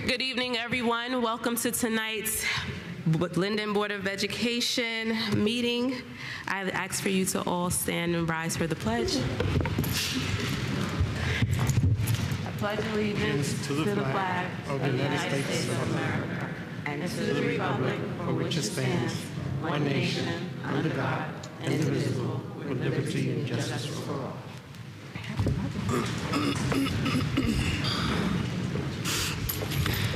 Good evening, everyone. Welcome to tonight's Linden Board of Education meeting. I ask for you to all stand and rise for the pledge. I pledge allegiance to the flag of the United States of America and to the republic for which it stands, one nation, under God, indivisible, with liberty and justice for all.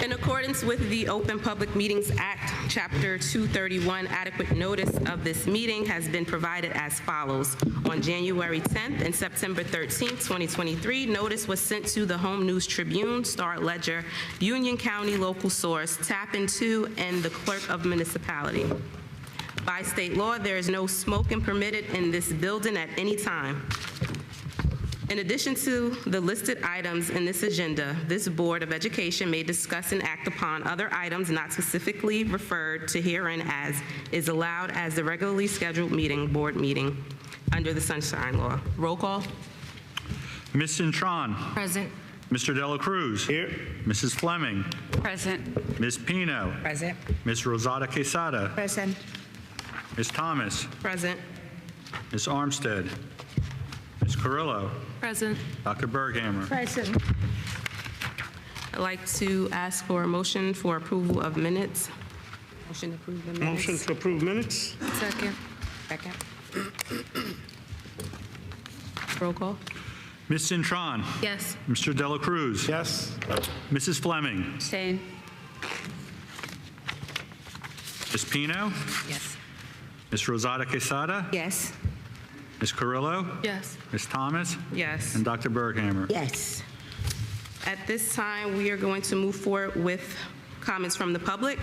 In accordance with the Open Public Meetings Act, Chapter 231, adequate notice of this meeting has been provided as follows. On January 10th and September 13th, 2023, notice was sent to the Home News Tribune, Star Ledger, Union County Local Source, Tap Into, and the Clerk of Municipality. By state law, there is no smoking permitted in this building at any time. In addition to the listed items in this agenda, this Board of Education may discuss and act upon other items not specifically referred to herein as is allowed as the regularly scheduled board meeting under the Sunshine Law. Roll call. Ms. Cintron. Present. Mr. Dela Cruz. Here. Mrs. Fleming. Present. Ms. Pino. Present. Ms. Rosada Quesada. Present. Ms. Thomas. Present. Ms. Armstead. Ms. Carrillo. Present. Dr. Berghammer. Present. I'd like to ask for a motion for approval of minutes. Motion to approve the minutes. Motion to approve minutes. Second. Second. Roll call. Ms. Cintron. Yes. Mr. Dela Cruz. Yes. Mrs. Fleming. Abstain. Ms. Pino. Yes. Ms. Rosada Quesada. Yes. Ms. Carrillo. Yes. Ms. Thomas. Yes. And Dr. Berghammer. Yes. At this time, we are going to move forward with comments from the public.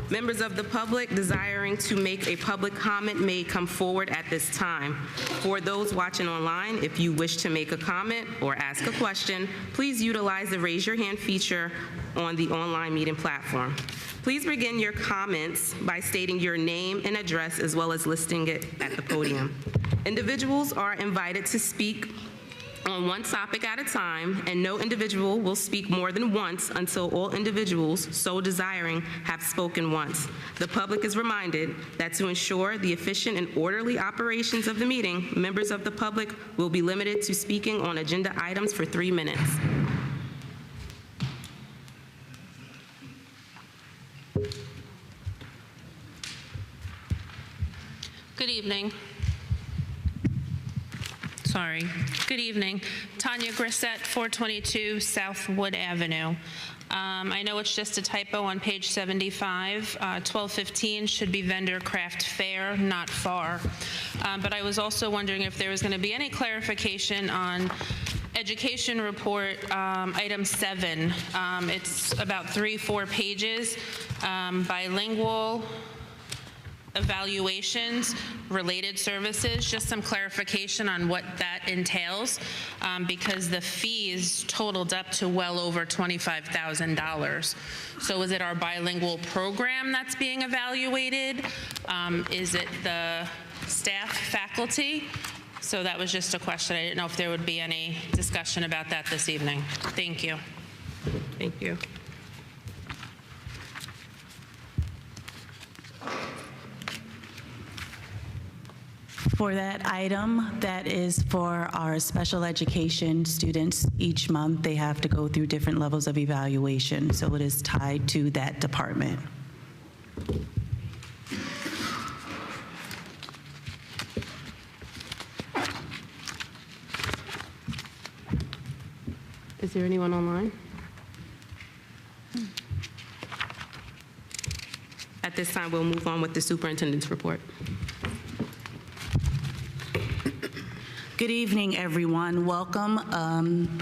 Members of the public desiring to make a public comment may come forward at this time. For those watching online, if you wish to make a comment or ask a question, please utilize the raise your hand feature on the online meeting platform. Please begin your comments by stating your name and address as well as listing it at the podium. Individuals are invited to speak on one topic at a time, and no individual will speak more than once until all individuals so desiring have spoken once. The public is reminded that to ensure the efficient and orderly operations of the meeting, members of the public will be limited to speaking on agenda items for 3 minutes. Good evening. Sorry. Good evening. Tanya Grissett, 422 South Wood Avenue. I know it's just a typo on page 75. 1215 should be vendor craft fair, not far. But I was also wondering if there was going to be any clarification on education report item 7. It's about 3-4 pages. Bilingual evaluations, related services, just some clarification on what that entails, because the fees totaled up to well over $25,000. So is it our bilingual program that's being evaluated? Is it the staff, faculty? So that was just a question. I didn't know if there would be any discussion about that this evening. Thank you. Thank you. For that item, that is for our special education students. Each month, they have to go through different levels of evaluation, so it is tied to that department. Is there anyone online? At this time, we'll move on with the superintendent's report. Good evening, everyone. Welcome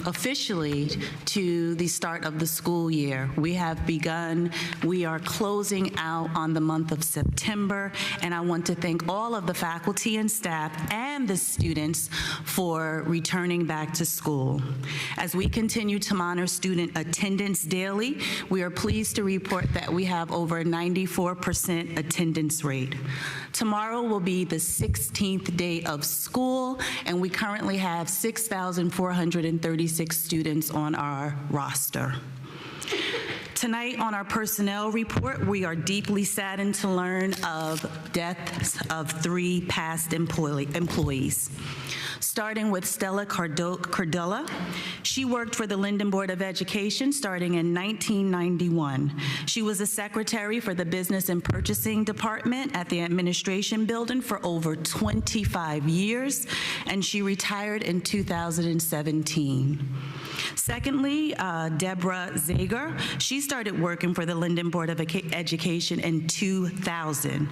officially to the start of the school year. We have begun. We are closing out on the month of September, and I want to thank all of the faculty and staff and the students for returning back to school. As we continue to monitor student attendance daily, we are pleased to report that we have over 94% attendance rate. Tomorrow will be the 16th day of school, and we currently have 6,436 students on our roster. Tonight on our personnel report, we are deeply saddened to learn of deaths of 3 past employees. Starting with Stella Cardella. She worked for the Linden Board of Education starting in 1991. She was a secretary for the Business and Purchasing Department at the Administration Building for over 25 years, and she retired in 2017. Secondly, Deborah Zager. She started working for the Linden Board of Education in 2000.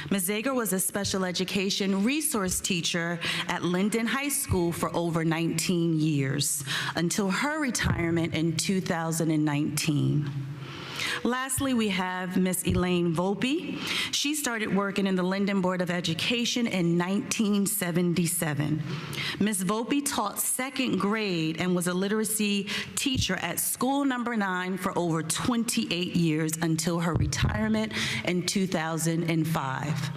Ms. Zager was a special education resource teacher at Linden High School for over 19 years until her retirement in 2019. Lastly, we have Ms. Elaine Volpe. She started working in the Linden Board of Education in 1977. Ms. Volpe taught 2nd grade and was a literacy teacher at school number 9 for over 28 years until her retirement in 2005.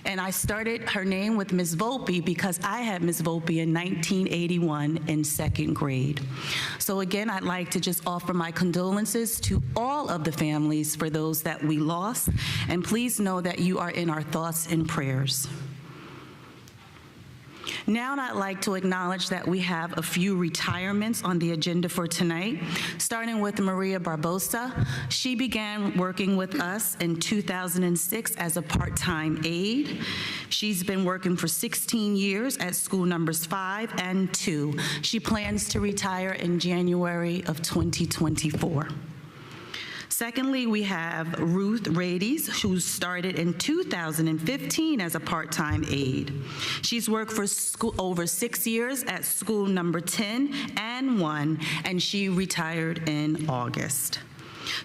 And I started her name with Ms. Volpe because I had Ms. Volpe in 1981 in 2nd grade. So again, I'd like to just offer my condolences to all of the families for those that we lost, and please know that you are in our thoughts and prayers. Now I'd like to acknowledge that we have a few retirements on the agenda for tonight, starting with Maria Barbosa. She began working with us in 2006 as a part-time aide. She's been working for 16 years at school numbers 5 and 2. She plans to retire in January of 2024. Secondly, we have Ruth Rades, who started in 2015 as a part-time aide. She's worked for over 6 years at school number 10 and 1, and she retired in August.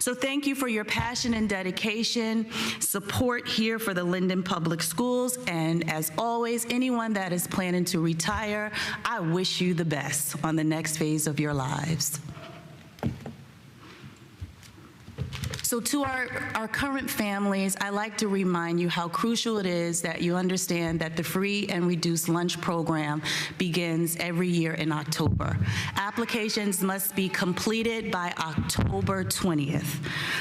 So thank you for your passion and dedication, support here for the Linden Public Schools, and as always, anyone that is planning to retire, I wish you the best on the next phase of your lives. So to our current families, I like to remind you how crucial it is that you understand that the free and reduced lunch program begins every year in October. Applications must be completed by October 20th.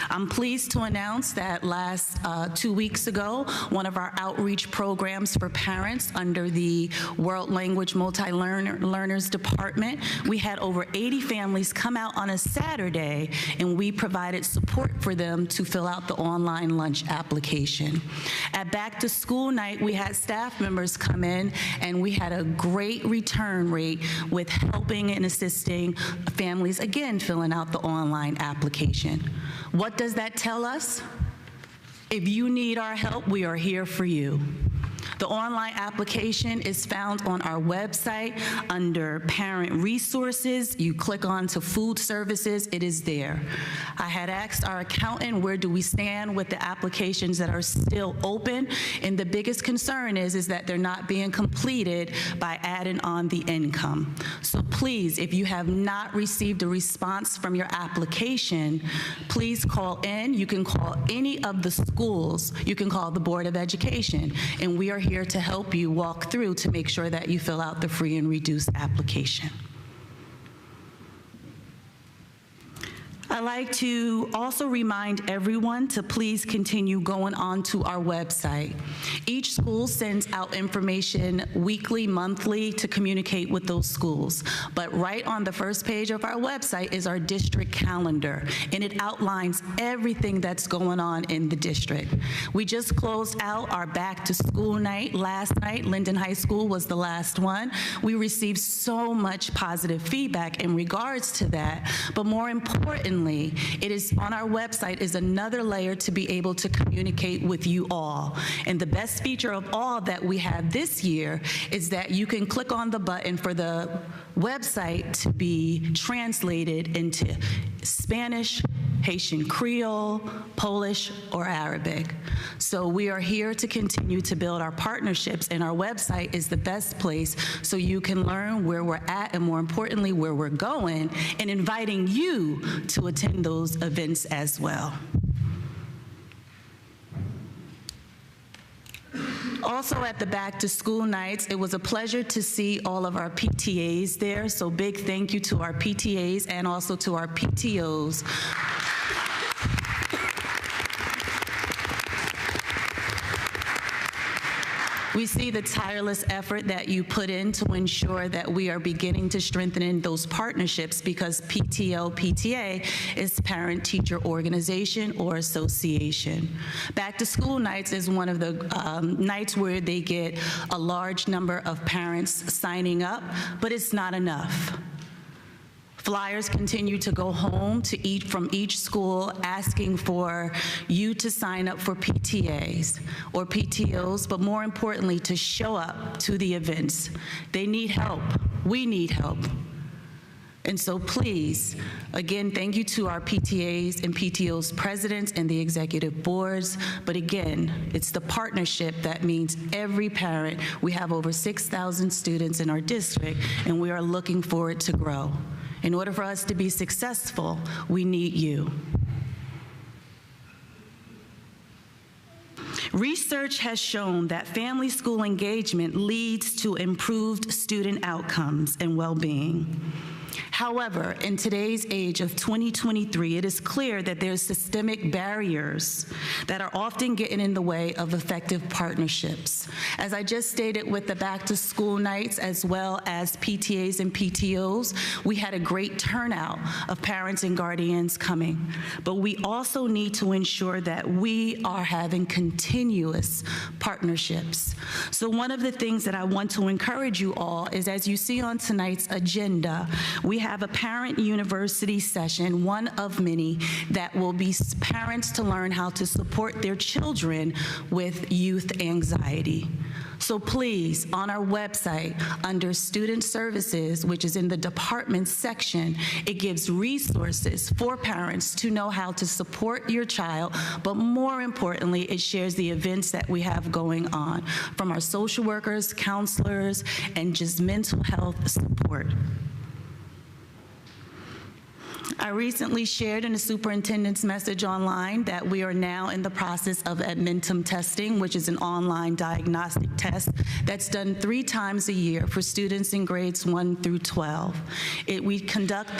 I'm pleased to announce that last 2 weeks ago, one of our outreach programs for parents under the World Language Multi-Learners Department, we had over 80 families come out on a Saturday, and we provided support for them to fill out the online lunch application. At back to school night, we had staff members come in, and we had a great return rate with helping and assisting families, again, filling out the online application. What does that tell us? If you need our help, we are here for you. The online application is found on our website under Parent Resources. You click on to Food Services, it is there. I had asked our accountant, where do we stand with the applications that are still open? And the biggest concern is that they're not being completed by adding on the income. So please, if you have not received a response from your application, please call in. You can call any of the schools. You can call the Board of Education, and we are here to help you walk through to make sure that you fill out the free and reduced application. I'd like to also remind everyone to please continue going on to our website. Each school sends out information weekly, monthly to communicate with those schools. But right on the first page of our website is our district calendar, and it outlines everything that's going on in the district. We just closed out our back to school night last night. Linden High School was the last one. We received so much positive feedback in regards to that, but more importantly, it is on our website is another layer to be able to communicate with you all. And the best feature of all that we have this year is that you can click on the button for the website to be translated into Spanish, Haitian Creole, Polish, or Arabic. So we are here to continue to build our partnerships, and our website is the best place so you can learn where we're at and, more importantly, where we're going, and inviting you to attend those events as well. Also at the back to school nights, it was a pleasure to see all of our PTAs there. So big thank you to our PTAs and also to our PTOs We see the tireless effort that you put in to ensure that we are beginning to strengthen those partnerships, because PTA is parent-teacher organization or association. Back to school nights is one of the nights where they get a large number of parents signing up, but it's not enough. Flyers continue to go home from each school asking for you to sign up for PTAs or PTOs, but more importantly, to show up to the events. They need help. We need help. And so please, again, thank you to our PTAs and PTOs presidents and the executive boards. But again, it's the partnership that means every parent. We have over 6,000 students in our district, and we are looking for it to grow. In order for us to be successful, we need you. Research has shown that family school engagement leads to improved student outcomes and well-being. However, in today's age of 2023, it is clear that there's systemic barriers that are often getting in the way of effective partnerships. As I just stated with the back-to-school nights as well as PTAs and PTOs, we had a great turnout of parents and guardians coming. But we also need to ensure that we are having continuous partnerships. So one of the things that I want to encourage you all is, as you see on tonight's agenda, we have a parent university session, one of many, that will be parents to learn how to support their children with youth anxiety. So please, on our website, under Student Services, which is in the Departments section, it gives resources for parents to know how to support your child, but more importantly, it shares the events that we have going on, from our social workers, counselors, and just mental health support. I recently shared in the superintendent's message online that we are now in the process of Admentum testing, which is an online diagnostic test that's done 3 times a year for students in grades 1 through 12. We conduct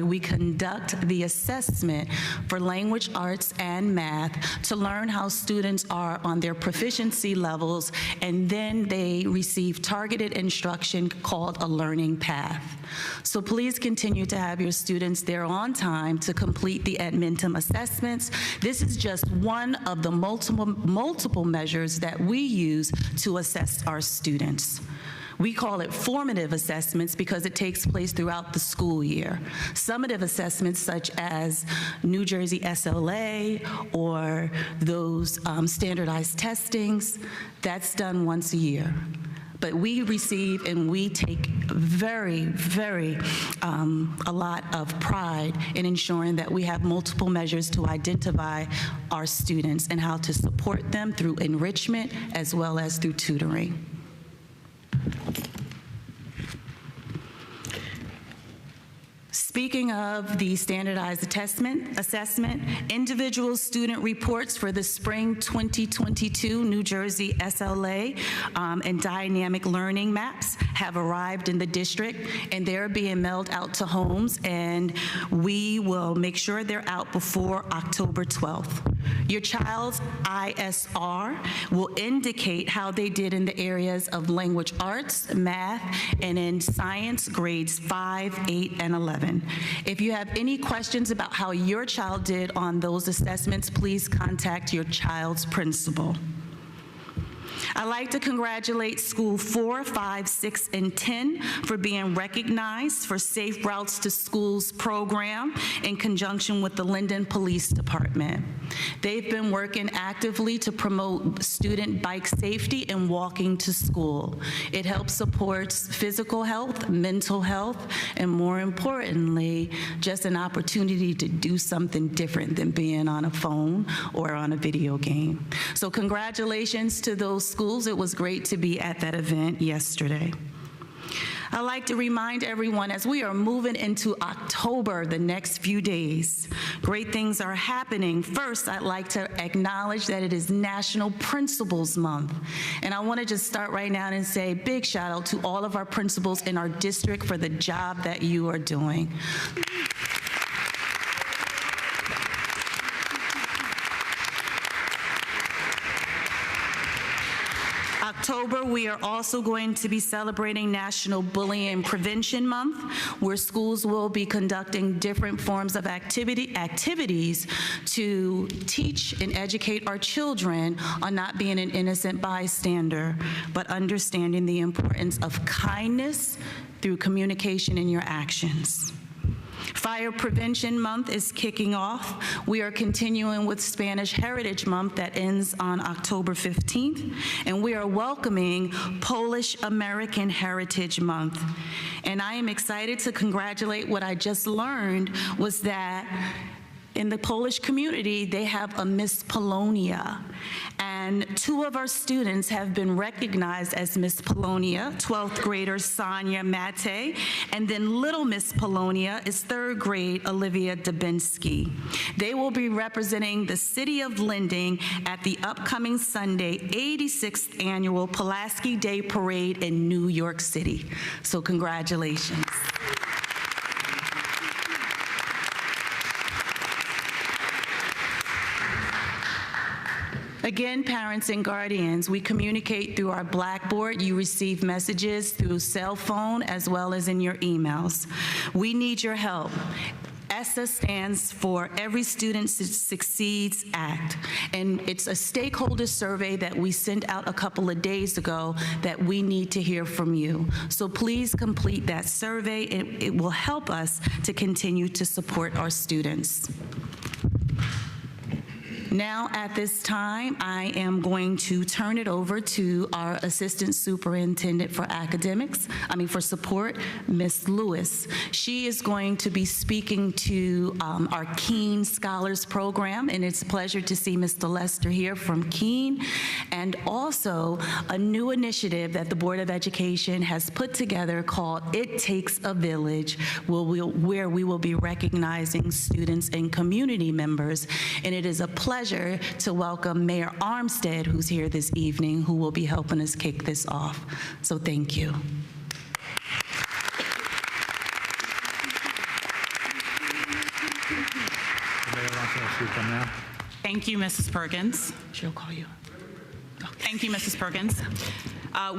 we conduct the assessment for language arts and math to learn how students are on their proficiency levels, and then they receive targeted instruction called a learning path. So please continue to have your students there on time to complete the Admentum assessments. This is just one of the multiple measures that we use to assess our students. We call it formative assessments because it takes place throughout the school year. Summative assessments, such as New Jersey SLA or those standardized testings, that's done once a year. But we receive and we take a lot of pride in ensuring that we have multiple measures to identify our students and how to support them through enrichment as well as through tutoring. Speaking of the standardized assessment, individual student reports for the spring 2022 New Jersey SLA and dynamic learning maps have arrived in the district, and they're being mailed out to homes, and we will make sure they're out before October 12th. Your child's ISR will indicate how they did in the areas of language arts, math, and in science grades 5, 8, and 11. If you have any questions about how your child did on those assessments, please contact your child's principal. I'd like to congratulate School 4, 5, 6, and 10 for being recognized for Safe Routes to Schools program in conjunction with the Linden Police Department. They've been working actively to promote student bike safety and walking to school. It helps support physical health, mental health, and more importantly, just an opportunity to do something different than being on a phone or on a video game. So congratulations to those schools. It was great to be at that event yesterday. I'd like to remind everyone, as we are moving into October, the next few days, great things are happening. First, I'd like to acknowledge that it is National Principals Month. And I want to just start right now and say a big shout out to all of our principals in our district for the job that you are doing. October, we are also going to be celebrating National Bullying Prevention Month, where schools will be conducting different forms of activities to teach and educate our children on not being an innocent bystander, but understanding the importance of kindness through communication in your actions. Fire Prevention Month is kicking off. We are continuing with Spanish Heritage Month that ends on October 15th, and we are welcoming Polish American Heritage Month. And I am excited to congratulate what I just learned was that in the Polish community, they have a Miss Polonia. And 2 of our students have been recognized as Miss Polonia, 12th grader Sonia Mate, and then Little Miss Polonia is 3rd grade Olivia Dubinsky. They will be representing the city of Linden at the upcoming Sunday 86th annual Pulaski Day Parade in New York City. So congratulations. Again, parents and guardians, we communicate through our Blackboard. You receive messages through cell phone as well as in your emails. We need your help. ESSA stands for Every Student Succeeds Act, and it's a stakeholder survey that we sent out a couple of days ago that we need to hear from you. So please complete that survey. It will help us to continue to support our students. Now, at this time, I am going to turn it over to our Assistant Superintendent for for support, Ms. Lewis. She is going to be speaking to our Keene Scholars Program, and it's a pleasure to see Mr. Lester here from Keene, and also a new initiative that the Board of Education has put together called It Takes a Village, where we will be recognizing students and community members, and it is a pleasure to welcome Mayor Armstead, who's here this evening, who will be helping us kick this off. So thank you. Thank you, Mrs. Perkins. She'll call you. Thank you, Mrs. Perkins.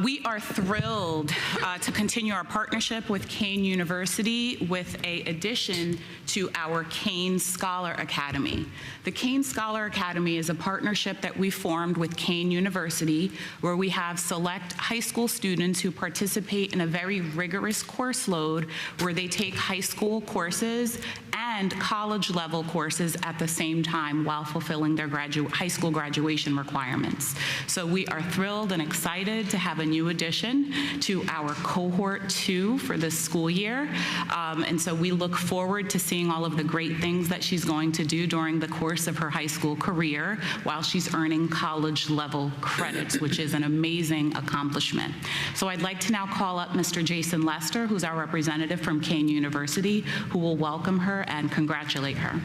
We are thrilled to continue our partnership with Kean University with an addition to our Kean Scholar Academy. The Kean Scholar Academy is a partnership that we formed with Kean University, where we have select high school students who participate in a very rigorous course load where they take high school courses and college-level courses at the same time while fulfilling their high school graduation requirements. So we are thrilled and excited to have a new addition to our cohort 2 for this school year. And so we look forward to seeing all of the great things that she's going to do during the course of her high school career while she's earning college-level credits, which is an amazing accomplishment. So I'd like to now call up Mr. Jason Lester, who's our representative from Kean University, who will welcome her and congratulate her.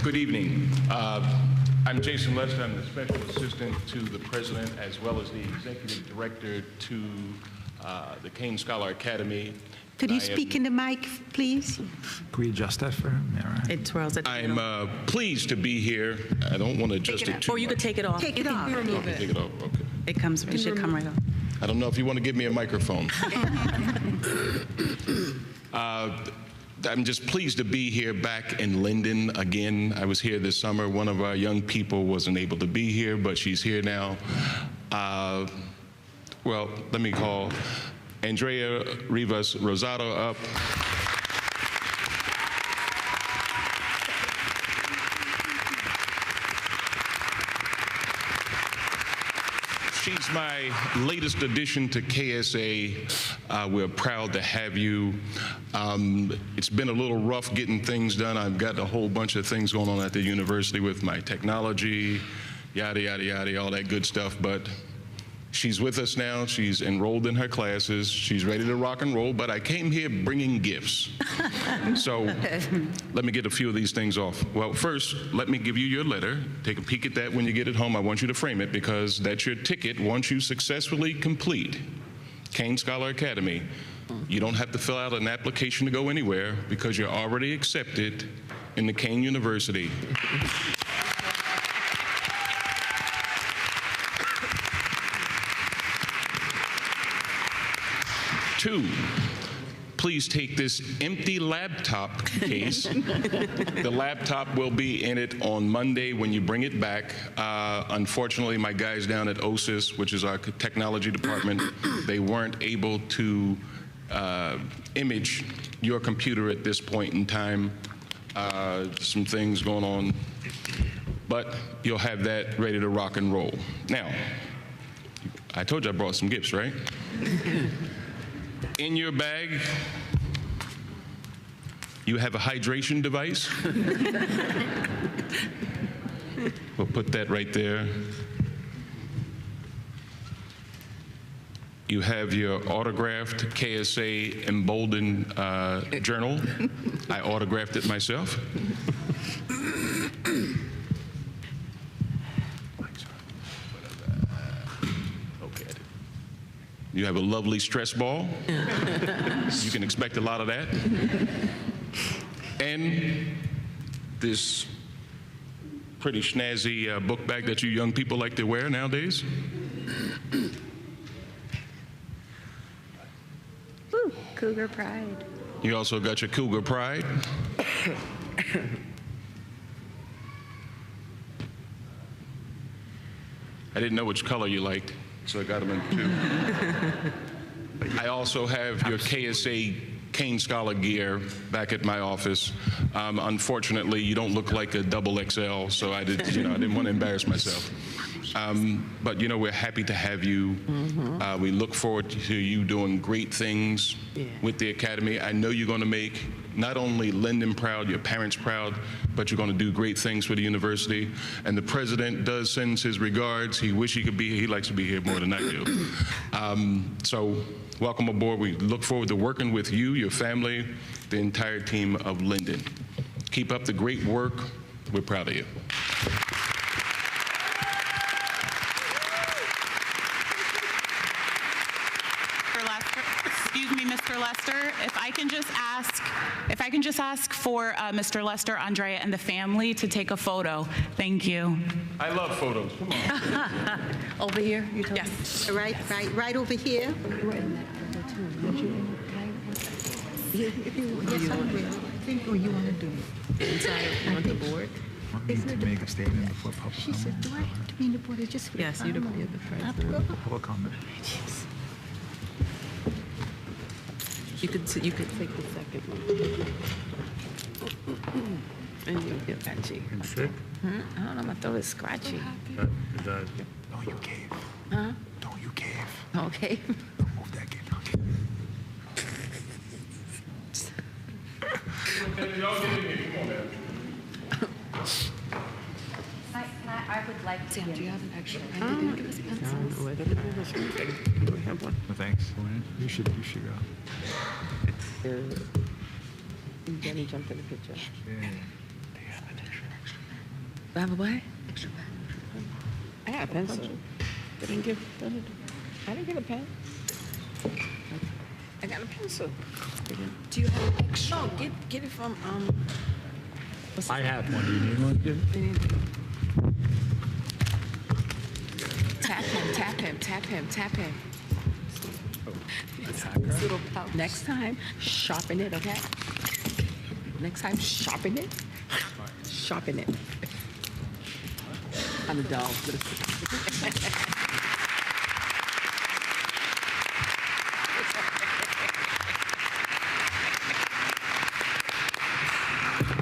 Good evening. I'm Jason Lester. I'm the Special Assistant to the President as well as the Executive Director to the Kean Scholar Academy. Could you speak in the mic, please? Can we adjust that for him? Yeah, right. It twirls it. I'm pleased to be here. I don't want to adjust it too Or you could much. take it off. Take it off. Take it off, okay. It should come right off. I don't know if you want to give me a microphone. I'm just pleased to be here back in Linden again. I was here this summer. One of our young people wasn't able to be here, but she's here now. Well, let me call Andrea Rivas Rosado up. She's my latest addition to KSA. We're proud to have you. It's been a little rough getting things done. I've got a whole bunch of things going on at the university with my technology, yada, yada, yada, all that good stuff. But she's with us now. She's enrolled in her classes. She's ready to rock and roll. But I came here bringing gifts. So let me get a few of these things off. Well, first, let me give you your letter. Take a peek at that when you get it home. I want you to frame it because that's your ticket once you successfully complete Kean Scholar Academy. You don't have to fill out an application to go anywhere because you're already accepted into Kane University. Two, please take this empty laptop case. The laptop will be in it on Monday when you bring it back. Unfortunately, my guys down at OSIS, which is our technology department, they weren't able to image your computer at this point in time. Some things going on, but you'll have that ready to rock and roll. Now, I told you I brought some gifts, right? In your bag, you have a hydration device. We'll put that right there. You have your autographed KSA emboldened journal. I autographed it myself. You have a lovely stress ball. You can expect a lot of that. And this pretty snazzy book bag that you young people like to wear nowadays. Ooh, Cougar Pride. You also got your Cougar Pride. I didn't know which color you liked, so I got them in two. I also have your KSA Kane Scholar gear back at my office. Unfortunately, you don't look like a double XL, so I didn't want to embarrass myself. But we're happy to have you. We look forward to you doing great things with the Academy. I know you're going to make not only Linden proud, your parents proud, but you're going to do great things for the university. And the president does send his regards. He wish he could be here. He likes to be here more than I do. So welcome aboard. We look forward to working with you, your family, the entire team of Linden. Keep up the great work. We're proud of you. Excuse me, Mr. Lester, if I can just ask for Mr. Lester, Andrea, and the family to take a photo. Thank you. I love photos. Come on. Over here? Yes. Right over here. If you think, or you want to do inside on the board? Want me to make a statement before public She said, do I comment? have to be in the board? It's just for Yes, you're the president. Public comment. You could take the second one. And you'll get patchy. Sick? I don't know, my throat is scratchy. Don't you cave. Huh? Don't you cave. Okay. Don't move that kid. Okay. I would like to. Do you have an extra? I didn't give us pencils. No, we have one. No, thanks. You should go. Jenny jumped in the picture. Yeah. I have a what? I got a pencil. I didn't get a pen. I got a pencil. Do you have an extra? No, get it from I have one. Do you need one? Tap him. This little pouch. Next time, sharpen it, okay? Next time, sharpen it. Sharpen it. I'm a dog.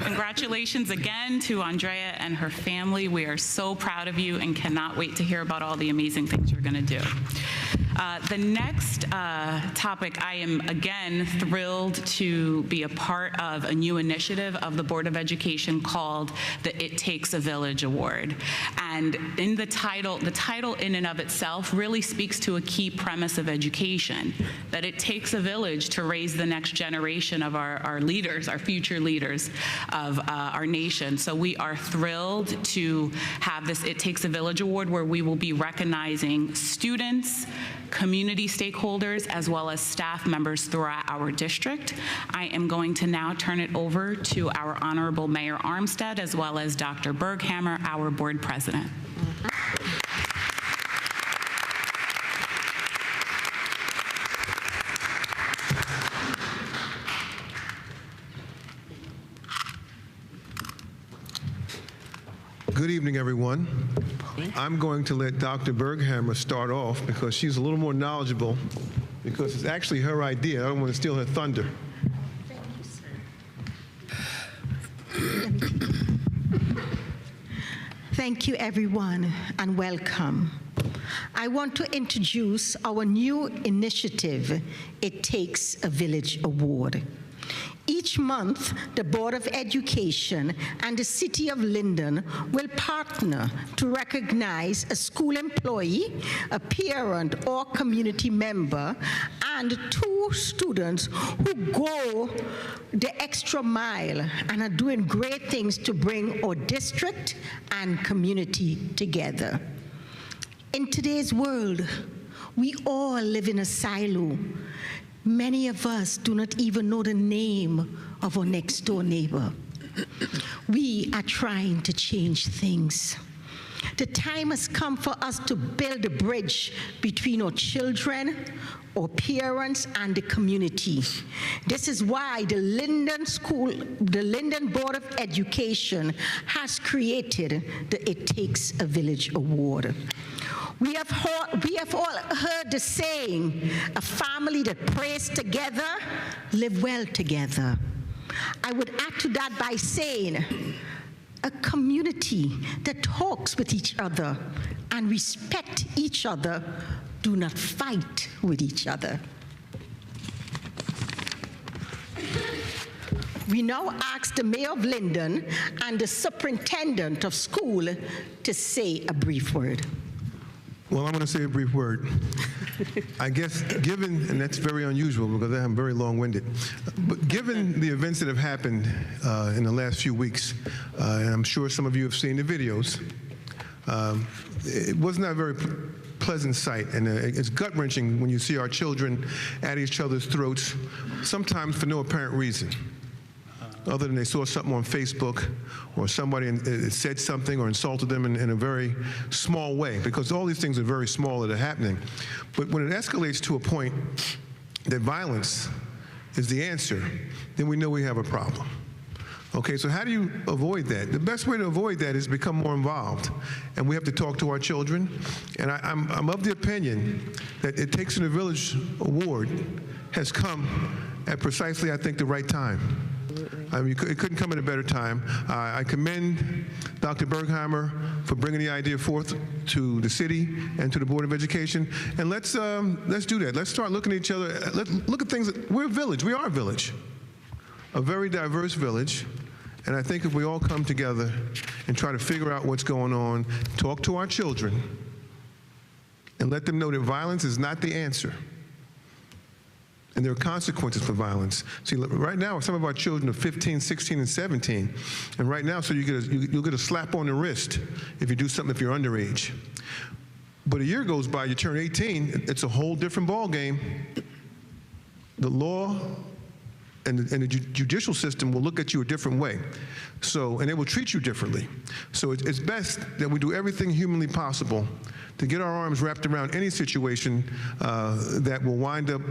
Congratulations again to Andrea and her family. We are so proud of you and cannot wait to hear about all the amazing things you're going to do. The next topic, I am again thrilled to be a part of a new initiative of the Board of Education called the It Takes a Village Award. And in the title in and of itself really speaks to a key premise of education, that it takes a village to raise the next generation of our leaders, our future leaders of our nation. So we are thrilled to have this It Takes a Village Award, where we will be recognizing students, community stakeholders, as well as staff members throughout our district. I am going to now turn it over to our Honorable Mayor Armstead, as well as Dr. Berghammer, our board president. Good evening, everyone. I'm going to let Dr. Berghammer start off because she's a little more knowledgeable because it's actually her idea. I don't want to steal her thunder. Thank you, everyone, and welcome. I want to introduce our new initiative, It Takes a Village Award. Each month, the Board of Education and the City of Linden will partner to recognize a school employee, a parent, or community member, and 2 students who go the extra mile and are doing great things to bring our district and community together. In today's world, we all live in a silo. Many of us do not even know the name of our next door neighbor. We are trying to change things. The time has come for us to build a bridge between our children, our parents, and the community. This is why the Linden Board of Education has created the It Takes a Village Award. We have all heard the saying, a family that prays together, live well together. I would add to that by saying, a community that talks with each other and respect each other, do not fight with each other. We now ask the Mayor of Linden and the Superintendent of School to say a brief word. Well, I'm going to say a brief word. I guess given, and that's very unusual because I'm very long-winded, but given the events that have happened in the last few weeks, and I'm sure some of you have seen the videos, it was not a very pleasant sight, and it's gut-wrenching when you see our children at each other's throats, sometimes for no apparent reason, other than they saw something on Facebook or somebody said something or insulted them in a very small way, because all these things are very small that are happening. But when it escalates to a point that violence is the answer, then we know we have a problem. Okay, so how do you avoid that? The best way to avoid that is become more involved. And we have to talk to our children. And I'm of the opinion that It Takes a Village Award has come at precisely, I think, the right time. I mean, it couldn't come at a better time. I commend Dr. Berghammer for bringing the idea forth to the city and to the Board of Education. And let's do that. Let's start looking at each other. Let's look at things. We're a village. We are a village, a very diverse village. And I think if we all come together and try to figure out what's going on, talk to our children, and let them know that violence is not the answer. And there are consequences for violence. See, right now, some of our children are 15, 16, and 17. And right now, so you'll get a slap on the wrist if you do something if you're underage. But a year goes by, you turn 18, it's a whole different ballgame. The law and the judicial system will look at you a different way. So, and they will treat you differently. So it's best that we do everything humanly possible to get our arms wrapped around any situation that will wind up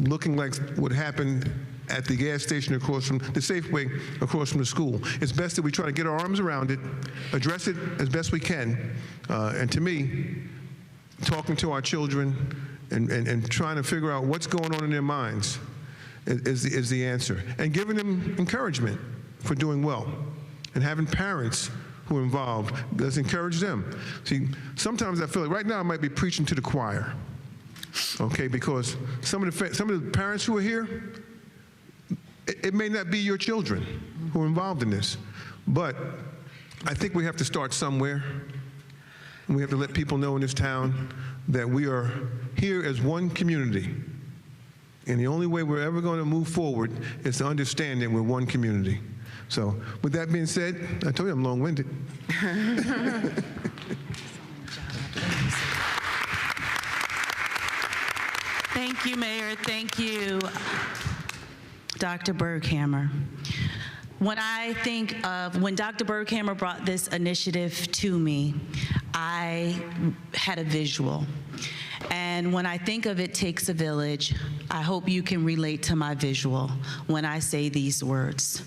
looking like what happened at the gas station across from the Safeway across from the school. It's best that we try to get our arms around it, address it as best we can. And to me, talking to our children and trying to figure out what's going on in their minds is the answer. And giving them encouragement for doing well. And having parents who are involved, let's encourage them. See, sometimes I feel like right now I might be preaching to the choir. Okay, because some of the parents who are here, it may not be your children who are involved in this, but I think we have to start somewhere. We have to let people know in this town that we are here as one community. And the only way we're ever going to move forward is to understand that we're one community. So with that being said, I told you I'm long-winded. Thank you, Mayor. Thank you, Dr. Berghammer. When I think of when Dr. Berghammer brought this initiative to me, I had a visual. And when I think of It Takes a Village, I hope you can relate to my visual when I say these words.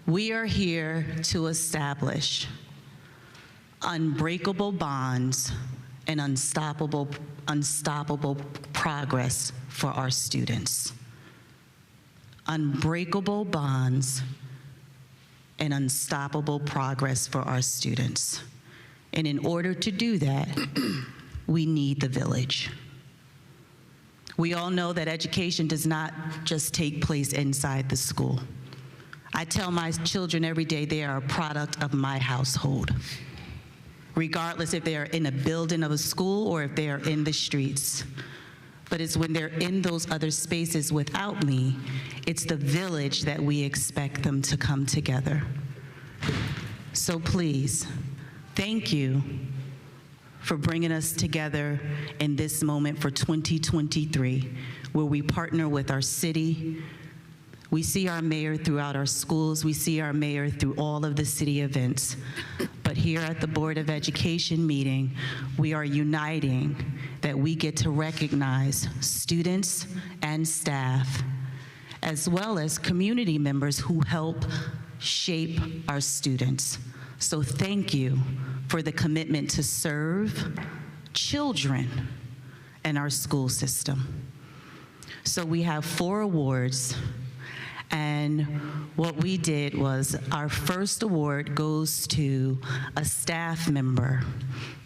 We are here to establish unbreakable bonds and unstoppable progress for our students. Unbreakable bonds and unstoppable progress for our students. And in order to do that, we need the village. We all know that education does not just take place inside the school. I tell my children every day they are a product of my household, regardless if they are in a building of a school or if they are in the streets. But it's when they're in those other spaces without me, it's the village that we expect them to come together. So please, thank you for bringing us together in this moment for 2023, where we partner with our city. We see our mayor throughout our schools. We see our mayor through all of the city events. But here at the Board of Education meeting, we are uniting that we get to recognize students and staff, as well as community members who help shape our students. So thank you for the commitment to serve children and our school system. So we have 4 awards. And what we did was our first award goes to a staff member.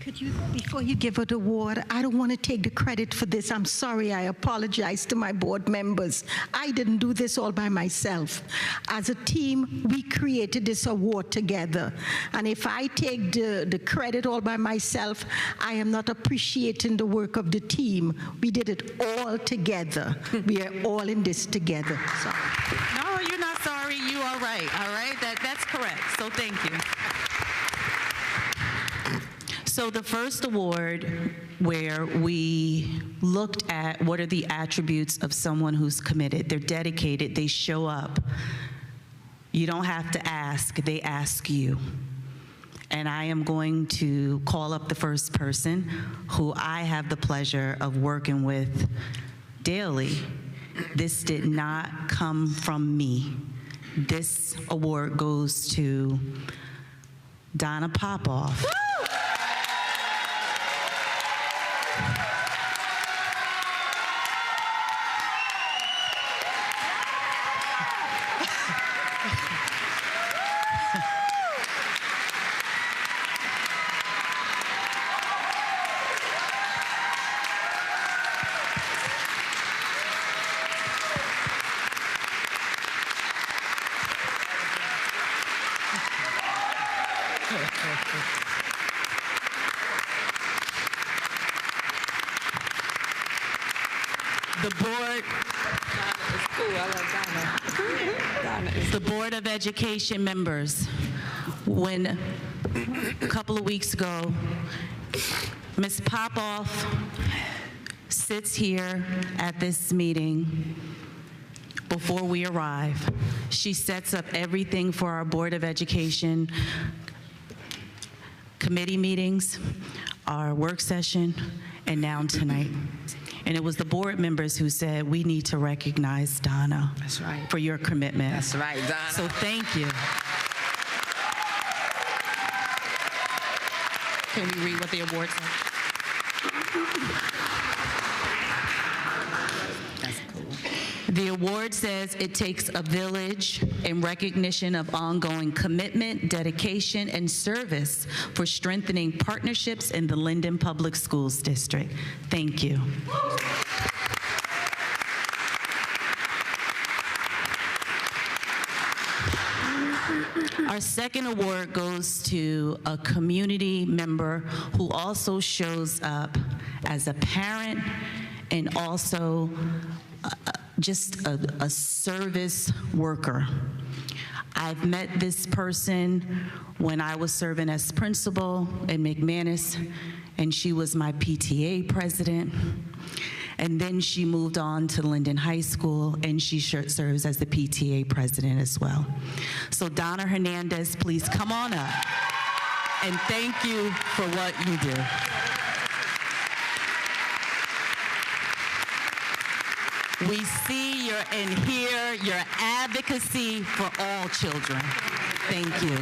Could you, before you give her the award, I don't want to take the credit for this. I'm sorry. I apologize to my board members. I didn't do this all by myself. As a team, we created this award together. And if I take the credit all by myself, I am not appreciating the work of the team. We did it all together. We are all in this together. Sorry. No, you're not sorry. You are right. All right? That's correct. So thank you. So the first award, where we looked at what are the attributes of someone who's committed. They're dedicated. They show up. You don't have to ask. They ask you. And I am going to call up the first person who I have the pleasure of working with daily. This did not come from me. This award goes to Donna Popoff. The Board of Education members, when a couple of weeks ago, Ms. Popoff sits here at this meeting before we arrive. She sets up everything for our Board of Education committee meetings, our work session, and now tonight. And it was the board members who said, we need to recognize Donna. That's right. For your commitment. That's right, Donna. So thank you. Can we read what the award says? That's cool. The award says it takes a village in recognition of ongoing commitment, dedication, and service for strengthening partnerships in the Linden Public Schools District. Thank you. Our second award goes to a community member who also shows up as a parent and also just a service worker. I've met this person when I was serving as principal in McManus, and she was my PTA president. And then she moved on to Linden High School, and she serves as the PTA president as well. So Donna Hernandez, please come on up. And thank you for what you do. We see and hear your advocacy for all children. Thank you.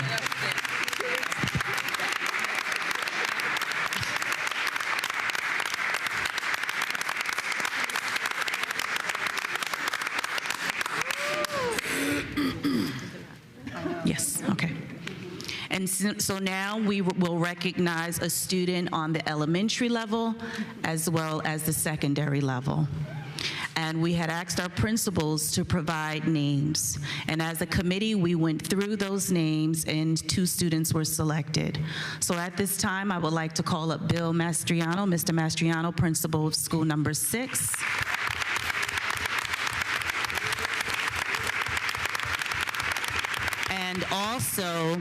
Yes, okay. And so now we will recognize a student on the elementary level as well as the secondary level. And we had asked our principals to provide names. And as a committee, we went through those names and 2 students were selected. So at this time, I would like to call up Bill Mastriano, Mr. Mastriano, principal of school number 6. And also,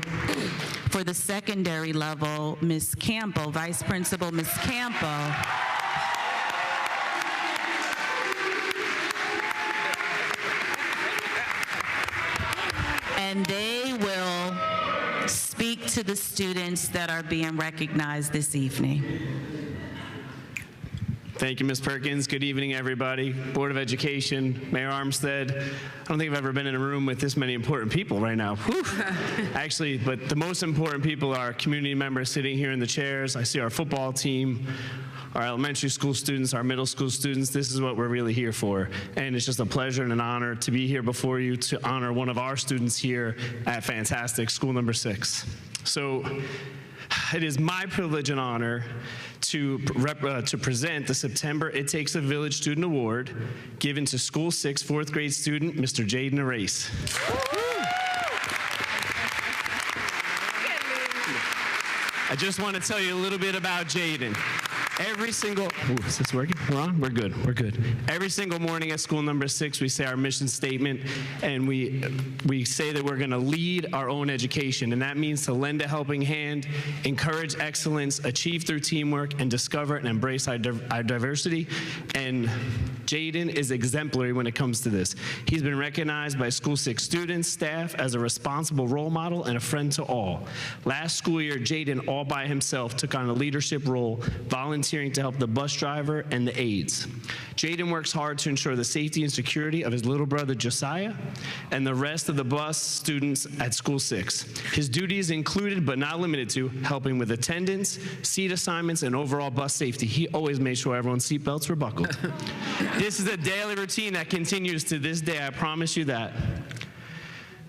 for the secondary level, Ms. Campo, Vice Principal Ms. Campo. And they will speak to the students that are being recognized this evening. Thank you, Ms. Perkins. Good evening, everybody. Board of Education, Mayor Armstead. I don't think I've ever been in a room with this many important people right now. Whew. Actually, but the most important people are community members sitting here in the chairs. I see our football team, our elementary school students, our middle school students. This is what we're really here for. And it's just a pleasure and an honor to be here before you to honor one of our students here at Fantastic, school number 6. So it is my privilege and honor to present the September It Takes a Village Student Award given to School 6 4th grade student, Mr. Jaden Arace. I just want to tell you a little bit about Jaden. Every single, is this working? We're on? We're good, we're good. Every single morning at school number 6, we say our mission statement, and we say that we're gonna lead our own education, and that means to lend a helping hand, encourage excellence, achieve through teamwork, and discover and embrace our diversity. And Jaden is exemplary when it comes to this. He's been recognized by School 6 students, staff, as a responsible role model and a friend to all. Last school year, Jaden, all by himself, took on a leadership role, volunteering to help the bus driver and the aides. Jaden works hard to ensure the safety and security of his little brother Josiah and the rest of the bus students at School 6. His duties included, but not limited to, helping with attendance, seat assignments, and overall bus safety. He always made sure everyone's seatbelts were buckled. This is a daily routine that continues to this day, I promise you that.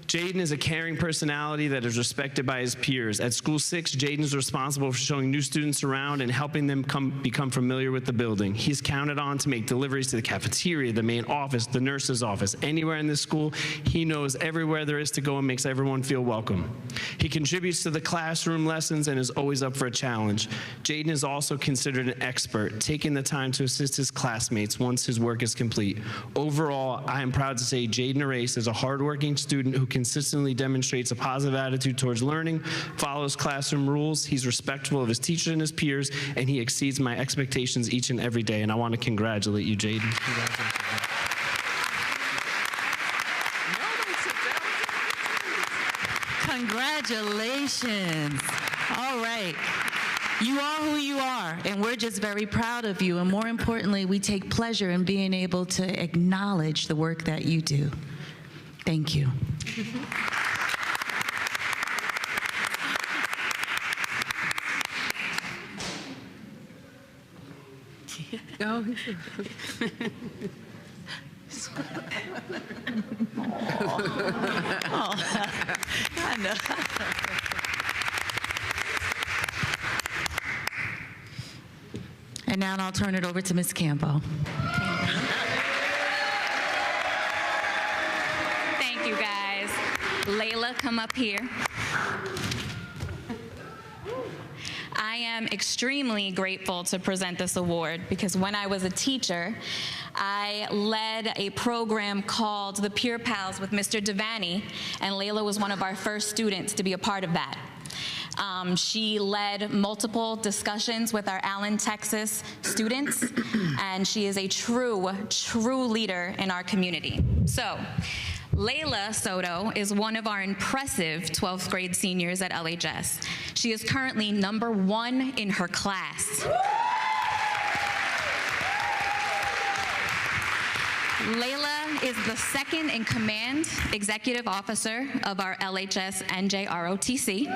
Jaden is a caring personality that is respected by his peers. At School 6, Jaden is responsible for showing new students around and helping them become familiar with the building. He's counted on to make deliveries to the cafeteria, the main office, the nurse's office, anywhere in this school. He knows everywhere there is to go and makes everyone feel welcome. He contributes to the classroom lessons and is always up for a challenge. Jaden is also considered an expert, taking the time to assist his classmates once his work is complete. Overall, I am proud to say Jaden Arace is a hardworking student who consistently demonstrates a positive attitude towards learning, follows classroom rules, he's respectful of his teachers and his peers, and he exceeds my expectations each and every day. And I want to congratulate you, Jaden. Congratulations. All right. You are who you are, and we're just very proud of you. And more importantly, we take pleasure in being able to acknowledge the work that you do. Thank you. Oh, I know. And now I'll turn it over to Ms. Campo. Thank you, guys. Layla, come up here. I am extremely grateful to present this award because when I was a teacher, I led a program called the Peer Pals with Mr. Devaney, and Layla was one of our first students to be a part of that. She led multiple discussions with our Allen, Texas students, and she is a true leader in our community. So, Layla Soto is one of our impressive 12th grade seniors at LHS. She is currently #1 in her class. Layla is the second in command executive officer of our LHS NJROTC.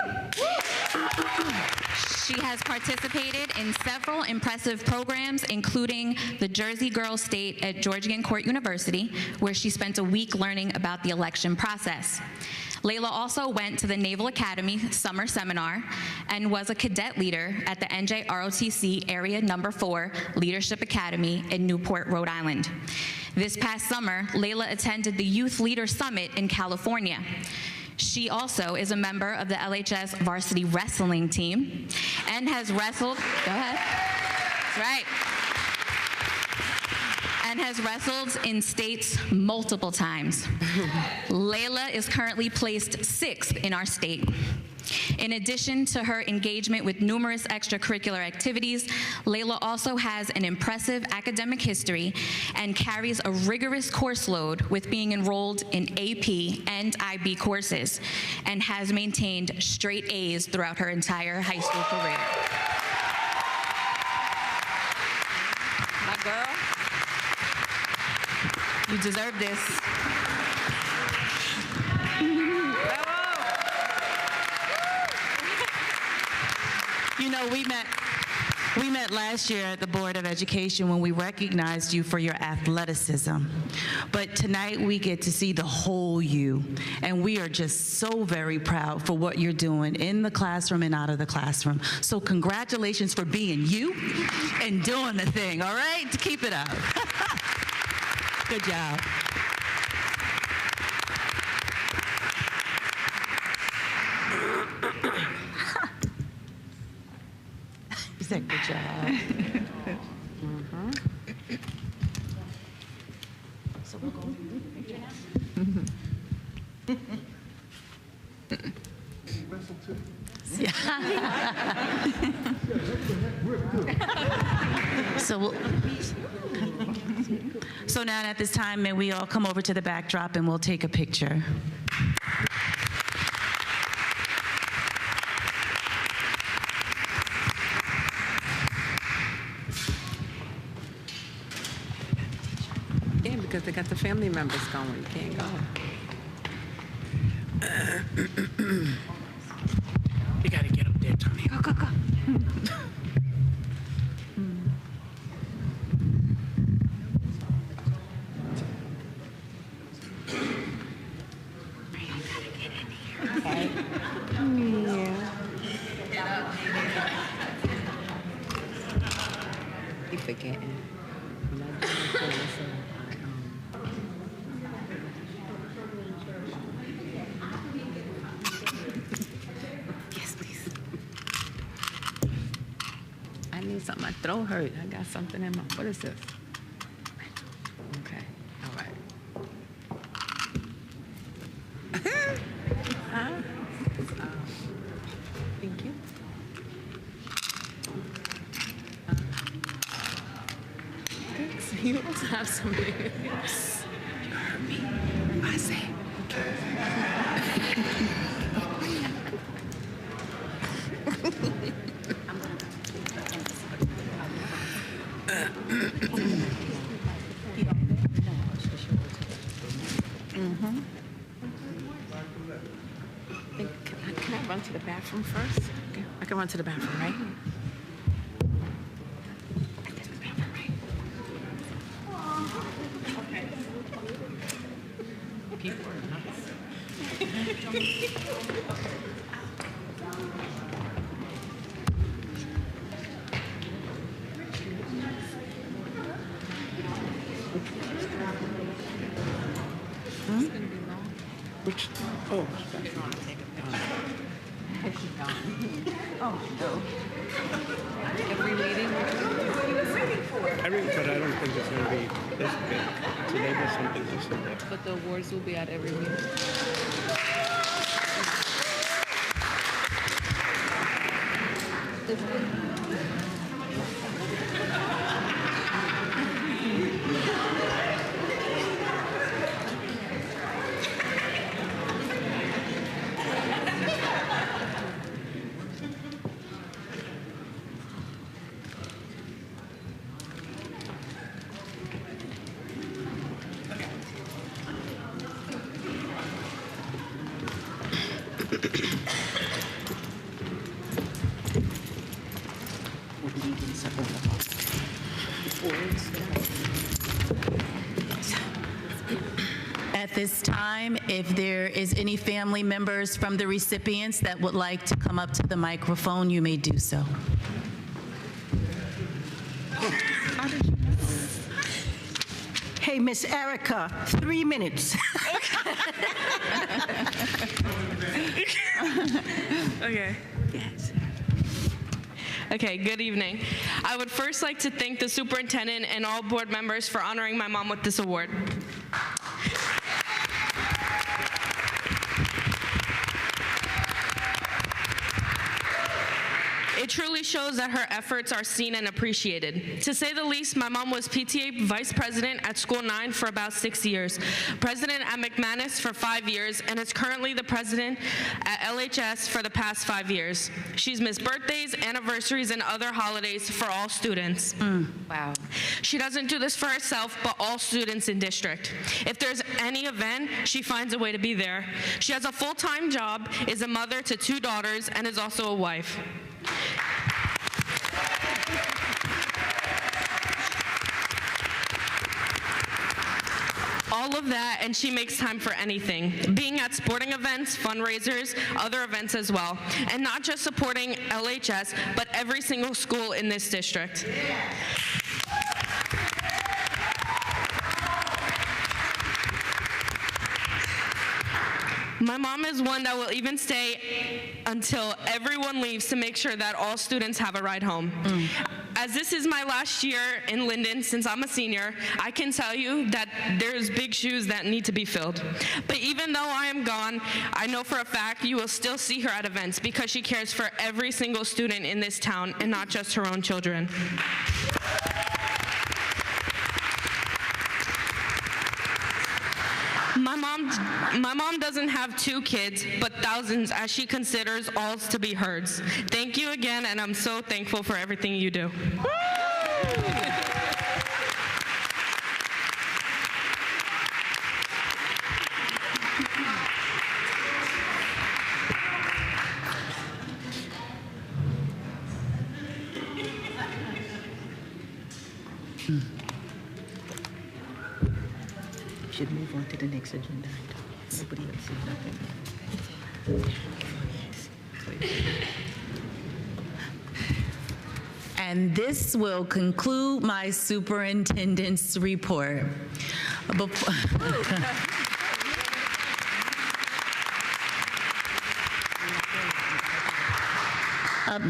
She has participated in several impressive programs, including the Jersey Girls State at Georgian Court University, where she spent a week learning about the election process. Layla also went to the Naval Academy Summer Seminar and was a cadet leader at the NJROTC Area No. 4 Leadership Academy in Newport, Rhode Island. This past summer, Layla attended the Youth Leader Summit in California. She also is a member of the LHS varsity wrestling team and has wrestled, go ahead, that's right, and has wrestled in states multiple times. Layla is currently placed 6th in our state. In addition to her engagement with numerous extracurricular activities, Layla also has an impressive academic history and carries a rigorous course load with being enrolled in AP and IB courses, and has maintained straight A's throughout her entire high school career. My girl, you deserve this. You know, we met last year at the Board of Education when we recognized you for your athleticism. But tonight we get to see the whole you. And we are just so very proud for what you're doing in the classroom and out of the classroom. So congratulations for being you and doing the thing, all right? Keep it up. Good job. You said good job. So we'll go through the picture now. So now at this time, may we all come over to the backdrop and we'll take a picture. Yeah, because they got the family members going. You can't go. You gotta get up there, Tony. Go, go, go. You forgetting. Yes, please. I need something. My throat hurt. I got something in my. What is this? Okay. All right. Thank you. So you also have something. Yes. You heard me. I say. Can I run to the bathroom first? Okay. I can run to the bathroom, right? People are nuts. Which, oh, Oh, no. Every meeting? but I don't think it's gonna be this big. So maybe something else in there. But the awards will be at every meeting. At this time, if there is any family members from the recipients that would like to come up to the microphone, you may do so. Hey, Miss Erica, 3 minutes. Okay. Yes. Okay, good evening. I would first like to thank the superintendent and all board members for honoring my mom with this award. It truly shows that her efforts are seen and appreciated. To say the least, my mom was PTA vice president at School 9 for about 6 years, president at McManus for 5 years, and is currently the president at LHS for the past 5 years. She's missed birthdays, anniversaries, and other holidays for all students. Wow. She doesn't do this for herself, but all students in district. If there's any event, she finds a way to be there. She has a full-time job, is a mother to 2 daughters, and is also a wife. All of that, and she makes time for anything. Being at sporting events, fundraisers, other events as well. And not just supporting LHS, but every single school in this district. My mom is one that will even stay until everyone leaves to make sure that all students have a ride home. As this is my last year in Linden, since I'm a senior, I can tell you that there's big shoes that need to be filled. But even though I am gone, I know for a fact you will still see her at events because she cares for every single student in this town and not just her own children. My mom doesn't have 2 kids, but thousands, as she considers all to be hers. Thank you again, and I'm so thankful for everything you do. Should move on to the next agenda item. Nobody else said nothing. And this will conclude my superintendent's report.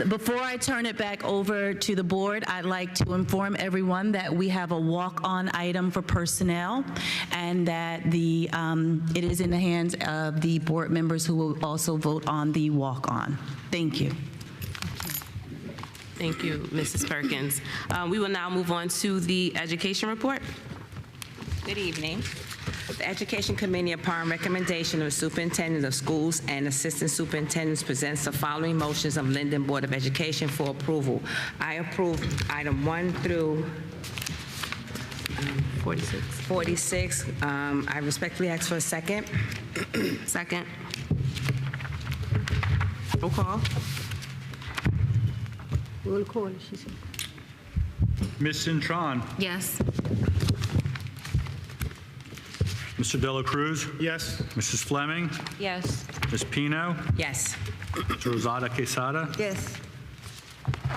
Before I turn it back over to the board, I'd like to inform everyone that we have a walk-on item for personnel, and that it is in the hands of the board members who will also vote on the walk-on. Thank you. Thank you, Mrs. Perkins. We will now move on to the education report. Good evening. The Education Committee, upon recommendation of the Superintendent of Schools and Assistant Superintendents, presents the following motions of Linden Board of Education for approval. I approve item 1 through 46. I respectfully ask for a second. Second. Roll call. Roll call, she said. Ms. Cintron. Yes. Mr. Dela Cruz? Yes. Mrs. Fleming? Yes. Ms. Pino? Yes. Ms. Rosada Quesada? Yes.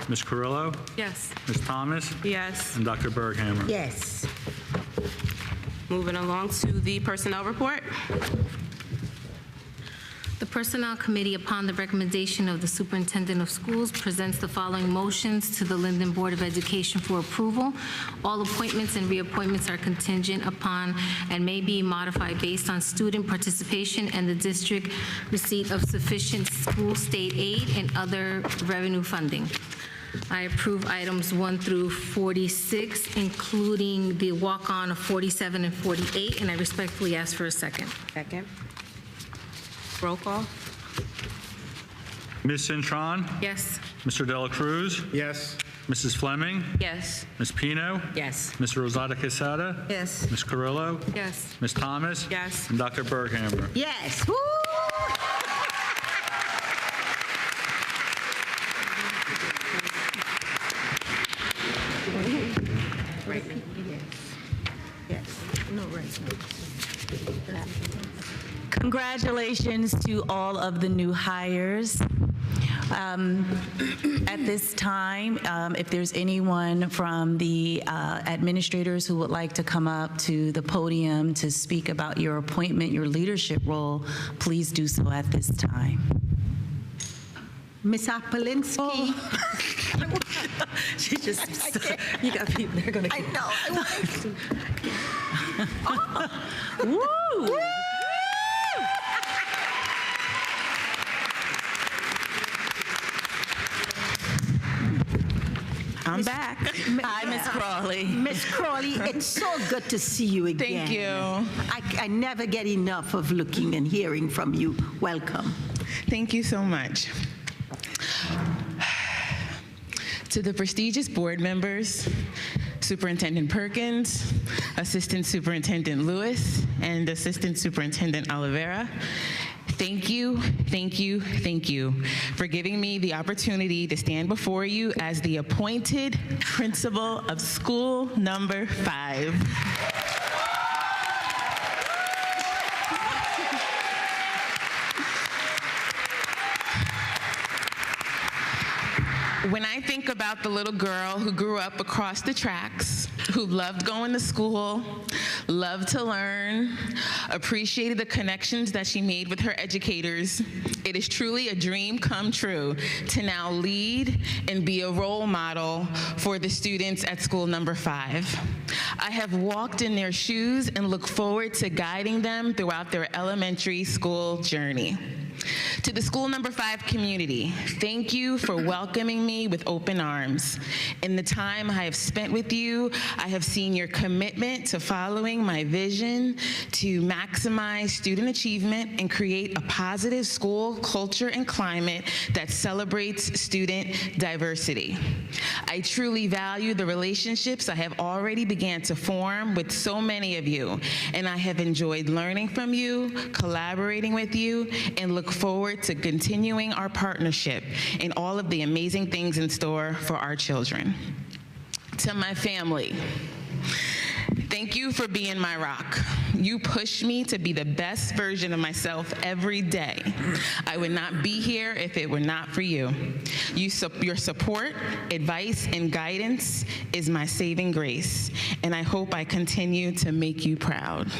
Ms. Carrillo? Yes. Ms. Thomas? Yes. And Dr. Berghammer? Yes. Moving along to the personnel report. The Personnel Committee, upon the recommendation of the Superintendent of Schools, presents the following motions to the Linden Board of Education for approval. All appointments and reappointments are contingent upon and may be modified based on student participation and the district receipt of sufficient school state aid and other revenue funding. I approve items 1 through 46, including the walk-on of 47 and 48, and I respectfully ask for a second. Second. Roll call. Ms. Cintron? Yes. Mr. Dela Cruz? Yes. Mrs. Fleming? Yes. Ms. Pino? Yes. Ms. Rosada Quesada? Yes. Ms. Carrillo? Yes. Ms. Thomas? Yes. And Dr. Berghammer. Yes. Woo! Congratulations to all of the new hires. At this time, if there's anyone from the administrators who would like to come up to the podium to speak about your appointment, your leadership role, please do so at this time. Ms. Apolinsky. She just, you got people, they're going to. I know. Woo! I'm back. Hi, Ms. Crawley. Ms. Crawley, it's so good to see you again. Thank you. I never get enough of looking and hearing from you. Welcome. Thank you so much. To the prestigious board members, Superintendent Perkins, Assistant Superintendent Lewis, and Assistant Superintendent Oliveira, thank you, thank you, thank you for giving me the opportunity to stand before you as the appointed principal of school number 5. When I think about the little girl who grew up across the tracks, who loved going to school, loved to learn, appreciated the connections that she made with her educators, it is truly a dream come true to now lead and be a role model for the students at school number 5. I have walked in their shoes and look forward to guiding them throughout their elementary school journey. To the school number 5 community, thank you for welcoming me with open arms. In the time I have spent with you, I have seen your commitment to following my vision to maximize student achievement and create a positive school culture and climate that celebrates student diversity. I truly value the relationships I have already began to form with so many of you, and I have enjoyed learning from you, collaborating with you, and look forward to continuing our partnership and all of the amazing things in store for our children. To my family, thank you for being my rock. You push me to be the best version of myself every day. I would not be here if it were not for you. Your support, advice, and guidance is my saving grace, and I hope I continue to make you proud.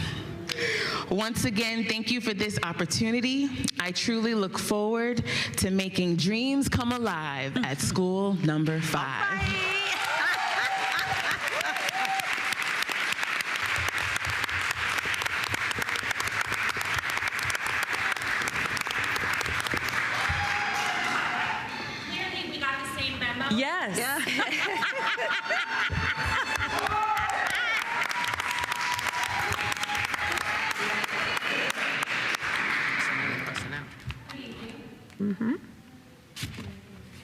Once again, thank you for this opportunity. I truly look forward to making dreams come alive at school number 5. Yes. Yeah.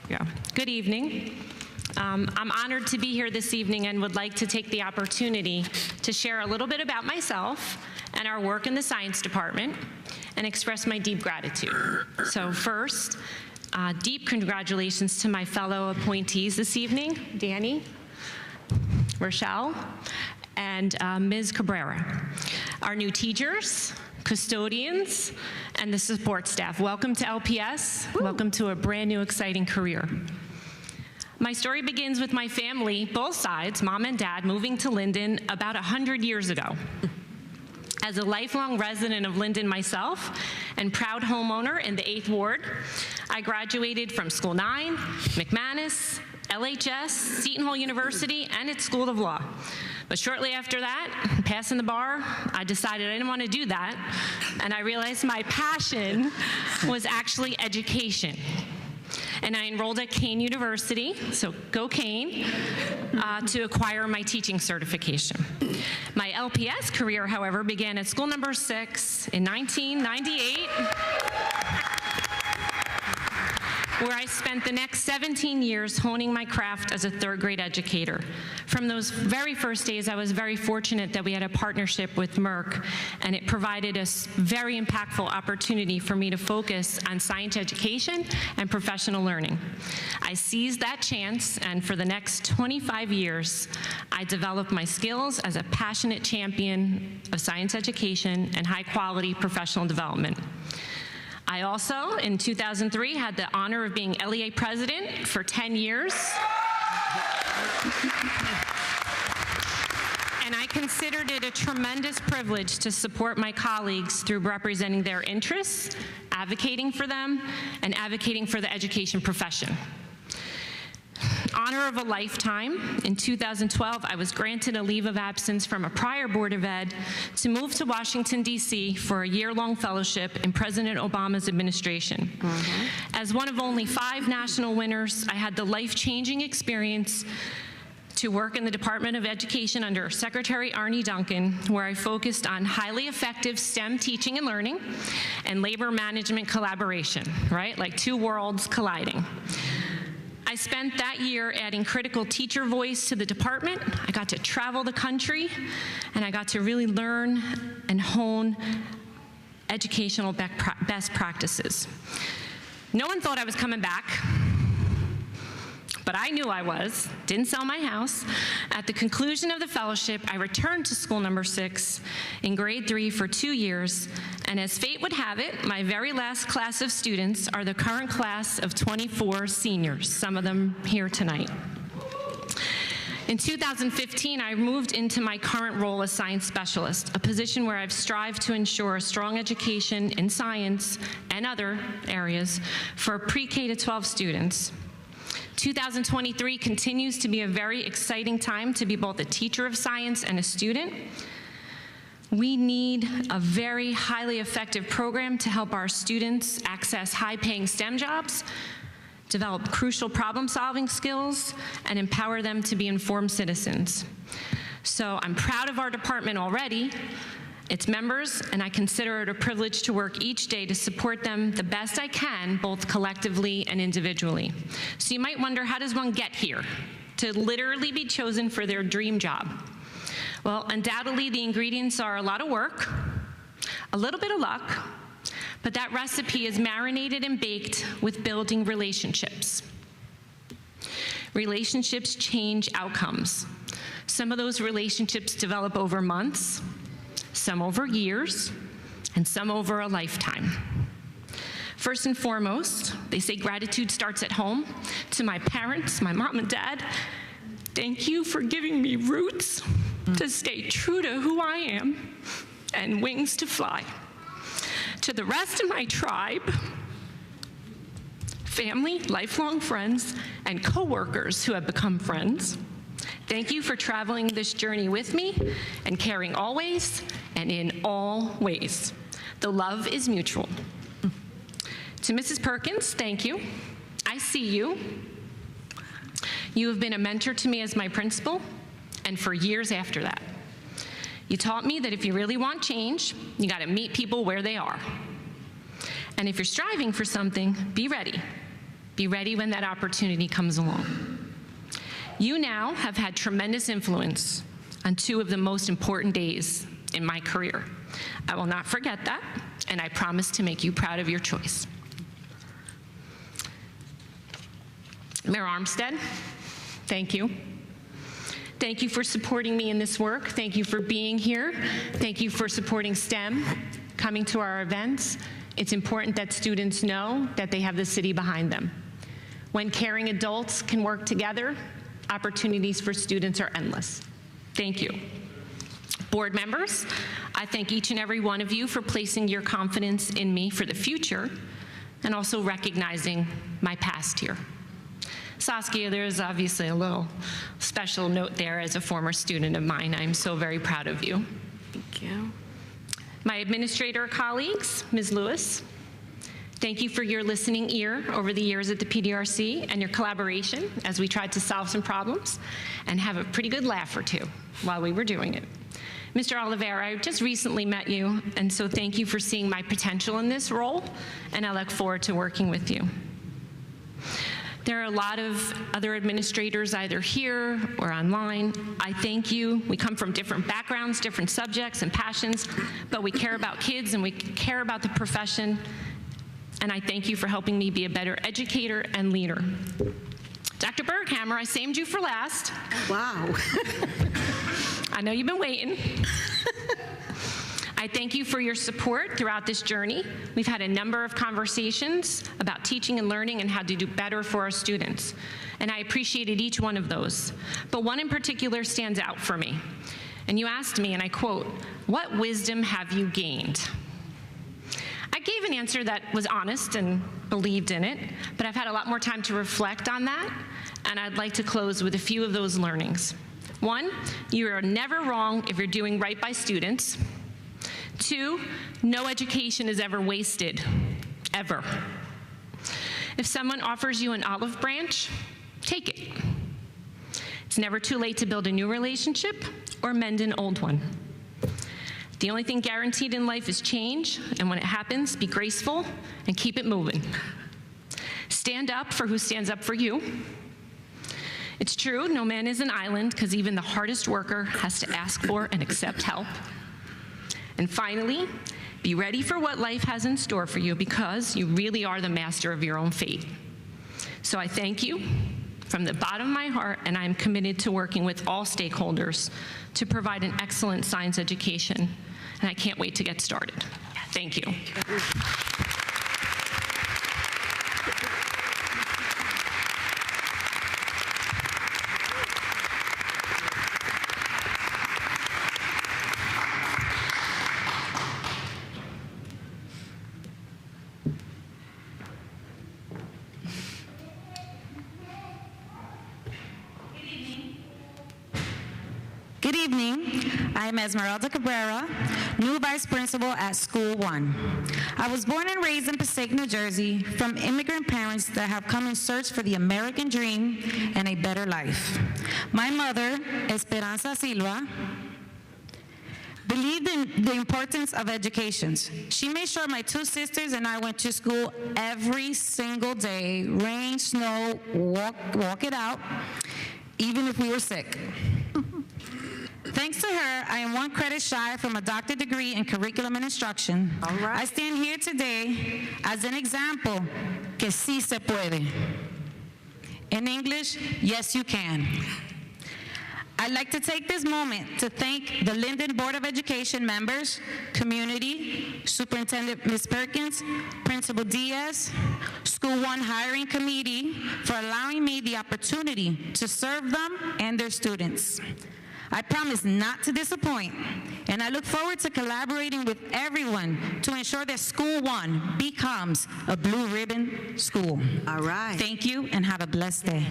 Yeah. Good evening. I'm honored to be here this evening and would like to take the opportunity to share a little bit about myself and our work in the science department and express my deep gratitude. So first, deep congratulations to my fellow appointees this evening, Danny, Rochelle, and Ms. Cabrera. Our new teachers, custodians, and the support staff. Welcome to LPS. Woo. Welcome to a brand new exciting career. My story begins with my family, both sides, mom and dad, moving to Linden about 100 years ago. As a lifelong resident of Linden myself and proud homeowner in the 8th Ward, I graduated from School 9, McManus, LHS, Seton Hall University, and its School of Law. But shortly after that, passing the bar, I decided I didn't want to do that, and I realized my passion was actually education. And and I enrolled at Kane University, so go Kane, to acquire my teaching certification. My LPS career, however, began at school number 6 in 1998, where I spent the next 17 years honing my craft as a third-grade educator. From those very first days, I was very fortunate that we had a partnership with Merck, and it provided a very impactful opportunity for me to focus on science education and professional learning. I seized that chance, and for the next 25 years, I developed my skills as a passionate champion of science education and high-quality professional development. I also, in 2003, had the honor of being LEA president for 10 years. And I considered it a tremendous privilege to support my colleagues through representing their interests, advocating for them, and advocating for the education profession. Honor of a lifetime, in 2012, I was granted a leave of absence from a prior Board of Ed to move to Washington, D.C. for a year-long fellowship in President Obama's administration. As one of only 5 national winners, I had the life-changing experience to work in the Department of Education under Secretary Arne Duncan, where I focused on highly effective STEM teaching and learning and labor management collaboration, right? Like two worlds colliding. I spent that year adding critical teacher voice to the department. I got to travel the country, and I got to really learn and hone educational best practices. No one thought I was coming back, but I knew I was. Didn't sell my house. At the conclusion of the fellowship, I returned to school number 6 in grade 3 for 2 years, and as fate would have it, my very last class of students are the current class of 24 seniors, some of them here tonight. In 2015, I moved into my current role as science specialist, a position where I've strived to ensure a strong education in science and other areas for pre-K to 12 students. 2023 continues to be a very exciting time to be both a teacher of science and a student. We need a very highly effective program to help our students access high-paying STEM jobs, develop crucial problem-solving skills, and empower them to be informed citizens. So I'm proud of our department already, its members, and I consider it a privilege to work each day to support them the best I can, both collectively and individually. So you might wonder, how does one get here to literally be chosen for their dream job? Well, undoubtedly, the ingredients are a lot of work, a little bit of luck, but that recipe is marinated and baked with building relationships. Relationships change outcomes. Some of those relationships develop over months, some over years, and some over a lifetime. First and foremost, they say gratitude starts at home. To my parents, my mom and dad, thank you for giving me roots to stay true to who I am and wings to fly. To the rest of my tribe, family, lifelong friends, and coworkers who have become friends, thank you for traveling this journey with me and caring always and in all ways. The love is mutual. To Mrs. Perkins, thank you. I see you. You have been a mentor to me as my principal, and for years after that. You taught me that if you really want change, you gotta meet people where they are. And if you're striving for something, be ready. Be ready when that opportunity comes along. You now have had tremendous influence on 2 of the most important days in my career. I will not forget that, and I promise to make you proud of your choice. Mayor Armstead, thank you. Thank you for supporting me in this work. Thank you for being here. Thank you for supporting STEM, coming to our events. It's important that students know that they have the city behind them. When caring adults can work together, opportunities for students are endless. Thank you. Board members, I thank each and every one of you for placing your confidence in me for the future and also recognizing my past here. Saskia, there's obviously a little special note there as a former student of mine. I'm so very proud of you. Thank you. My administrator colleagues, Ms. Lewis, Thank you for your listening ear over the years at the PDRC and your collaboration as we tried to solve some problems and have a pretty good laugh or two while we were doing it. Mr. Oliveira, I just recently met you, and so thank you for seeing my potential in this role, and I look forward to working with you. There are a lot of other administrators either here or online. I thank you. We come from different backgrounds, different subjects and passions, but we care about kids and we care about the profession, and I thank you for helping me be a better educator and leader. Dr. Berghammer, I saved you for last. Wow. I know you've been waiting. I thank you for your support throughout this journey. We've had a number of conversations about teaching and learning and how to do better for our students, and I appreciated each one of those. But one in particular stands out for me. And you asked me, and I quote, "What wisdom have you gained?" I gave an answer that was honest and believed in it, but I've had a lot more time to reflect on that, and I'd like to close with a few of those learnings. 1, you are never wrong if you're doing right by students. 2, no education is ever wasted, ever. If someone offers you an olive branch, take it. It's never too late to build a new relationship or mend an old one. The only thing guaranteed in life is change, and when it happens, be graceful and keep it moving. Stand up for who stands up for you. It's true, no man is an island, because even the hardest worker has to ask for and accept help. And finally, be ready for what life has in store for you, because you really are the master of your own fate. So I thank you from the bottom of my heart, and I am committed to working with all stakeholders to provide an excellent science education, and I can't wait to get started. Thank you. Good evening. I am Esmeralda Cabrera, new Vice Principal at School 1. I was born and raised in Passaic, New Jersey, from immigrant parents that have come in search for the American dream and a better life. My mother, Esperanza Silva, believed in the importance of education. She made sure my 2 sisters and I went to school every single day, rain, snow, walk it out, even if we were sick. Thanks to her, I am 1 credit shy from a doctorate degree in curriculum and instruction. All right. I stand here today as an example que sí se puede. In English, yes you can. I'd like to take this moment to thank the Linden Board of Education members, community, Superintendent Ms. Perkins, Principal Diaz, School 1 Hiring Committee for allowing me the opportunity to serve them and their students. I promise not to disappoint, and I look forward to collaborating with everyone to ensure that School 1 becomes a blue ribbon school. All right. Thank you, and have a blessed day.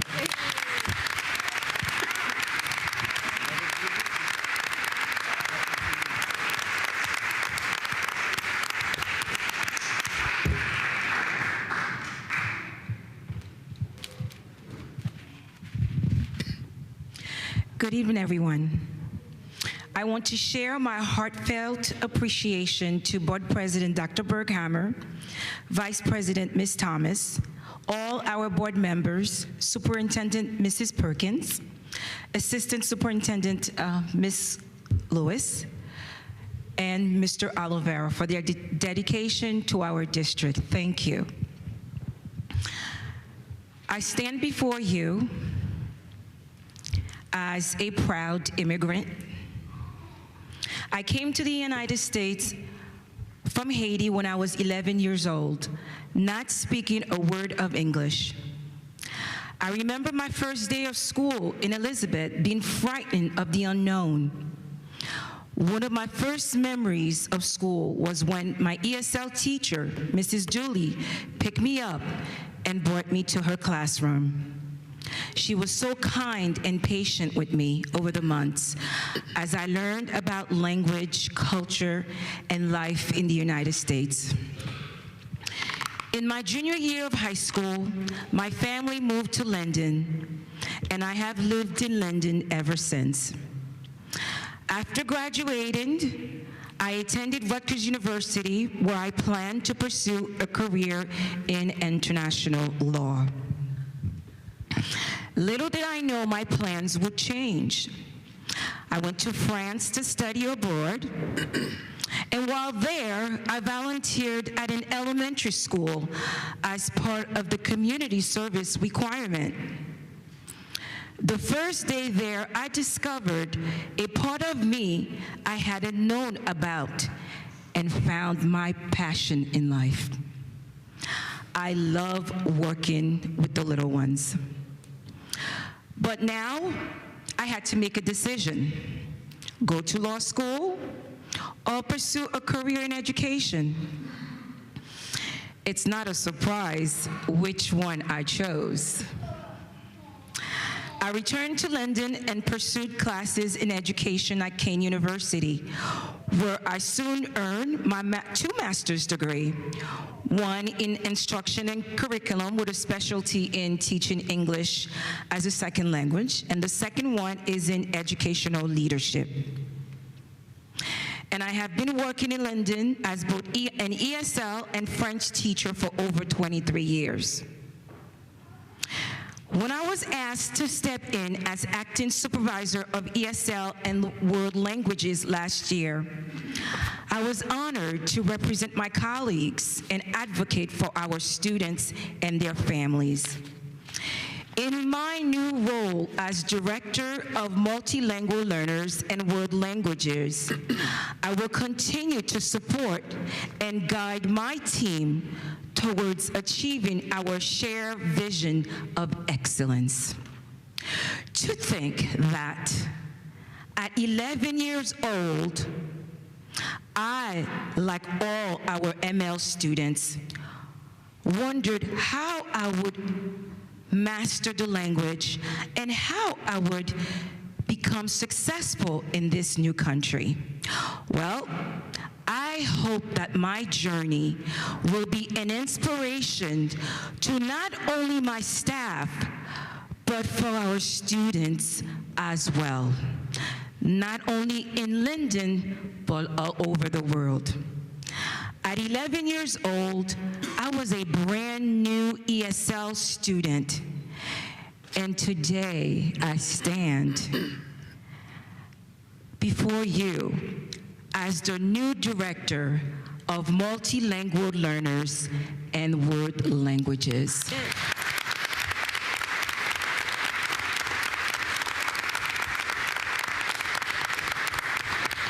Good evening, everyone. I want to share my heartfelt appreciation to Board President Dr. Berghammer, Vice President Ms. Thomas, all our board members, Superintendent Mrs. Perkins, Assistant Superintendent Ms. Lewis, and Mr. Oliveira for their dedication to our district. Thank you. I stand before you as a proud immigrant. I came to the United States from Haiti when I was 11 years old, not speaking a word of English. I remember my first day of school in Elizabeth being frightened of the unknown. One of my first memories of school was when my ESL teacher, Mrs. Julie, picked me up and brought me to her classroom. She was so kind and patient with me over the months as I learned about language, culture, and life in the United States. In my junior year of high school, my family moved to Linden, and I have lived in Linden ever since. After graduating, I attended Rutgers University, where I planned to pursue a career in international law. Little did I know my plans would change. I went to France to study abroad, and while there, I volunteered at an elementary school as part of the community service requirement. The first day there, I discovered a part of me I hadn't known about and found my passion in life. I love working with the little ones. But now, I had to make a decision: go to law school or pursue a career in education. It's not a surprise which one I chose. I returned to Linden and pursued classes in education at Kane University, where I soon earned my two master's degrees, one in instruction and curriculum with a specialty in teaching English as a second language, and the second one is in educational leadership. And I have been working in Linden as both an ESL and French teacher for over 23 years. When I was asked to step in as acting supervisor of ESL and world languages last year, I was honored to represent my colleagues and advocate for our students and their families. In my new role as Director of Multilingual Learners and World Languages, I will continue to support and guide my team towards achieving our shared vision of excellence. To think that at 11 years old, I, like all our ML students, wondered how I would master the language and how I would become successful in this new country. Well, I hope that my journey will be an inspiration to not only my staff, but for our students as well, not only in Linden, but all over the world. At 11 years old, I was a brand new ESL student, and today I stand before you as the new Director of Multilingual Learners and World Languages.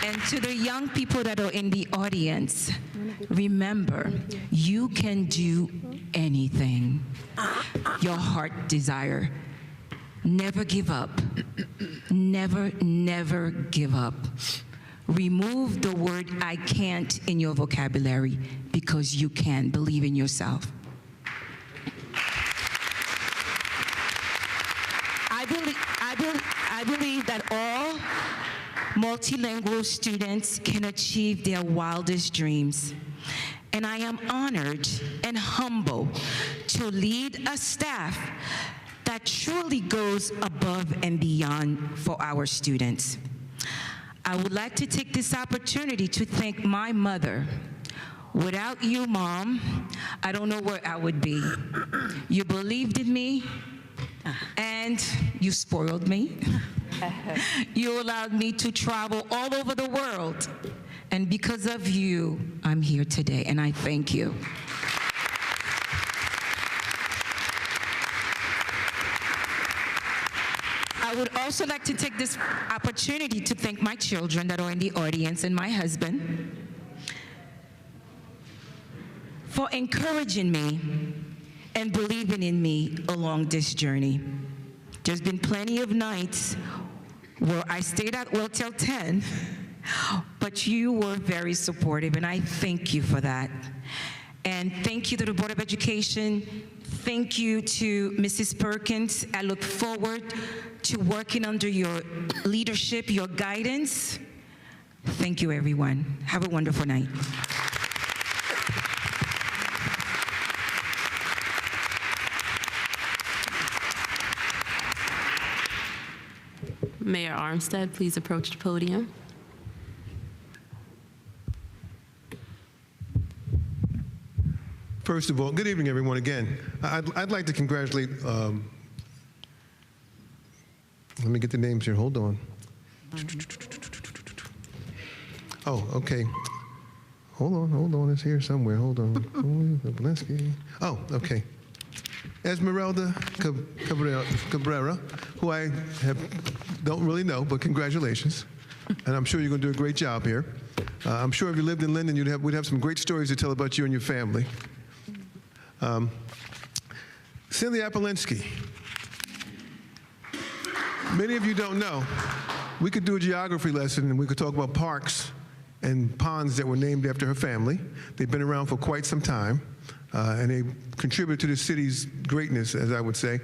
And to the young people that are in the audience, remember, you can do anything your heart desire. Never give up. Never, never give up. Remove the word I can't in your vocabulary because you can. Believe in yourself. I believe that all multilingual students can achieve their wildest dreams. And I am honored and humble to lead a staff that truly goes above and beyond for our students. I would like to take this opportunity to thank my mother. Without you, Mom, I don't know where I would be. You believed in me, and you spoiled me. You allowed me to travel all over the world. And because of you, I'm here today, and I thank you. I would also like to take this opportunity to thank my children that are in the audience and my husband for encouraging me and believing in me along this journey. There's been plenty of nights where I stayed out well till 10, but you were very supportive, and I thank you for that. And thank you to the Board of Education. Thank you to Mrs. Perkins. I look forward to working under your leadership, your guidance. Thank you, everyone. Have a wonderful night. Mayor Armstead, please approach the podium. First of all, good evening, everyone, again. I'd like to congratulate, let me get the names here, hold on. Oh, okay. Hold on, it's here somewhere, hold on. Oh, okay. Esmeralda Cabrera, who I don't really know, but congratulations. And I'm sure you're going to do a great job here. I'm sure if you lived in Linden, we'd have some great stories to tell about you and your family. Cindy Apolensky. Many of you don't know, we could do a geography lesson and we could talk about parks and ponds that were named after her family. They've been around for quite some time, and they contribute to the city's greatness, as I would say.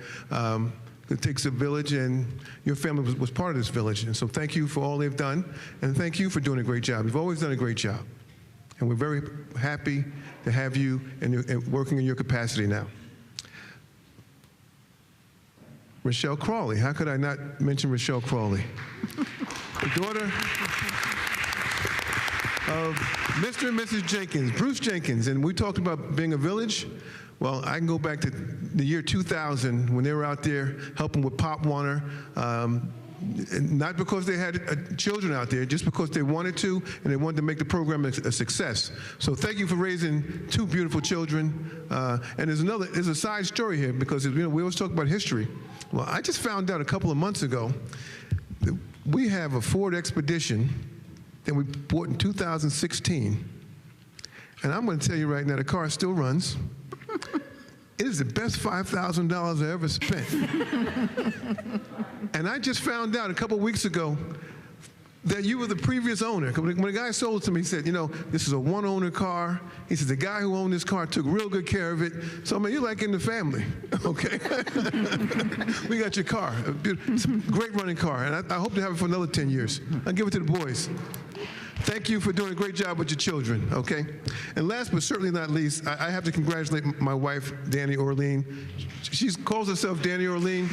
It takes a village, and your family was part of this village. And so thank you for all they've done, and thank you for doing a great job. You've always done a great job. And we're very happy to have you and working in your capacity now. Rochelle Crawley, how could I not mention Rochelle Crawley? The daughter of Mr. and Mrs. Jenkins, Bruce Jenkins, and we talked about being a village. Well, I can go back to the year 2000 when they were out there helping with Pop Warner, not because they had children out there, just because they wanted to, and they wanted to make the program a success. So thank you for raising two beautiful children. And there's a side story here, because we always talk about history. Well, I just found out a couple of months ago that we have a Ford Expedition that we bought in 2016. And I'm going to tell you right now, the car still runs. It is the best $5,000 I ever spent. And I just found out a couple weeks ago that you were the previous owner. When the guy sold it to me, he said, you know, this is a one-owner car. He said, the guy who owned this car took real good care of it. So, I mean, you're like in the family, okay? We got your car. It's a great running car, and I hope to have it for another 10 years. I'll give it to the boys. Thank you for doing a great job with your children, okay? And last but certainly not least, I have to congratulate my wife, Danny Orlean. She calls herself Danny Orlean.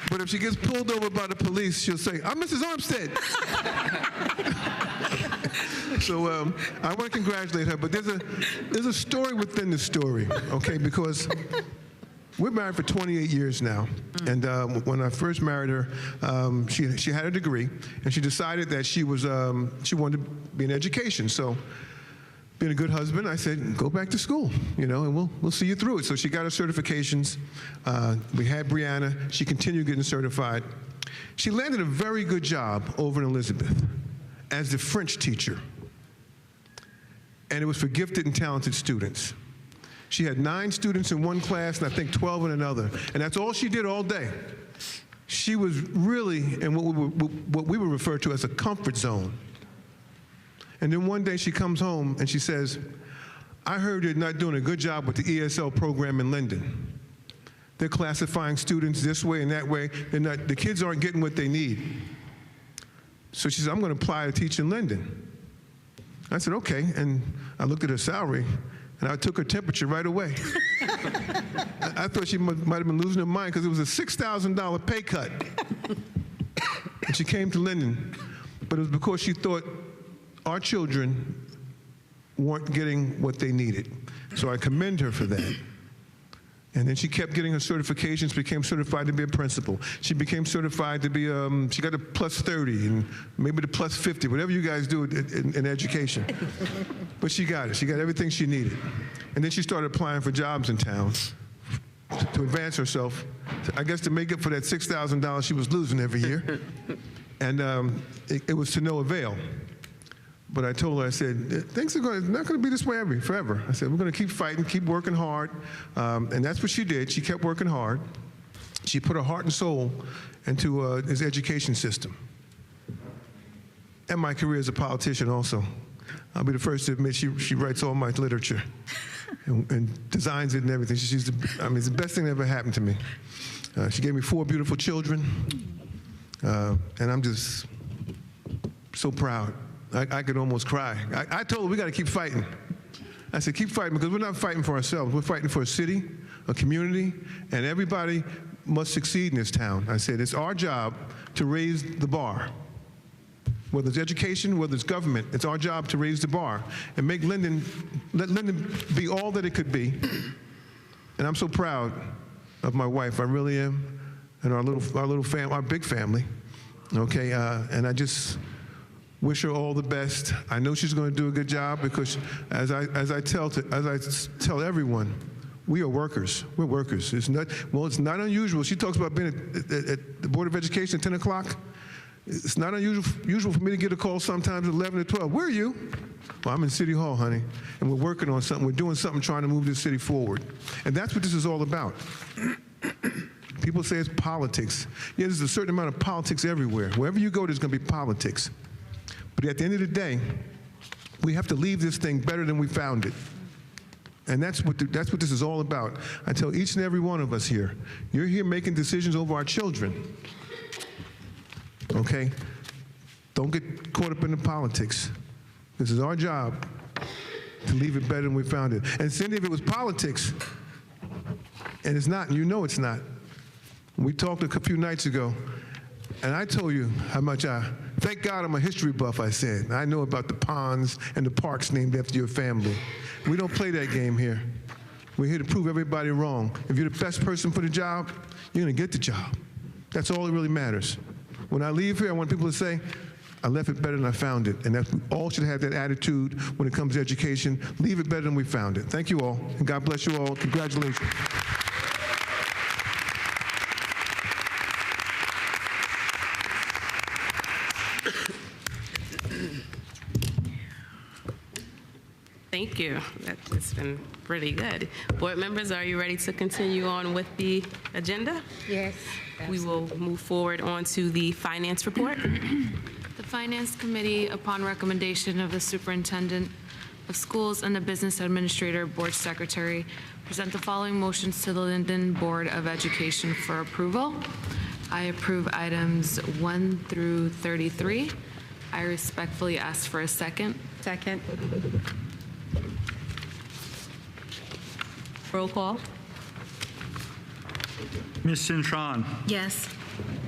But if she gets pulled over by the police, she'll say, I'm Mrs. Armstead. So I want to congratulate her, but there's a story within the story, okay? Because we're married for 28 years now, and when I first married her, she had a degree, and she decided that she wanted to be in education. So, being a good husband, I said, go back to school, you know, and we'll see you through it. So she got her certifications. We had Brianna. She continued getting certified. She landed a very good job over in Elizabeth as the French teacher, and it was for gifted and talented students. She had 9 students in one class and I think 12 in another. And that's all she did all day. She was really in what we would refer to as a comfort zone. And then one day she comes home and she says, I heard you're not doing a good job with the ESL program in Linden. They're classifying students this way and that way. The kids aren't getting what they need. So she said, I'm going to apply to teach in Linden. I said, okay. And I looked at her salary, and I took her temperature right away. I thought she might have been losing her mind because it was a $6,000 pay cut. And she came to Linden, but it was because she thought our children weren't getting what they needed. So I commend her for that. And then she kept getting her certifications, became certified to be a principal. She became certified to be, she got a plus 30 and maybe the plus 50, whatever you guys do in education. But she got it. She got everything she needed. And then she started applying for jobs in town to advance herself, I guess to make up for that $6,000 she was losing every year. And it was to no avail. But I told her, I said, things are not going to be this way forever. I said, we're going to keep fighting, keep working hard. And that's what she did. She kept working hard. She put her heart and soul into this education system. And my career as a politician also. I'll be the first to admit she writes all my literature and designs it and everything. It's the best thing that ever happened to me. She gave me 4 beautiful children. And I'm just so proud. I could almost cry. I told her we got to keep fighting. I said, keep fighting, because we're not fighting for ourselves. We're fighting for a city, a community, and everybody must succeed in this town. I said, it's our job to raise the bar. Whether it's education, whether it's government, it's our job to raise the bar and make Linden, let Linden be all that it could be. And I'm so proud of my wife, I really am, and our big family, okay? And I just wish her all the best. I know she's going to do a good job because, as I tell everyone, we are workers. We're workers. It's not unusual. She talks about being at the Board of Education at 10 o'clock. It's not unusual for me to get a call sometimes at 11 or 12. Where are you? Well, I'm in City Hall, honey, and we're working on something. We're doing something trying to move this city forward. And that's what this is all about. People say it's politics. Yeah, there's a certain amount of politics everywhere. Wherever you go, there's going to be politics. But at the end of the day, we have to leave this thing better than we found it. And that's what this is all about. I tell each and every one of us here, you're here making decisions over our children. Okay? Don't get caught up in the politics. This is our job to leave it better than we found it. And Cindy, if it was politics, and it's not, and you know it's not, we talked a few nights ago, and I told you how much thank God I'm a history buff, I said. I know about the ponds and the parks named after your family. We don't play that game here. We're here to prove everybody wrong. If you're the best person for the job, you're going to get the job. That's all that really matters. When I leave here, I want people to say, I left it better than I found it. And that we all should have that attitude when it comes to education. Leave it better than we found it. Thank you all, and God bless you all. Congratulations. Thank you. That's been pretty good. Board members, are you ready to continue on with the agenda? Yes. We will move forward on to the finance report. The Finance Committee, upon recommendation of the Superintendent of Schools and the Business Administrator Board Secretary, present the following motions to the Linden Board of Education for approval. I approve items 1 through 33. I respectfully ask for a second. Second. Roll call. Ms. Cintron. Yes.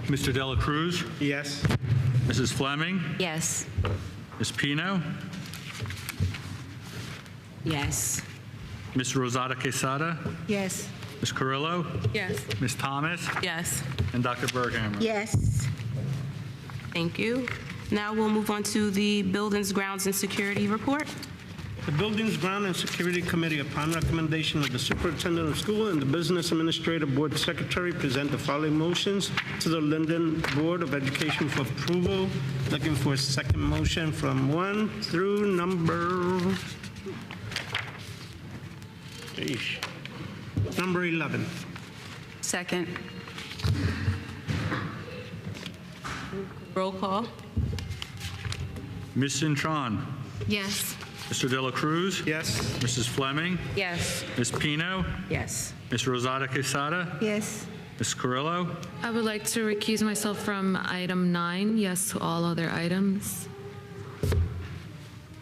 Mr. Dela Cruz. Yes. Mrs. Fleming. Yes. Ms. Pino. Yes. Ms. Rosada Quesada. Yes. Ms. Carrillo. Yes. Ms. Thomas. Yes. And Dr. Berghammer. Yes. Thank you. Now we'll move on to the Buildings, Grounds, and Security report. The Buildings, Ground, and Security Committee, upon recommendation of the Superintendent of School and the Business Administrator Board Secretary, present the following motions to the Linden Board of Education for approval. Looking for a second motion from 1 through number 11. Second. Roll call. Ms. Cintron. Yes. Mr. Dela Cruz. Yes. Mrs. Fleming. Yes. Ms. Pino. Yes. Ms. Rosada Quesada. Yes. Ms. Carrillo. I would like to recuse myself from item 9. Yes to all other items.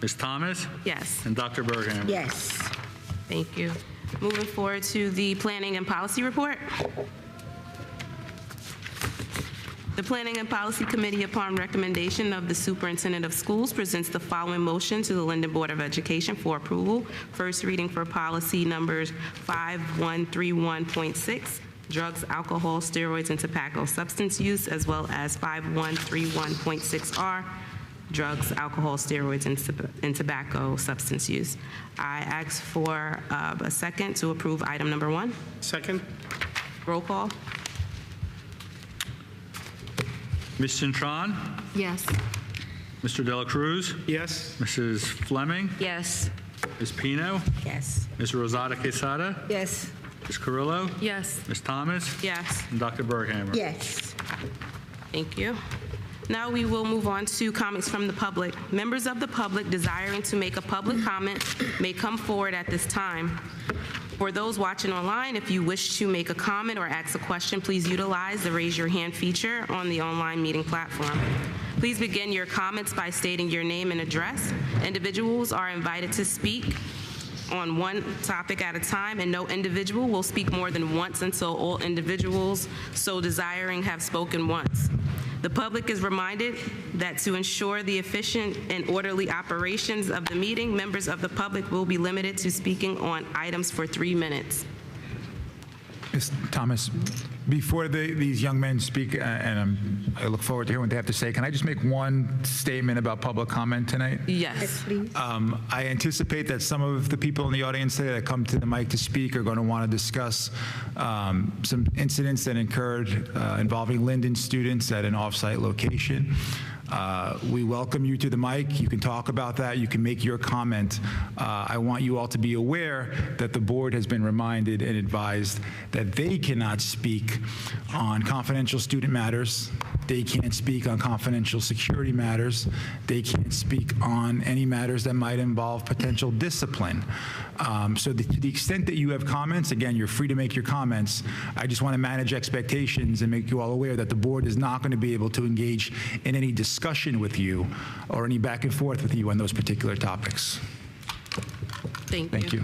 Ms. Thomas. Yes. And Dr. Berghammer. Yes. Thank you. Moving forward to the Planning and Policy report. The Planning and Policy Committee, upon recommendation of the Superintendent of Schools, presents the following motion to the Linden Board of Education for approval. First reading for policy numbers 5131.6, drugs, alcohol, steroids, and tobacco substance use, as well as 5131.6R, drugs, alcohol, steroids, and tobacco substance use. I ask for a second to approve item number 1. Second. Roll call. Ms. Cintron. Yes. Mr. Dela Cruz. Yes. Mrs. Fleming. Yes. Ms. Pino. Yes. Ms. Rosada Quesada. Yes. Ms. Carrillo. Yes. Ms. Thomas. Yes. And Dr. Berghammer. Yes. Thank you. Now we will move on to comments from the public. Members of the public desiring to make a public comment may come forward at this time. For those watching online, if you wish to make a comment or ask a question, please utilize the raise your hand feature on the online meeting platform. Please begin your comments by stating your name and address. Individuals are invited to speak on one topic at a time, and no individual will speak more than once until all individuals so desiring have spoken once. The public is reminded that to ensure the efficient and orderly operations of the meeting, members of the public will be limited to speaking on items for 3 minutes. Ms. Thomas, before these young men speak, and I look forward to hearing what they have to say, can I just make one statement about public comment tonight? Yes. Please. I anticipate that some of the people in the audience today that come to the mic to speak are going to want to discuss some incidents that occurred involving Linden students at an off-site location. We welcome you to the mic. You can talk about that. You can make your comment. I want you all to be aware that the board has been reminded and advised that they cannot speak on confidential student matters. They can't speak on confidential security matters. They can't speak on any matters that might involve potential discipline. So to the extent that you have comments, again, you're free to make your comments. I just want to manage expectations and make you all aware that the board is not going to be able to engage in any discussion with you or any back and forth with you on those particular topics. Thank you.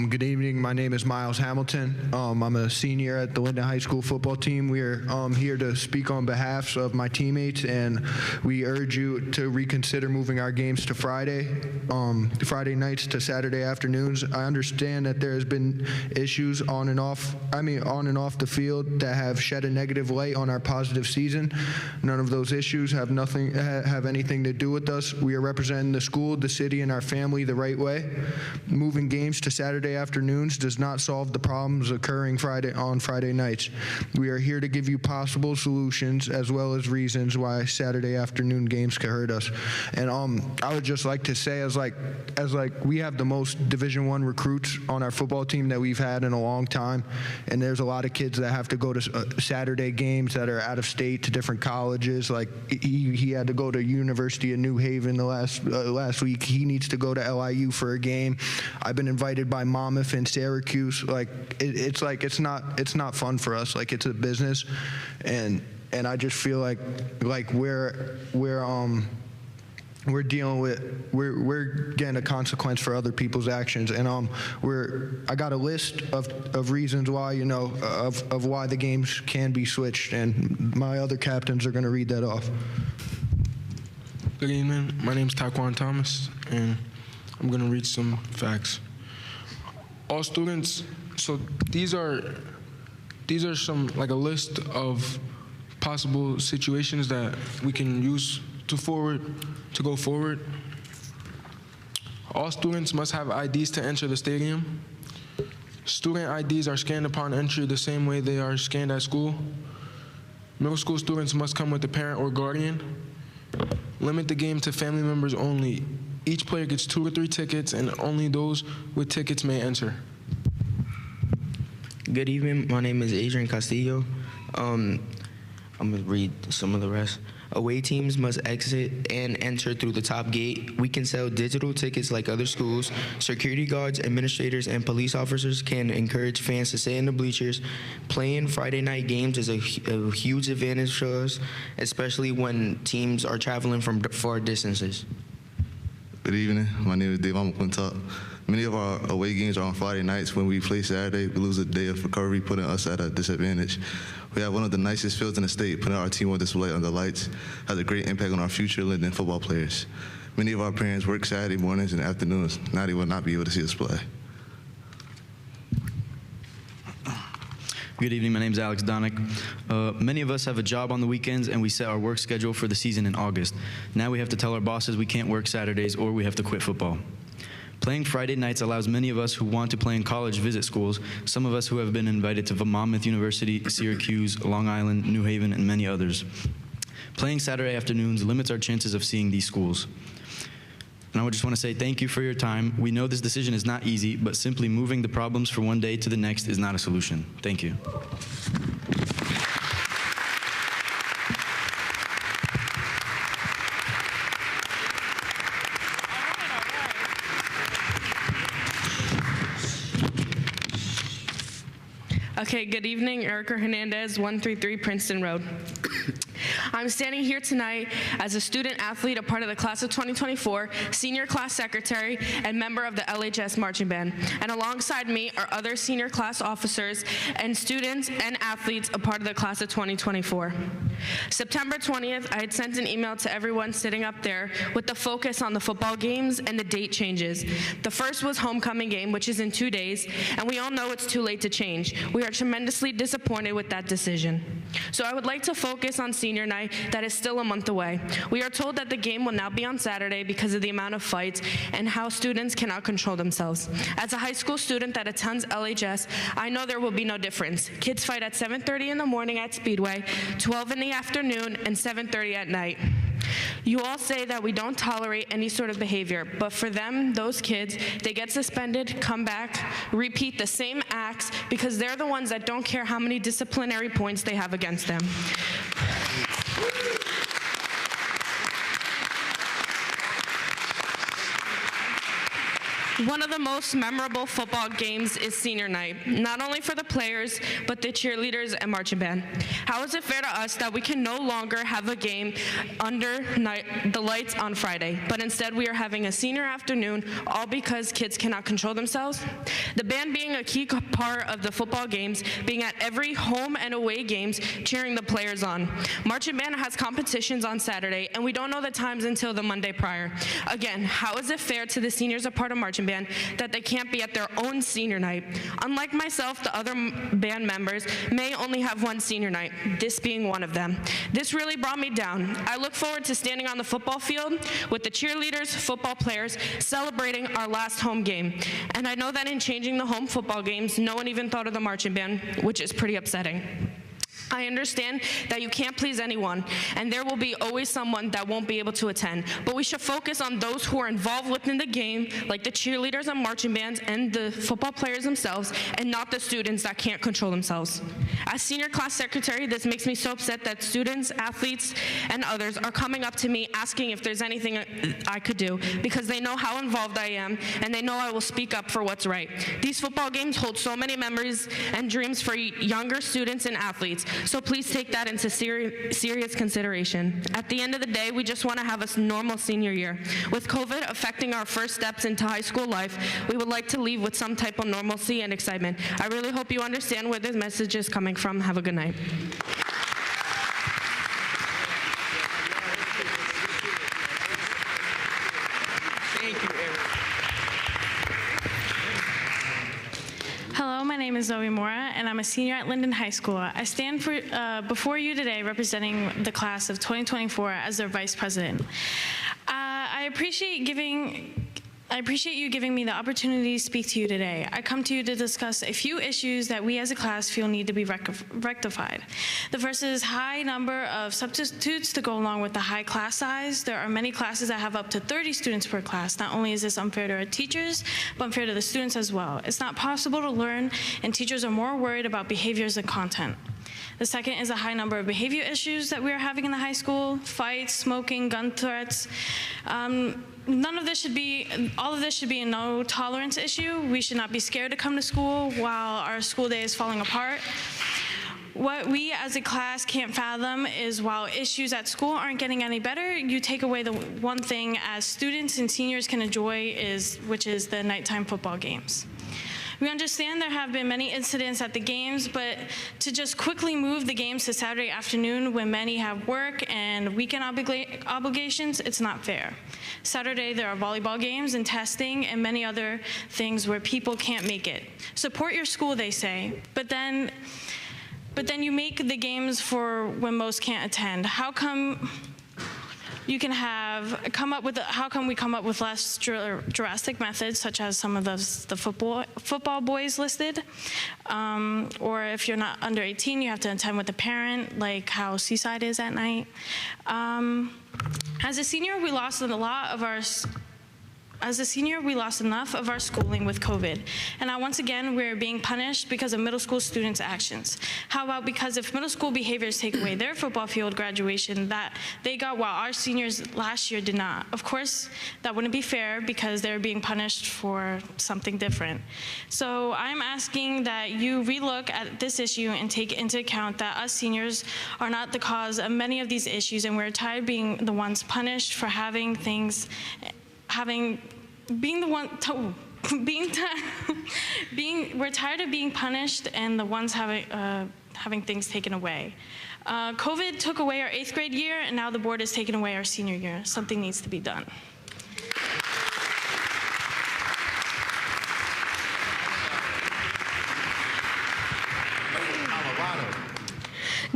Good evening. My name is Miles Hamilton. I'm a senior at the Linden High School football team. We are here to speak on behalf of my teammates, and we urge you to reconsider moving our games to Friday nights to Saturday afternoons. I understand that there has been issues on and off the field that have shed a negative light on our positive season. None of those issues have anything to do with us. We are representing the school, the city, and our family the right way. Moving games to Saturday afternoons does not solve the problems occurring on Friday nights. We are here to give you possible solutions as well as reasons why Saturday afternoon games can hurt us. And I would just like to say, as we have the most Division I recruits on our football team that we've had in a long time, and there's a lot of kids that have to go to Saturday games that are out of state to different colleges. Like he had to go to University of New Haven the last week. He needs to go to LIU for a game. I've been invited by Monmouth and Syracuse. It's not fun for us. Like, it's a business, and I just feel like we're dealing with we're getting a consequence for other people's actions, and I got a list of reasons why, of why the games can be switched, and my other captains are going to read that off. Good evening. My name is Taquan Thomas, and I'm going to read some facts. All students, so these are some, like, a list of possible situations that we can use to go forward. All students must have IDs to enter the stadium. Student IDs are scanned upon entry the same way they are scanned at school. Middle school students must come with a parent or guardian. Limit the game to family members only. Each player gets 2 or 3 tickets, and only those with tickets may enter. Good evening. My name is Adrian Castillo. I'm going to read some of the rest. Away teams must exit and enter through the top gate. We can sell digital tickets like other schools. Security guards, administrators, and police officers can encourage fans to stay in the bleachers. Playing Friday night games is a huge advantage for us, especially when teams are traveling from far distances. Good evening. My name is Dave McClintock. Many of our away games are on Friday nights. When we play Saturday, we lose a day of recovery, putting us at a disadvantage. We have one of the nicest fields in the state. Putting our team on display under lights has a great impact on our future Linden football players. Many of our parents work Saturday mornings and afternoons. Now they will not be able to see us play. Good evening, my name is Alex Donick. Many of us have a job on the weekends, and we set our work schedule for the season in August. Now we have to tell our bosses we can't work Saturdays, or we have to quit football. Playing Friday nights allows many of us who want to play in college visit schools, some of us who have been invited to Monmouth University, Syracuse, Long Island, New Haven, and many others. Playing Saturday afternoons limits our chances of seeing these schools. And I just want to say thank you for your time. We know this decision is not easy, but simply moving the problems from one day to the next is not a solution. Thank you. Okay, good evening. Erica Hernandez, 133 Princeton Road. I'm standing here tonight as a student athlete, a part of the class of 2024, senior class secretary, and member of the LHS marching band. And alongside me are other senior class officers and students and athletes, a part of the class of 2024. September 20th, I had sent an email to everyone sitting up there with the focus on the football games and the date changes. The first was homecoming game, which is in 2 days, and we all know it's too late to change. We are tremendously disappointed with that decision. So I would like to focus on senior night that is still a month away. We are told that the game will now be on Saturday because of the amount of fights and how students cannot control themselves. As a high school student that attends LHS, I know there will be no difference. Kids fight at 7:30 in the morning at Speedway, 12 in the afternoon, and 7:30 at night. You all say that we don't tolerate any sort of behavior, but for them, those kids, they get suspended, come back, repeat the same acts because they're the ones that don't care how many disciplinary points they have against them. One of the most memorable football games is senior night, not only for the players, but the cheerleaders and marching band. How is it fair to us that we can no longer have a game under the lights on Friday, but instead we are having a senior afternoon, all because kids cannot control themselves? The band being a key part of the football games, being at every home and away games, cheering the players on. Marching band has competitions on Saturday, and we don't know the times until the Monday prior. Again, how is it fair to the seniors a part of marching band that they can't be at their own senior night? Unlike myself, the other band members may only have one senior night, this being one of them. This really brought me down. I look forward to standing on the football field with the cheerleaders, football players, celebrating our last home game. And I know that in changing the home football games, no one even thought of the marching band, which is pretty upsetting. I understand that you can't please anyone, and there will be always someone that won't be able to attend. But we should focus on those who are involved within the game, like the cheerleaders and marching bands and the football players themselves, and not the students that can't control themselves. As senior class secretary, this makes me so upset that students, athletes, and others are coming up to me asking if there's anything I could do, because they know how involved I am, and they know I will speak up for what's right. These football games hold so many memories and dreams for younger students and athletes. So please take that into serious consideration. At the end of the day, we just want to have a normal senior year. With COVID affecting our first steps into high school life, we would like to leave with some type of normalcy and excitement. I really hope you understand where this message is coming from. Have a good night. Hello, my name is Zoe Mora, and I'm a senior at Linden High School. I stand before you today representing the class of 2024 as their vice president. I appreciate you giving me the opportunity to speak to you today. I come to you to discuss a few issues that we as a class feel need to be rectified. The first is high number of substitutes to go along with the high class size. There are many classes that have up to 30 students per class. Not only is this unfair to our teachers, but unfair to the students as well. It's not possible to learn, and teachers are more worried about behaviors than content. The second is a high number of behavior issues that we are having in the high school: fights, smoking, gun threats. All of this should be a no tolerance issue. We should not be scared to come to school while our school day is falling apart. What we as a class can't fathom is while issues at school aren't getting any better, you take away the one thing as students and seniors can enjoy, which is the nighttime football games. We understand there have been many incidents at the games, but to just quickly move the games to Saturday afternoon when many have work and weekend obligations, it's not fair. Saturday, there are volleyball games and testing and many other things where people can't make it. Support your school, they say, but then you make the games for when most can't attend. How come we come up with less drastic methods, such as some of the football boys listed? Or if you're not under 18, you have to attend with a parent, like how Seaside is at night. As a senior, we lost a lot of our As a senior, we lost enough of our schooling with COVID. And now once again, we're being punished because of middle school students' actions. How about because if middle school behaviors take away their football field graduation that they got while our seniors last year did not? Of course, that wouldn't be fair because they're being punished for something different. So I'm asking that you relook at this issue and take into account that us seniors are not the cause of many of these issues, and we're tired of being the ones punished for having things, we're tired of being punished and the ones having things taken away. COVID took away our 8th grade year, and now the board has taken away our senior year. Something needs to be done.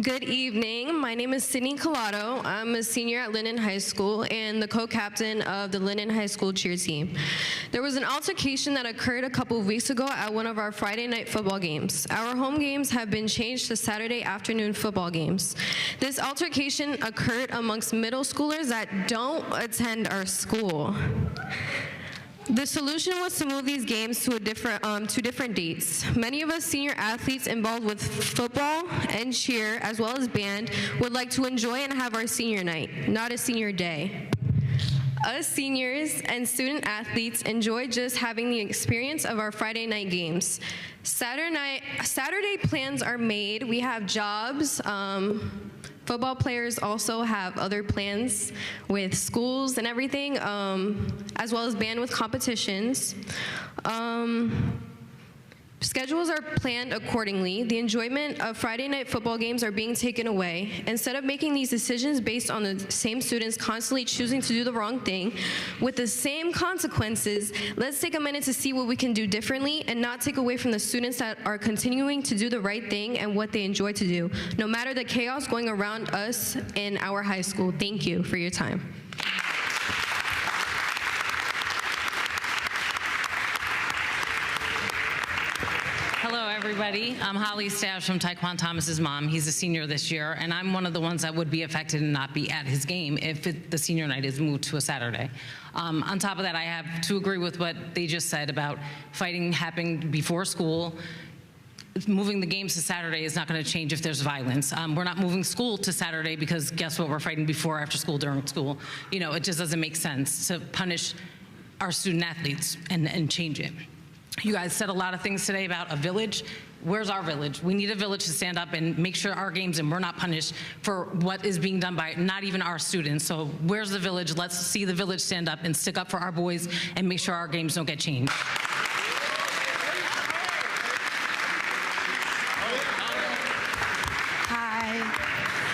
Good evening. My name is Sydney Collado. I'm a senior at Linden High School and the co-captain of the Linden High School cheer team. There was an altercation that occurred a couple of weeks ago at one of our Friday night football games. Our home games have been changed to Saturday afternoon football games. This altercation occurred amongst middle schoolers that don't attend our school. The solution was to move these games to different dates. Many of us senior athletes involved with football and cheer, as well as band, would like to enjoy and have our senior night, not a senior day. Us seniors and student athletes enjoy just having the experience of our Friday night games. Saturday plans are made. We have jobs. Football players also have other plans with schools and everything, as well as band with competitions. Schedules are planned accordingly. The enjoyment of Friday night football games are being taken away. Instead of making these decisions based on the same students constantly choosing to do the wrong thing with the same consequences, let's take a minute to see what we can do differently and not take away from the students that are continuing to do the right thing and what they enjoy to do, no matter the chaos going around us in our high school. Thank you for your time. Hello, everybody. I'm Holly Stash from Taekwon Thomas's mom. He's a senior this year, and I'm one of the ones that would be affected and not be at his game if the senior night is moved to a Saturday. On top of that, I have to agree with what they just said about fighting happening before school. Moving the games to Saturday is not going to change if there's violence. We're not moving school to Saturday because guess what? We're fighting before, after school, during school. You know, it just doesn't make sense to punish our student athletes and change it. You guys said a lot of things today about a village. Where's our village? We need a village to stand up and make sure our games and we're not punished for what is being done by not even our students. So where's the village? Let's see the village stand up and stick up for our boys and make sure our games don't get changed.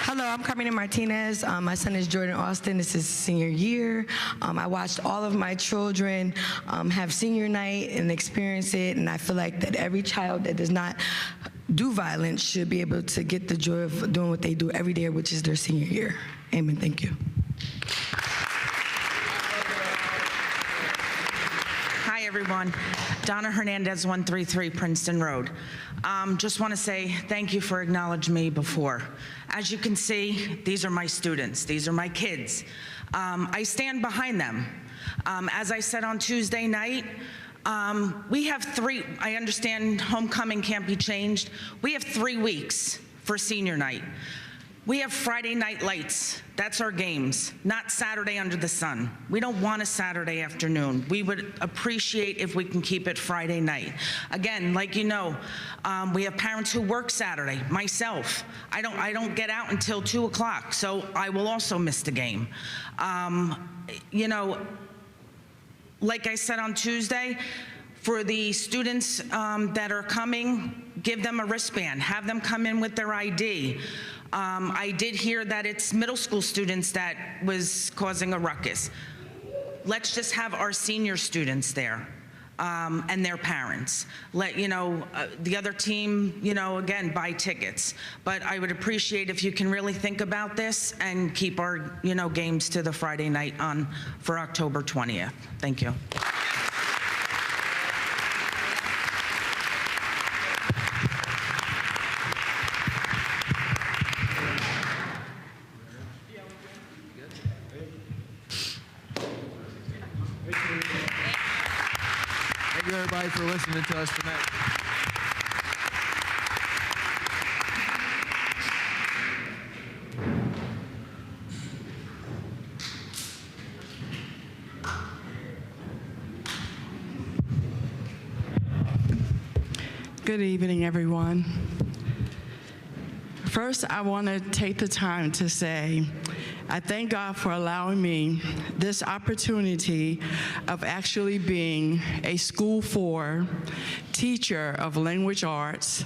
Hello, I'm Carmina Martinez. My son is Jordan Austin. This is senior year. I watched all of my children have senior night and experience it, and I feel like that every child that does not do violence should be able to get the joy of doing what they do every day, which is their senior year. Amen. Thank you. Hi, everyone. Donna Hernandez, 133 Princeton Road. Just want to say thank you for acknowledging me before. As you can see, these are my students. These are my kids. I stand behind them. As I said on Tuesday night, we have I understand homecoming can't be changed. We have 3 weeks for senior night. We have Friday night lights. That's our games, not Saturday under the sun. We don't want a Saturday afternoon. We would appreciate if we can keep it Friday night. Again, like you know, we have parents who work Saturday. Myself, I don't get out until 2 o'clock, so I will also miss the game. You know, like I said on Tuesday, for the students that are coming, give them a wristband. Have them come in with their ID. I did hear that it's middle school students that was causing a ruckus. Let's just have our senior students there and their parents. Let, you know, the other team, you know, again, buy tickets. But I would appreciate if you can really think about this and keep our, you know, games to the Friday night on for October 20th. Thank you. everybody for listening to us tonight. Good evening, everyone. First, I want to take the time to say I thank God for allowing me this opportunity of actually being a School 4 teacher of language arts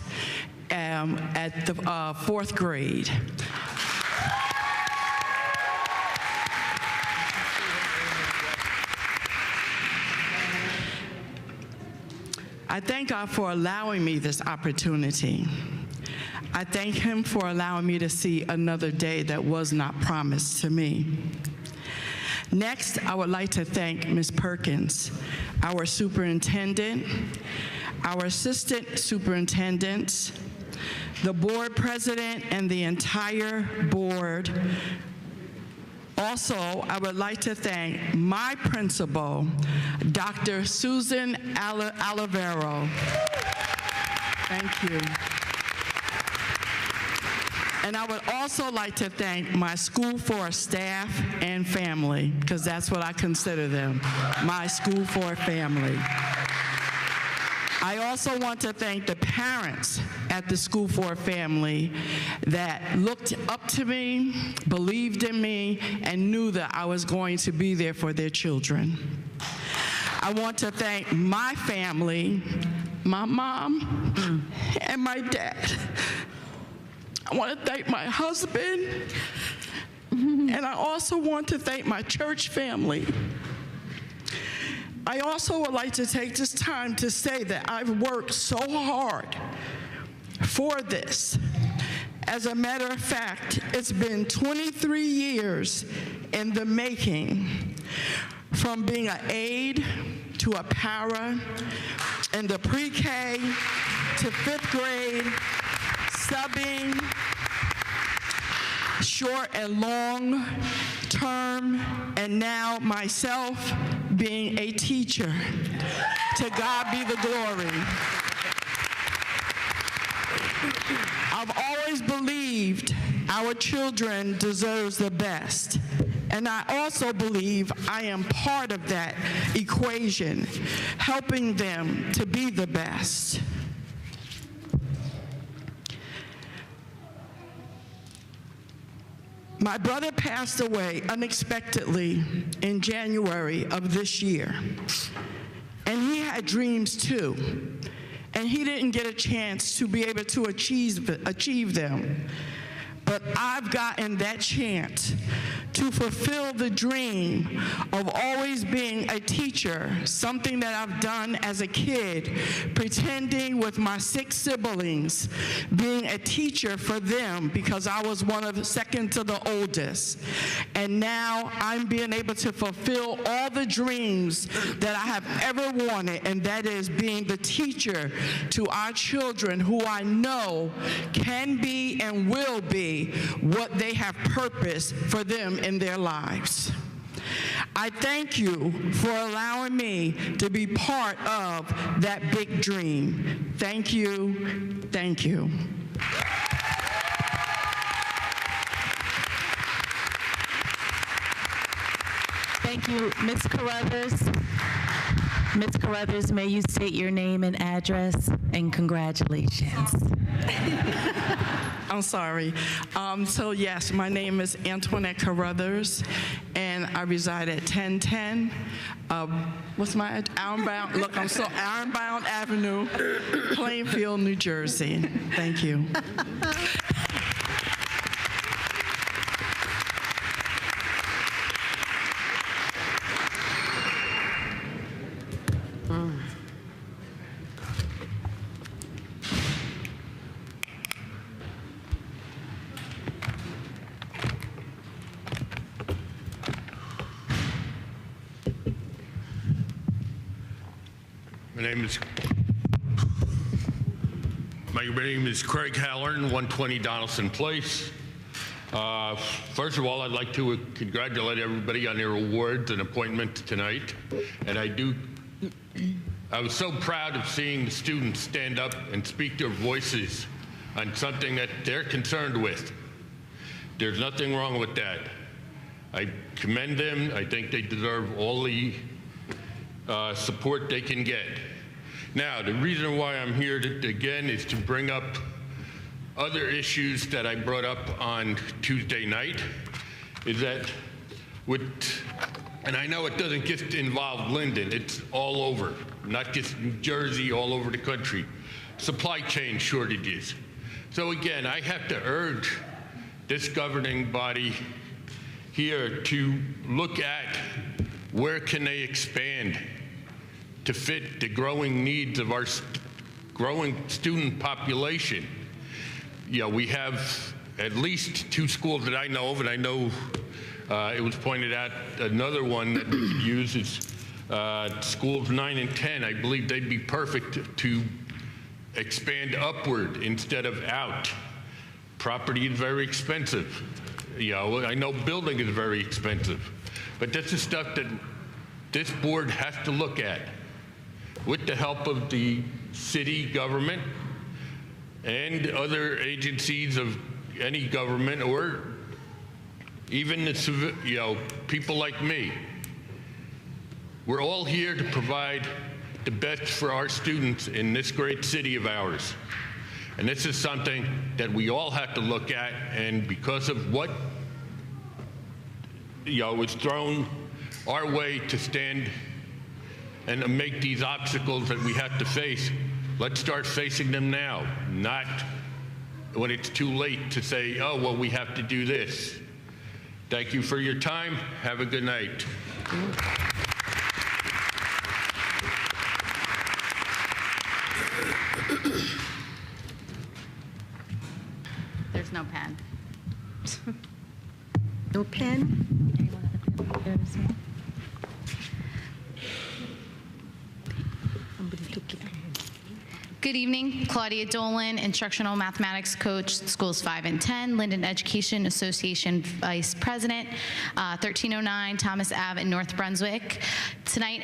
at the 4th grade. I thank God for allowing me this opportunity. I thank Him for allowing me to see another day that was not promised to me. Next, I would like to thank Ms. Perkins, our superintendent, our assistant superintendents, the board president, and the entire board. Also, I would like to thank my principal, Dr. Susan Olivero. Thank you. And I would also like to thank my School 4 staff and family, because that's what I consider them, my School 4 family. I also want to thank the parents at the School 4 family that looked up to me, believed in me, and knew that I was going to be there for their children. I want to thank my family, my mom, and my dad. I want to thank my husband, and I also want to thank my church family. I also would like to take this time to say that I've worked so hard for this. As a matter of fact, it's been 23 years in the making, from being an aide to a para, in the pre-K to 5th grade, subbing, short and long term, and now myself being a teacher. To God be the glory. I've always believed our children deserve the best. And I also believe I am part of that equation, helping them to be the best. My brother passed away unexpectedly in January of this year. And he had dreams too. And he didn't get a chance to be able to achieve them. But I've gotten that chance to fulfill the dream of always being a teacher, something that I've done as a kid, pretending with my 6 siblings, being a teacher for them because I was second to the oldest. And now I'm being able to fulfill all the dreams that I have ever wanted, and that is being the teacher to our children who I know can be and will be what they have purpose for them in their lives. I thank you for allowing me to be part of that big dream. Thank you. Thank you. Thank you, Ms. Carruthers. Ms. Carruthers, may you state your name and address, and congratulations. I'm sorry. So yes, my name is Antoinette Carruthers, and I reside at 1010. What's my Ironbound? Look, I'm so Ironbound Avenue, Plainfield, New Jersey. Thank you. My name is Craig Halloran, 120 Donaldson Place. First of all, I'd like to congratulate everybody on their awards and appointment tonight. And I I was so proud of seeing the students stand up and speak their voices on something that they're concerned with. There's nothing wrong with that. I commend them. I think they deserve all the support they can get. Now, the reason why I'm here again is to bring up other issues that I brought up on Tuesday night, is that and I know it doesn't just involve Linden, it's all over, not just New Jersey, all over the country. Supply chain shortages. So again, I have to urge this governing body here to look at where can they expand to fit the growing needs of our growing student population. You know, we have at least 2 schools that I know of, and I know it was pointed out another one that we could use is schools 9 and 10. I believe they'd be perfect to expand upward instead of out. Property is very expensive. You know, I know building is very expensive, but this is stuff that this board has to look at with the help of the city government and other agencies of any government, or even the people like me. We're all here to provide the best for our students in this great city of ours. And this is something that we all have to look at, and because of what was thrown our way to stand and make these obstacles that we have to face, let's start facing them now, not when it's too late to say, oh, well, we have to do this. Thank you for your time. Have a good night. There's no pen. No pen? Good evening, Claudia Dolan, Instructional Mathematics Coach, Schools 5 and 10, Linden Education Association Vice President, 1309 Thomas Ave in North Brunswick. Tonight,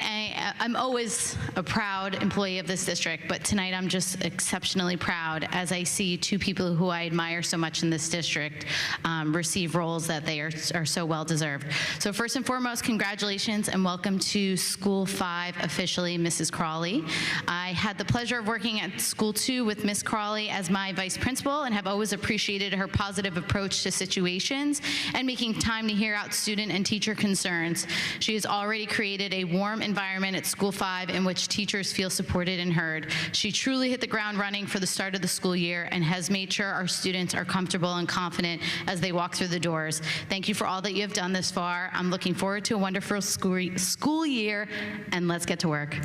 I'm always a proud employee of this district, but tonight I'm just exceptionally proud as I see 2 people who I admire so much in this district receive roles that they are so well deserved. So first and foremost, congratulations and welcome to School 5 officially, Mrs. Crawley. I had the pleasure of working at School 2 with Miss Crawley as my vice principal and have always appreciated her positive approach to situations and making time to hear out student and teacher concerns. She has already created a warm environment at School 5 in which teachers feel supported and heard. She truly hit the ground running for the start of the school year and has made sure our students are comfortable and confident as they walk through the doors. Thank you for all that you have done this far. I'm looking forward to a wonderful school year, and let's get to work.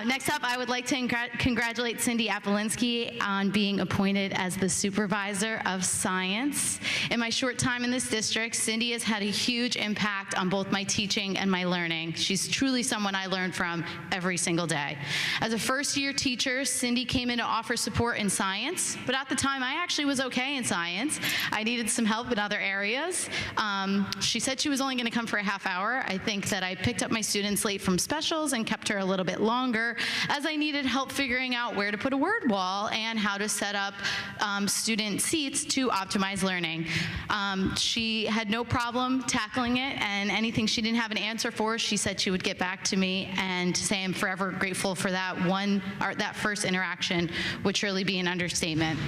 Next up, I would like to congratulate Cindy Apolinski on being appointed as the Supervisor of Science. In my short time in this district, Cindy has had a huge impact on both my teaching and my learning. She's truly someone I learn from every single day. As a first-year teacher, Cindy came in to offer support in science, but at the time, I actually was okay in science. I needed some help in other areas. She said she was only going to come for a half hour. I think that I picked up my students late from specials and kept her a little bit longer as I needed help figuring out where to put a word wall and how to set up student seats to optimize learning. She had no problem tackling it, and anything she didn't have an answer for, she said she would get back to me, and to say I'm forever grateful for that first interaction would surely be an understatement.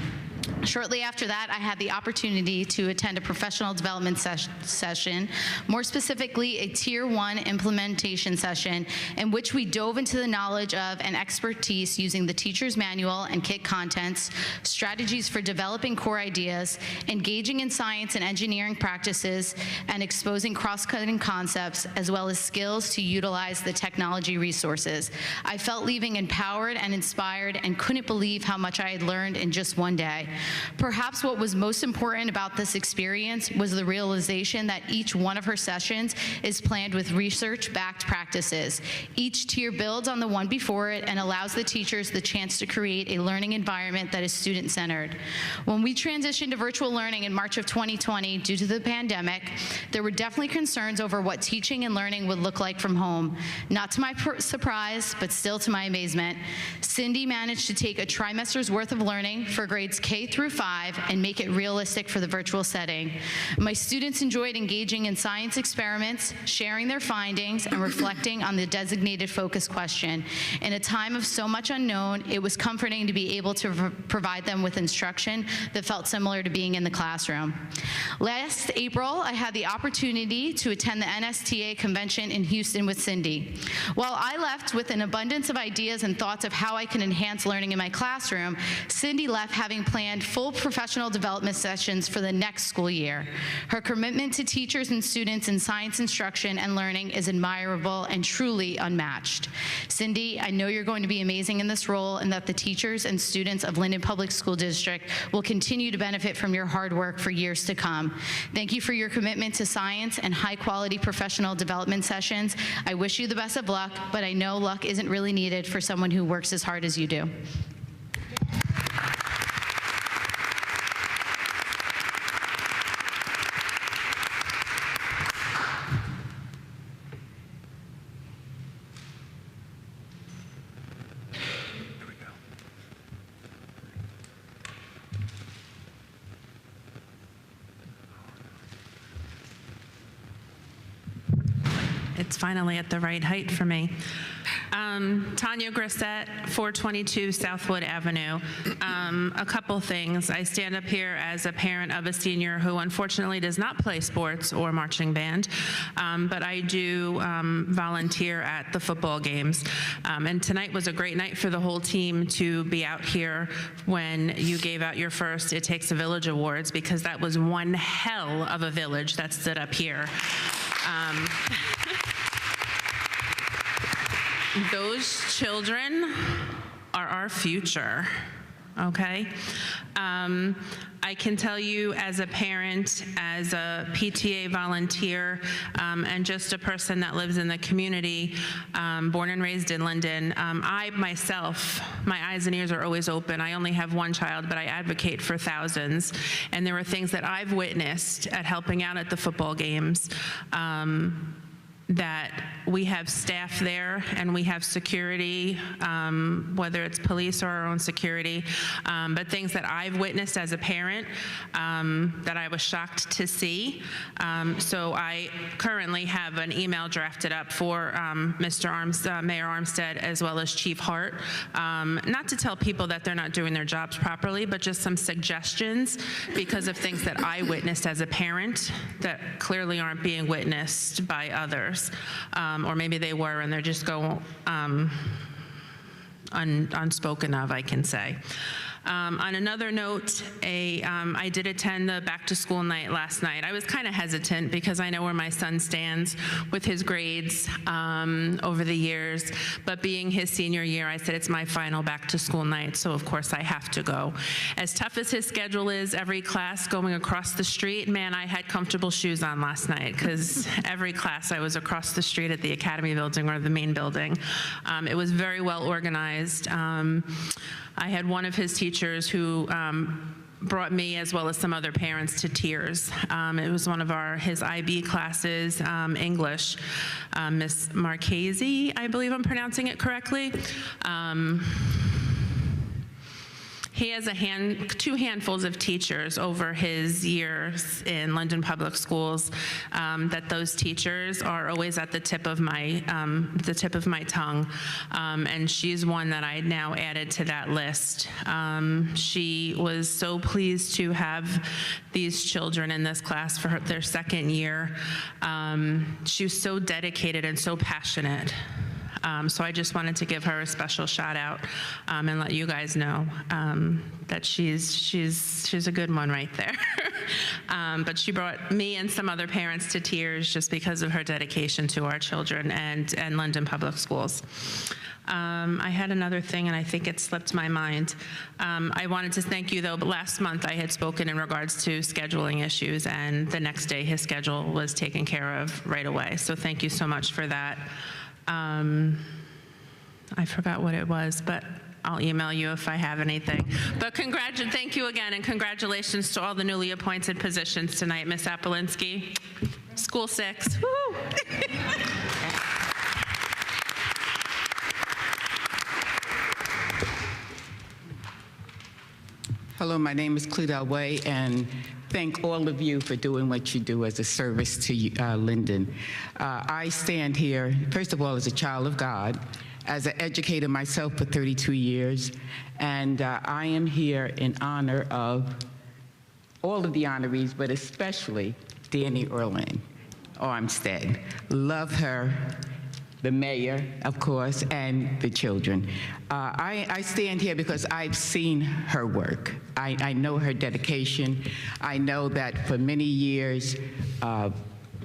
Shortly after that, I had the opportunity to attend a professional development session, more specifically a Tier 1 implementation session, in which we dove into the knowledge of and expertise using the teacher's manual and kit contents, strategies for developing core ideas, engaging in science and engineering practices, and exposing cross-cutting concepts, as well as skills to utilize the technology resources. I felt leaving empowered and inspired and couldn't believe how much I had learned in just one day. Perhaps what was most important about this experience was the realization that each one of her sessions is planned with research-backed practices. Each tier builds on the one before it and allows the teachers the chance to create a learning environment that is student-centered. When we transitioned to virtual learning in March of 2020 due to the pandemic, there were definitely concerns over what teaching and learning would look like from home. Not to my surprise, but still to my amazement, Cindy managed to take a trimester's worth of learning for grades K through 5 and make it realistic for the virtual setting. My students enjoyed engaging in science experiments, sharing their findings, and reflecting on the designated focus question. In a time of so much unknown, it was comforting to be able to provide them with instruction that felt similar to being in the classroom. Last April, I had the opportunity to attend the NSTA convention in Houston with Cindy. While I left with an abundance of ideas and thoughts of how I can enhance learning in my classroom, Cindy left having planned full professional development sessions for the next school year. Her commitment to teachers and students in science instruction and learning is admirable and truly unmatched. Cindy, I know you're going to be amazing in this role and that the teachers and students of Linden Public School District will continue to benefit from your hard work for years to come. Thank you for your commitment to science and high-quality professional development sessions. I wish you the best of luck, but I know luck isn't really needed for someone who works as hard as you do. It's finally at the right height for me. Tanya Grissett, 422 Southwood Avenue. A couple things. I stand up here as a parent of a senior who unfortunately does not play sports or marching band, but I do volunteer at the football games. And tonight was a great night for the whole team to be out here when you gave out your first It Takes a Village Awards, because that was one hell of a village that stood up here. Those children are our future, okay? I can tell you as a parent, as a PTA volunteer, and just a person that lives in the community, born and raised in Linden, I myself, my eyes and ears are always open. I only have one child, but I advocate for thousands. And there are things that I've witnessed at helping out at the football games, that we have staff there and we have security, whether it's police or our own security, but things that I've witnessed as a parent that I was shocked to see. So I currently have an email drafted up for Mayor Armstead as well as Chief Hart, not to tell people that they're not doing their jobs properly, but just some suggestions because of things that I witnessed as a parent that clearly aren't being witnessed by others. Or maybe they were and they're just unspoken of, I can say. On another note, I did attend the back to school night last night. I was kind of hesitant because I know where my son stands with his grades over the years, but being his senior year, I said it's my final back to school night, so of course I have to go. As tough as his schedule is, every class going across the street, man, I had comfortable shoes on last night because every class I was across the street at the Academy building or the main building. It was very well organized. I had one of his teachers who brought me as well as some other parents to tears. It was one of his IB classes, English, Miss Marchese, I believe I'm pronouncing it correctly. He has two handfuls of teachers over his years in Linden Public Schools. That those teachers are always at the tip of my tongue, and she's one that I now added to that list. She was so pleased to have these children in this class for their second year. She was so dedicated and so passionate. So I just wanted to give her a special shout out and let you guys know that she's a good one right there. But she brought me and some other parents to tears just because of her dedication to our children and Linden Public Schools. I had another thing, and I think it slipped my mind. I wanted to thank you, though, but last month I had spoken in regards to scheduling issues, and the next day his schedule was taken care of right away. So thank you so much for that. I forgot what it was, but I'll email you if I have anything. But thank you again, and congratulations to all the newly appointed positions tonight, Ms. Apolinsky. School 6. Woo! Hello, my name is Clydell Way, and thank all of you for doing what you do as a service to Linden. I stand here, first of all, as a child of God, as an educator myself for 32 years, and I am here in honor of all of the honorees, but especially Danny Armstead. Love her, the mayor, of course, and the children. I stand here because I've seen her work. I know her dedication. I know that for many years,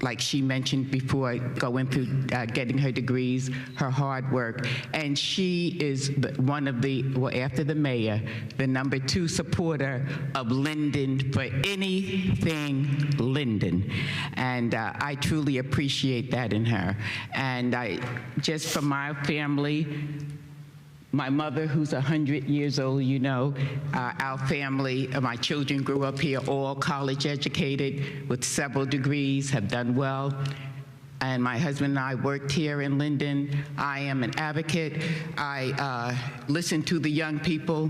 like she mentioned before, going through getting her degrees, her hard work. And she is one of the, well, after the mayor, the #2 supporter of Linden for anything Linden. And I truly appreciate that in her. And just for my family, my mother, who's 100 years old, you know, our family, my children grew up here, all college educated with several degrees, have done well. And my husband and I worked here in Linden. I am an advocate. I listen to the young people.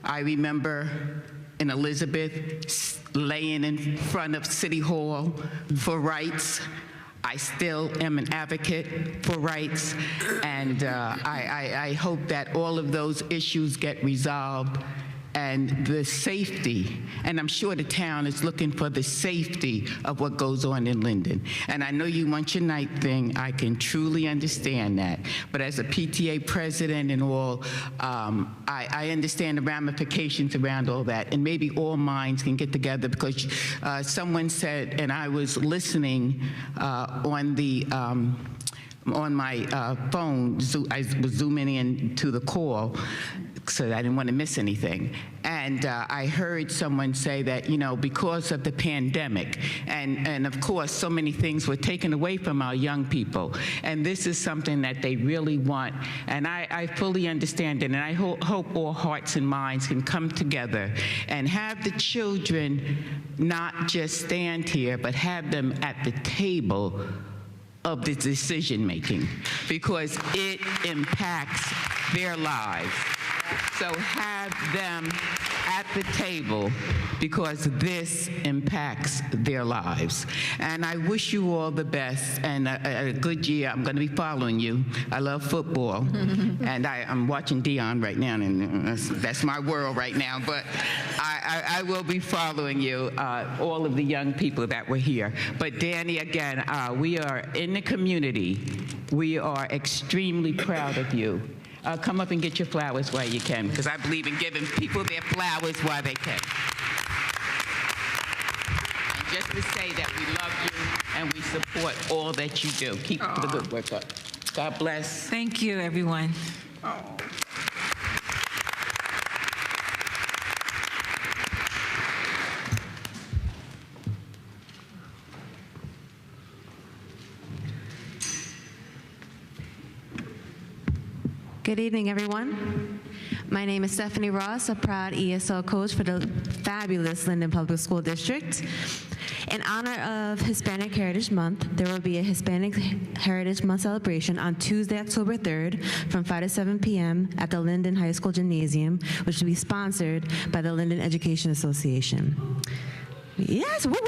I remember in Elizabeth laying in front of City Hall for rights. I still am an advocate for rights, and I hope that all of those issues get resolved, and the safety, and I'm sure the town is looking for the safety of what goes on in Linden. And I know you want your night thing. I can truly understand that. But as a PTA president and all, I understand the ramifications around all that. And maybe all minds can get together, because someone said, and I was listening on my phone, I was zooming in to the call, so that I didn't want to miss anything. And I heard someone say that, you know, because of the pandemic, and of course, so many things were taken away from our young people. And this is something that they really want. And I fully understand it. And I hope all hearts and minds can come together and have the children not just stand here, but have them at the table of the decision making, because it impacts their lives. So have them at the table, because this impacts their lives. And I wish you all the best and a good year. I'm going to be following you. I love football. And I'm watching Dion right now, and that's my world right now. But I will be following you, all of the young people that were here. But Danny, again, we are in the community. We are extremely proud of you. Come up and get your flowers while you can, because I believe in giving people their flowers while they can. And just to say that we love you and we support all that you do. Keep the good work up. God bless. Thank you, everyone. Good evening, everyone. My name is Stephanie Ross, a proud ESL coach for the fabulous Linden Public School District. In honor of Hispanic Heritage Month, there will be a Hispanic Heritage Month celebration on Tuesday, October 3rd from 5 to 7 p.m. at the Linden High School Gymnasium, which will be sponsored by the Linden Education Association. Yes, woo-woo!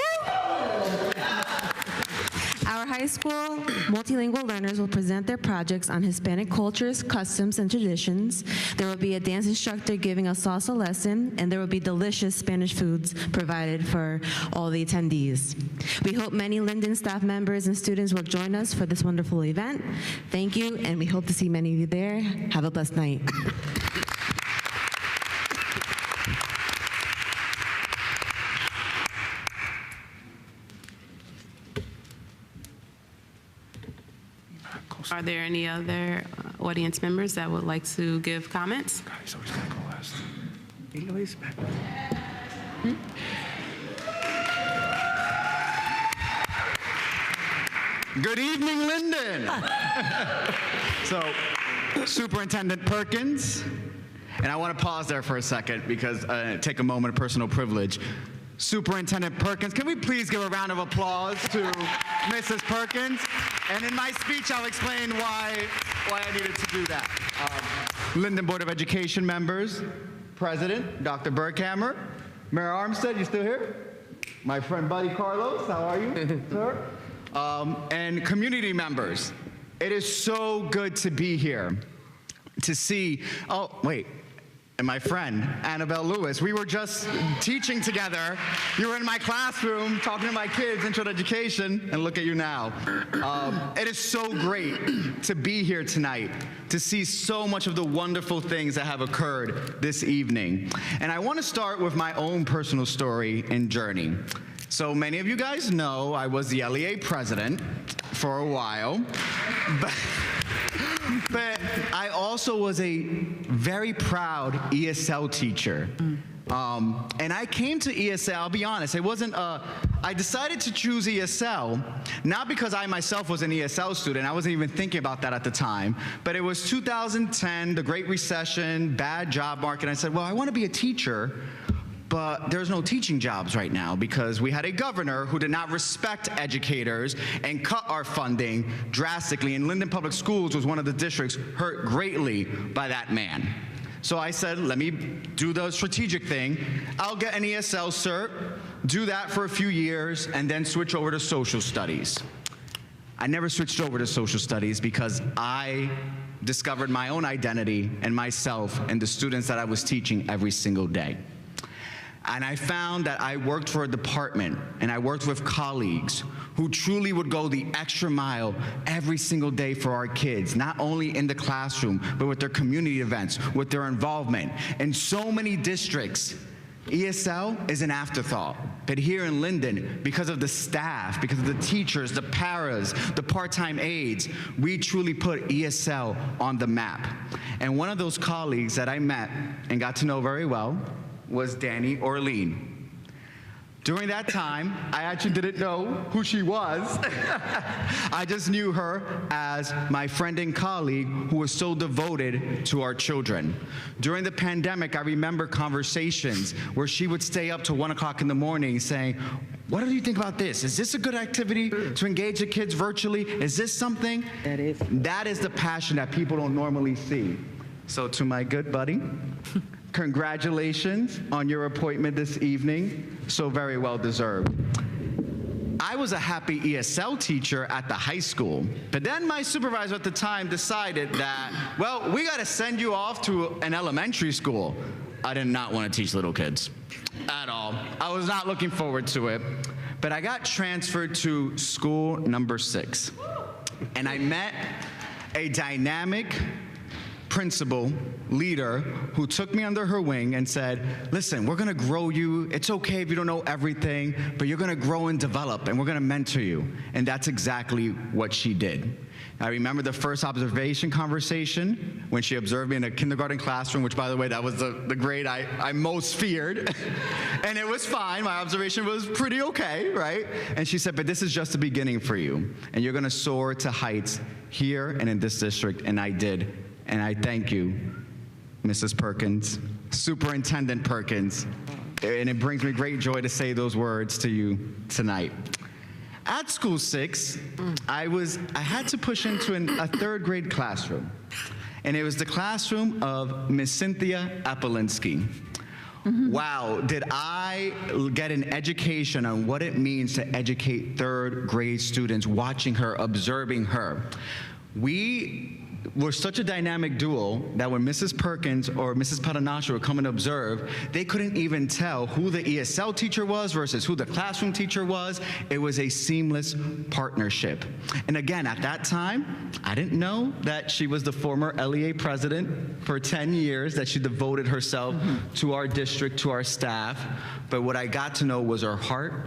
Our high school multilingual learners will present their projects on Hispanic cultures, customs, and traditions. There will be a dance instructor giving a salsa lesson, and there will be delicious Spanish foods provided for all the attendees. We hope many Linden staff members and students will join us for this wonderful event. Thank you, and we hope to see many of you there. Have a blessed night. Are there any other audience members that would like to give comments? He's always gonna go last. Good evening, Linden. So, Superintendent Perkins, and I want to pause there for a second because take a moment of personal privilege. Superintendent Perkins, can we please give a round of applause to Mrs. Perkins? And in my speech, I'll explain why I needed to do that. Linden Board of Education members, President Dr. Berghammer, Mayor Armstead, you still here? My friend Buddy Carlos, how are you, sir? And community members, it is so good to be here to see, oh, wait, and my friend, Annabelle Lewis. We were just teaching together. You were in my classroom talking to my kids, intro to education, and look at you now. It is so great to be here tonight, to see so much of the wonderful things that have occurred this evening. And I want to start with my own personal story and journey. So many of you guys know I was the LEA president for a while, but I also was a very proud ESL teacher. And I came to ESL, I'll be honest, it wasn't, I decided to choose ESL, not because I myself was an ESL student, I wasn't even thinking about that at the time, but it was 2010, the Great Recession, bad job market, and I said, well, I want to be a teacher, but there's no teaching jobs right now because we had a governor who did not respect educators and cut our funding drastically, and Linden Public Schools was one of the districts hurt greatly by that man. So I said, let me do the strategic thing. I'll get an ESL cert, do that for a few years, and then switch over to social studies. I never switched over to social studies because I discovered my own identity and myself and the students that I was teaching every single day. And I found that I worked for a department and I worked with colleagues who truly would go the extra mile every single day for our kids, not only in the classroom, but with their community events, with their involvement. In so many districts, ESL is an afterthought. But here in Linden, because of the staff, because of the teachers, the paras, the part-time aides, we truly put ESL on the map. And one of those colleagues that I met and got to know very well was Danny Orlean. During that time, I actually didn't know who she was. I just knew her as my friend and colleague who was so devoted to our children. During the pandemic, I remember conversations where she would stay up till 1 o'clock in the morning saying, what do you think about this? Is this a good activity to engage the kids virtually? Is this something? That is the passion that people don't normally see. So to my good buddy, congratulations on your appointment this evening. So very well deserved. I was a happy ESL teacher at the high school, but then my supervisor at the time decided that, well, we got to send you off to an elementary school. I did not want to teach little kids at all. I was not looking forward to it, but I got transferred to school number 6, and I met a dynamic principal, leader, who took me under her wing and said, listen, we're gonna grow you. It's okay if you don't know everything, but you're gonna grow and develop, and we're gonna mentor you. And that's exactly what she did. I remember the first observation conversation when she observed me in a kindergarten classroom, which, by the way, that was the grade I most feared. And it was fine. My observation was pretty okay, right? And she said, but this is just the beginning for you. And you're gonna soar to heights here and in this district. And I did. And I thank you, Mrs. Perkins, Superintendent Perkins. And it brings me great joy to say those words to you tonight. At School 6, I had to push into a 3rd grade classroom. And it was the classroom of Miss Cynthia Apolinsky. Wow, did I get an education on what it means to educate 3rd grade students, watching her, observing her. We were such a dynamic duo that when Mrs. Perkins or Mrs. Patanascio would come and observe, they couldn't even tell who the ESL teacher was versus who the classroom teacher was. It was a seamless partnership. And again, at that time, I didn't know that she was the former LEA president for 10 years, that she devoted herself to our district, to our staff. But what I got to know was her heart,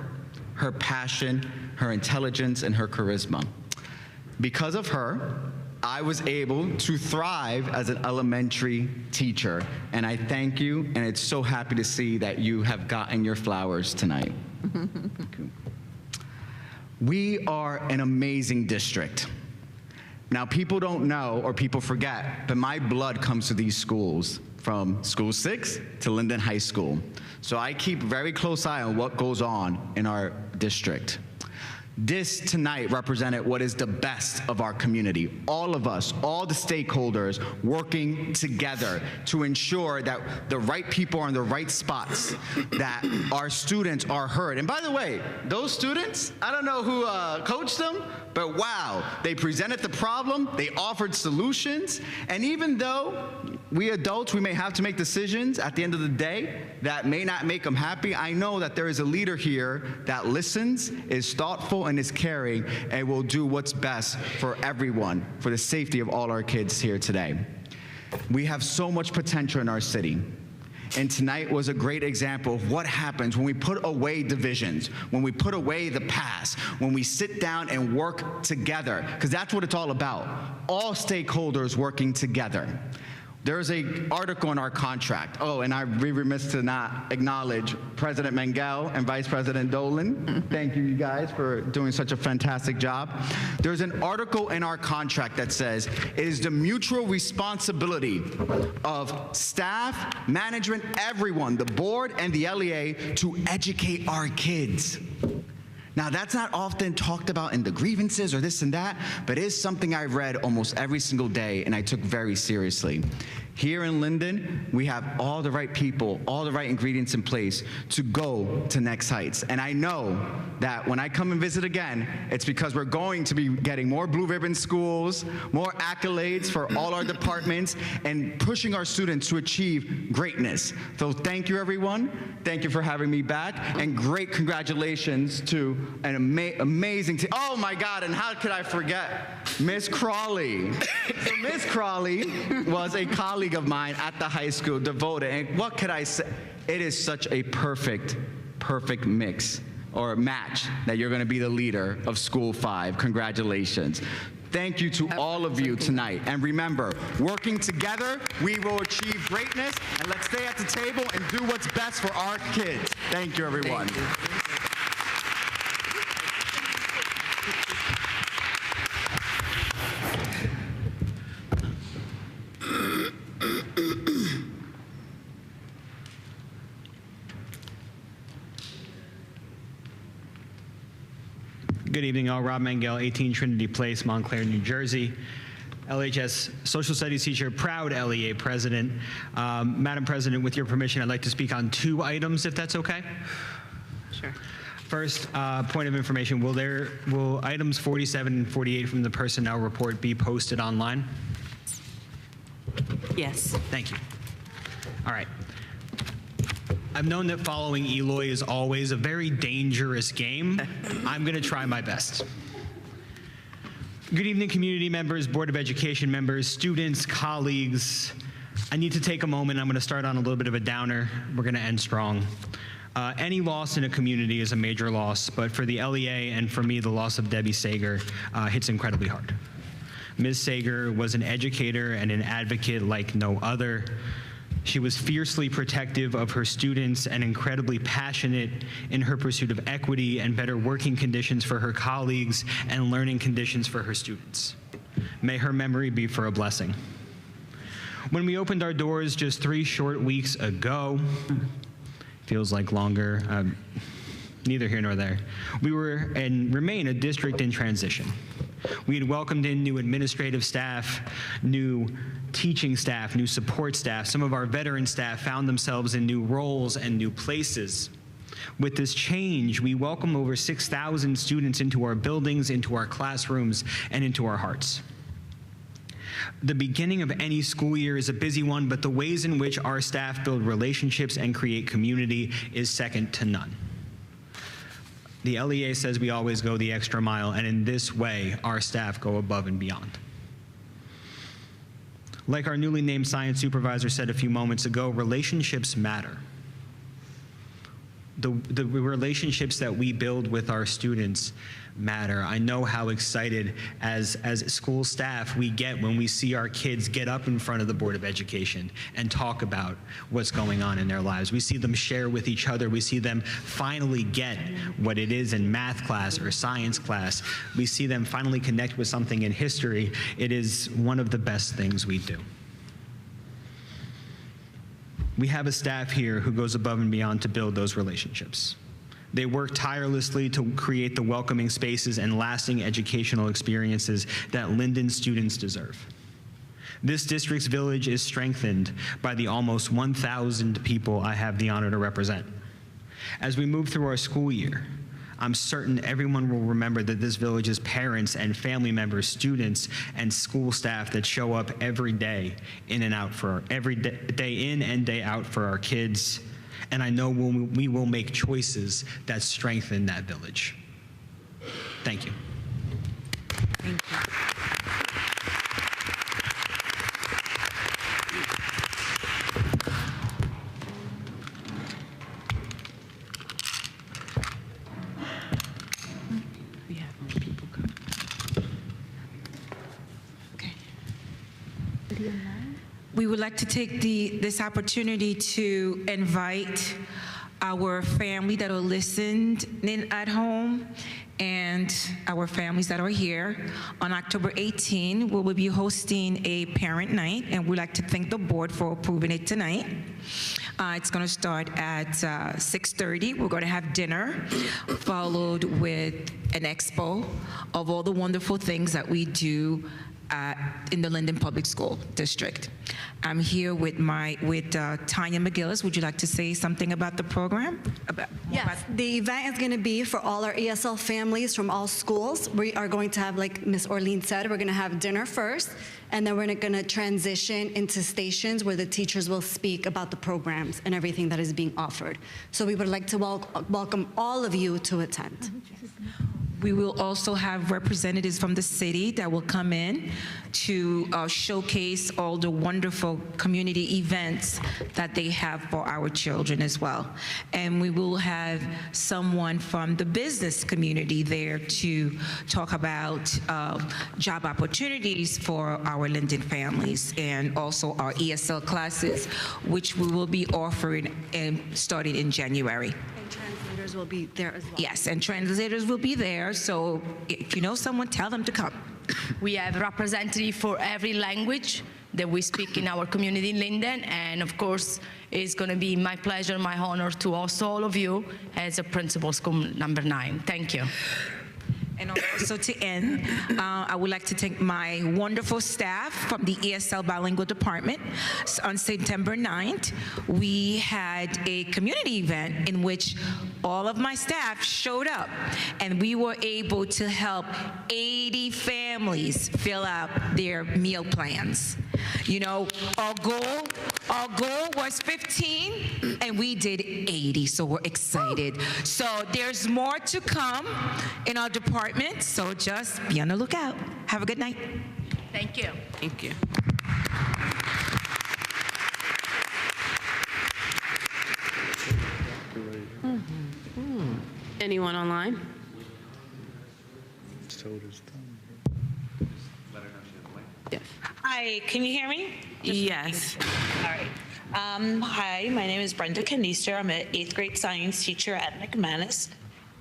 her passion, her intelligence, and her charisma. Because of her, I was able to thrive as an elementary teacher. And I thank you, and it's so happy to see that you have gotten your flowers tonight. We are an amazing district. Now, people don't know or people forget, but my blood comes to these schools, from School 6 to Linden High School. So I keep very close eye on what goes on in our district. This tonight represented what is the best of our community. All of us, all the stakeholders working together to ensure that the right people are in the right spots, that our students are heard. And by the way, those students, I don't know who coached them, but wow, they presented the problem, they offered solutions, and even though we adults, we may have to make decisions at the end of the day that may not make them happy, I know that there is a leader here that listens, is thoughtful, and is caring, and will do what's best for everyone, for the safety of all our kids here today. We have so much potential in our city. And tonight was a great example of what happens when we put away divisions, when we put away the past, when we sit down and work together, because that's what it's all about. All stakeholders working together. There's an article in our contract. Oh, and I'd be remiss to not acknowledge President Mengel and Vice President Dolan. Thank you guys for doing such a fantastic job. There's an article in our contract that says it is the mutual responsibility of staff, management, everyone, the board and the LEA to educate our kids. Now, that's not often talked about in the grievances or this and that, but it is something I read almost every single day and I took very seriously. Here in Linden, we have all the right people, all the right ingredients in place to go to next heights. And I know that when I come and visit again, it's because we're going to be getting more blue ribbon schools, more accolades for all our departments, and pushing our students to achieve greatness. So thank you, everyone. Thank you for having me back, and great congratulations to an amazing team. Oh my God, and how could I forget Miss Crawley? So Miss Crawley was a colleague of mine at the high school, devoted, and what could I say? It is such a perfect mix or match that you're gonna be the leader of School 5. Congratulations. Thank you to all of you tonight. And remember, working together, we will achieve greatness, and let's stay at the table and do what's best for our kids. Thank you, everyone. Thank you. Good evening, all. Rob Mengel, 18 Trinity Place, Montclair, New Jersey. LHS Social Studies teacher, proud LEA president. Madam President, with your permission, I'd like to speak on 2 items, if that's okay. Sure. First, point of information, will items 47 and 48 from the personnel report be posted online? Yes. Thank you. All right. I've known that following Eloy is always a very dangerous game. I'm going to try my best. Good evening, community members, Board of Education members, students, colleagues. I need to take a moment. I'm going to start on a little bit of a downer. We're going to end strong. Any loss in a community is a major loss, but for the LEA and for me, the loss of Debbie Sager hits incredibly hard. Ms. Sager was an educator and an advocate like no other. She was fiercely protective of her students and incredibly passionate in her pursuit of equity and better working conditions for her colleagues and learning conditions for her students. May her memory be for a blessing. When we opened our doors just 3 short weeks ago, feels like longer, neither here nor there, we were and remain a district in transition. We had welcomed in new administrative staff, new teaching staff, new support staff. Some of our veteran staff found themselves in new roles and new places. With this change, we welcome over 6,000 students into our buildings, into our classrooms, and into our hearts. The beginning of any school year is a busy one, but the ways in which our staff build relationships and create community is second to none. The LEA says we always go the extra mile, and in this way, our staff go above and beyond. Like our newly named science supervisor said a few moments ago, relationships matter. the relationships that we build with our students matter. I know how excited as school staff we get when we see our kids get up in front of the Board of Education and talk about what's going on in their lives. We see them share with each other. We see them finally get what it is in math class or science class. We see them finally connect with something in history. It is one of the best things we do. We have a staff here who goes above and beyond to build those relationships. They work tirelessly to create the welcoming spaces and lasting educational experiences that Linden students deserve. This district's village is strengthened by the almost 1,000 people I have the honor to represent. As we move through our school year, I'm certain everyone will remember that this village's parents and family members, students, and school staff that show up every day in and out day in and day out for our kids. And I know we will make choices that strengthen that village. Thank you. Thank you. We would like to take this opportunity to invite our family that are listened in at home and our families that are here. On October 18, we will be hosting a parent night, and we'd like to thank the board for approving it tonight. It's going to start at 6:30. We're going to have dinner, followed with an expo of all the wonderful things that we do in the Linden Public School District. I'm here with Tanya McGillis. Would you like to say something about the program? Yes, the event is going to be for all our ESL families from all schools. We are going to have, like Ms. Orlean said, we're going to have dinner first, and then we're going to transition into stations where the teachers will speak about the programs and everything that is being offered. So we would like to welcome all of you to attend. We will also have representatives from the city that will come in to showcase all the wonderful community events that they have for our children as well. And we will have someone from the business community there to talk about job opportunities for our Linden families, and also our ESL classes, which we will be offering and starting in January. Translators will be there as well. Yes, and translators will be there, so if you know someone, tell them to come. We have representative for every language that we speak in our community in Linden, and of course, it's going to be my pleasure, my honor to host all of you as a principal school number 9. Thank you. And also to end, I would like to thank my wonderful staff from the ESL Bilingual Department. On September 9th, we had a community event in which all of my staff showed up, and we were able to help 80 families fill out their meal plans. You know, our goal was 15, and we did 80, so we're excited. So there's more to come in our department, so just be on the lookout. Have a good night. Thank you. Thank you. Anyone online? Yes. Hi, can you hear me? Yes. All right. Hi, my name is Brenda Canister. I'm an 8th grade science teacher at McManus,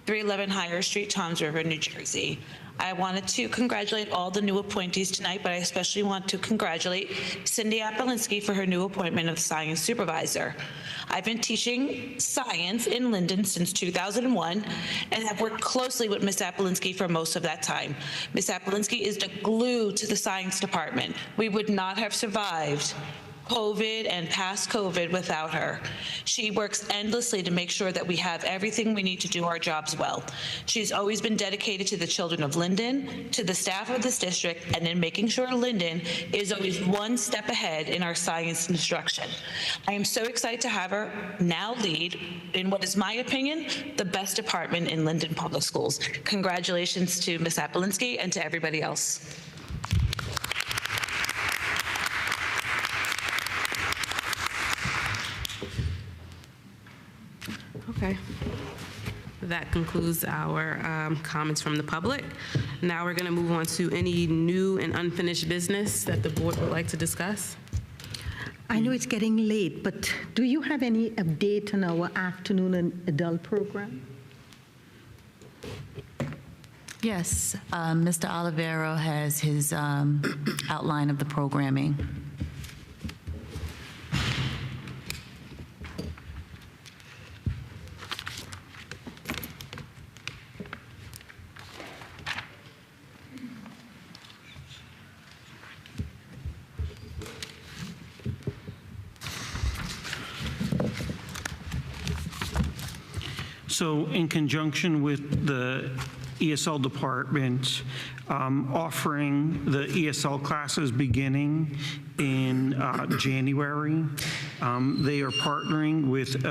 311 Higher Street, Toms River, New Jersey. I wanted to congratulate all the new appointees tonight, but I especially want to congratulate Cindy Apolinsky for her new appointment of science supervisor. I've been teaching science in Linden since 2001 and have worked closely with Ms. Apolinsky for most of that time. Ms. Apolinsky is the glue to the science department. We would not have survived COVID and past COVID without her. She works endlessly to make sure that we have everything we need to do our jobs well. She's always been dedicated to the children of Linden, to the staff of this district, and in making sure Linden is always one step ahead in our science instruction. I am so excited to have her now lead in what is my opinion, the best department in Linden Public Schools. Congratulations to Ms. Apolinsky and to everybody else. Okay. that concludes our comments from the public. Now we're going to move on to any new and unfinished business that the board would like to discuss. I know it's getting late, but do you have any update on our afternoon and adult program? Yes, Mr. Olivero has his outline of the programming. So in conjunction with the ESL department offering the ESL classes beginning in January, they are partnering with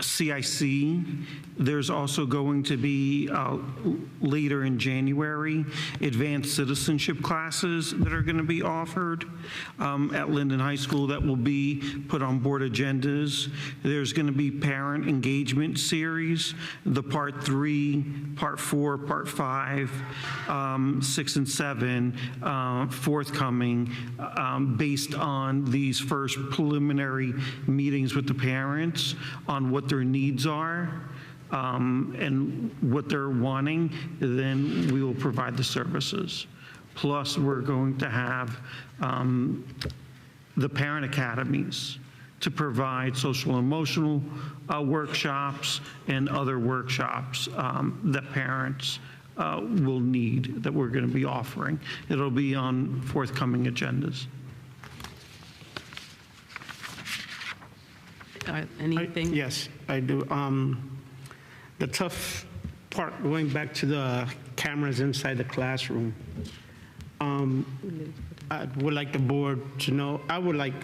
CIC. There's also going to be later in January advanced citizenship classes that are going to be offered at Linden High School that will be put on board agendas. There's going to be parent engagement series, the part 3, part 4, part 5, 6 and 7 forthcoming based on these first preliminary meetings with the parents on what their needs are. And what they're wanting, then we will provide the services. Plus, we're going to have the parent academies to provide social and emotional workshops and other workshops that parents will need that we're going to be offering. It'll be on forthcoming agendas. Anything? Yes, I do. The tough part, going back to the cameras inside the classroom, I would like the board to know, I would like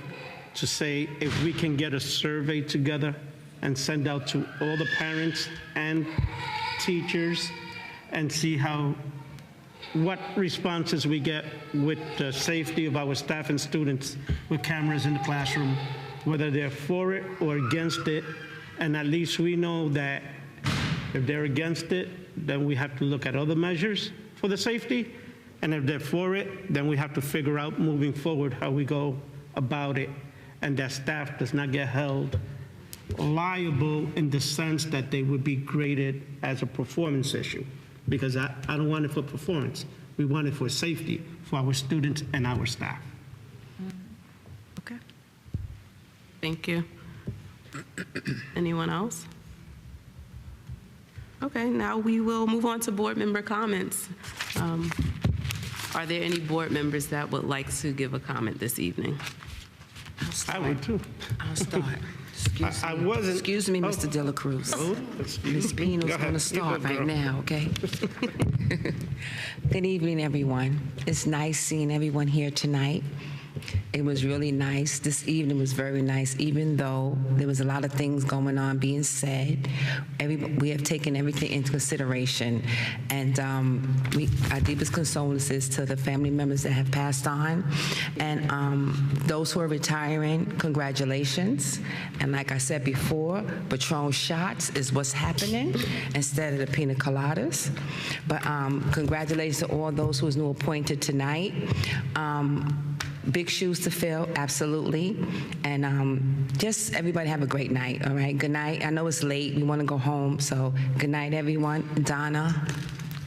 to say if we can get a survey together and send out to all the parents and teachers and see what responses we get with the safety of our staff and students with cameras in the classroom, whether they're for it or against it, and at least we know that if they're against it, then we have to look at other measures for the safety. And if they're for it, then we have to figure out moving forward how we go about it, and that staff does not get held liable in the sense that they would be graded as a performance issue. Because I don't want it for performance. We want it for safety for our students and our staff. Okay. Thank you. Anyone else? Okay, now we will move on to board member comments. Are there any board members that would like to give a comment this evening? I would too. I'll start. Excuse me, Mr. De La Cruz. Ms. Pino's going to start right now, okay? Good evening, everyone. It's nice seeing everyone here tonight. It was really nice. This evening was very nice, even though there was a lot of things going on being said. We have taken everything into consideration, and our deepest condolences to the family members that have passed on, and those who are retiring, congratulations. And like I said before, Patron shots is what's happening instead of the pina coladas. But congratulations to all those who was new appointed tonight. Big shoes to fill, absolutely. And just everybody have a great night, all right? Good night. I know it's late. We want to go home, so good night, everyone. Donna,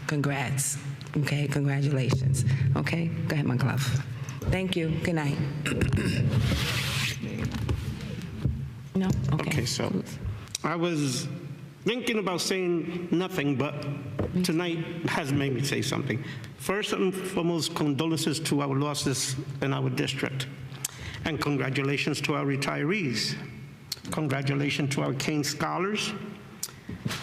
congrats. Okay, congratulations. Okay, go ahead, my glove. Thank you. Good night. No? Okay, so I was thinking about saying nothing, but tonight has made me say something. First and foremost, condolences to our losses in our district. And congratulations to our retirees. Congratulations to our Kane Scholars.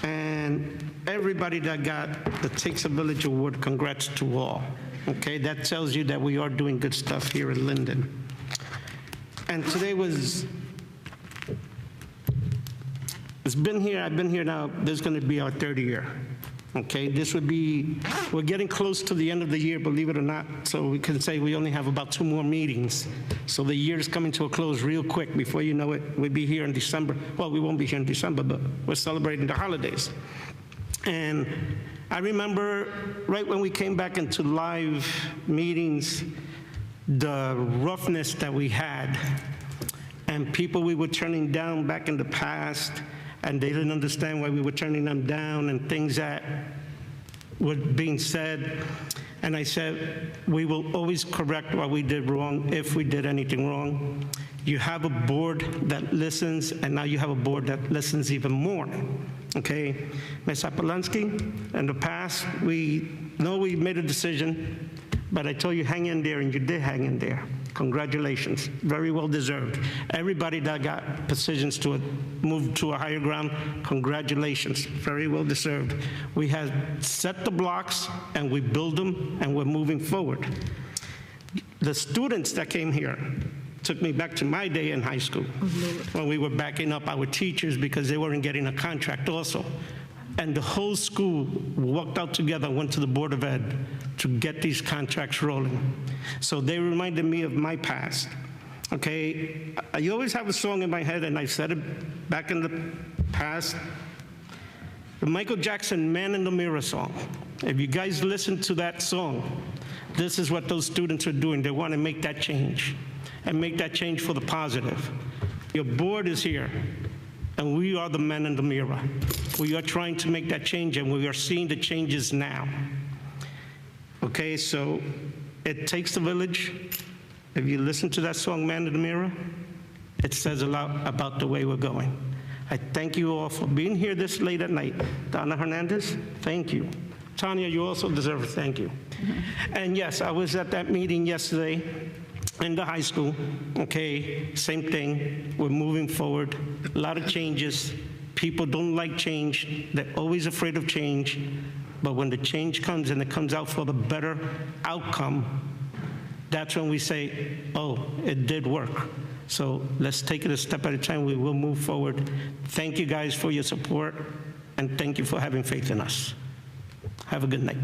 And everybody that got the Takes a Village Award, congrats to all. Okay, that tells you that we are doing good stuff here in Linden. And today was, I've been here now, this is going to be our third year. Okay, this would be, we're getting close to the end of the year, believe it or not, so we can say we only have about 2 more meetings. So the year is coming to a close real quick. Before you know it, we'll be here in December. Well, we won't be here in December, but we're celebrating the holidays. And I remember right when we came back into live meetings, the roughness that we had, and people we were turning down back in the past, and they didn't understand why we were turning them down, and things that were being said. And I said, we will always correct what we did wrong if we did anything wrong. You have a board that listens, and now you have a board that listens even more. Okay, Ms. Apolansky, in the past, we know we made a decision, but I told you hang in there, and you did hang in there. Congratulations, very well deserved. Everybody that got positions to move to a higher ground, congratulations, very well deserved. We have set the blocks and we build them and we're moving forward. The students that came here took me back to my day in high school when we were backing up our teachers because they weren't getting a contract also. And the whole school walked out together, went to the Board of Ed to get these contracts rolling. So they reminded me of my past. Okay, I always have a song in my head, and I said it back in the past. The Michael Jackson Man in the Mirror song. If you guys listen to that song, this is what those students are doing. They want to make that change, and make that change for the positive. Your board is here, and we are the men in the mirror. We are trying to make that change, and we are seeing the changes now. Okay, so it takes a village. If you listen to that song, Man in the Mirror, it says a lot about the way we're going. I thank you all for being here this late at night. Donna Hernandez, thank you. Tanya, you also deserve a thank you. And yes, I was at that meeting yesterday in the high school. Okay, same thing. We're moving forward. A lot of changes. People don't like change. They're always afraid of change. But when the change comes and it comes out for the better outcome, that's when we say, oh, it did work. So let's take it a step at a time. We will move forward. Thank you guys for your support, and thank you for having faith in us. Have a good night.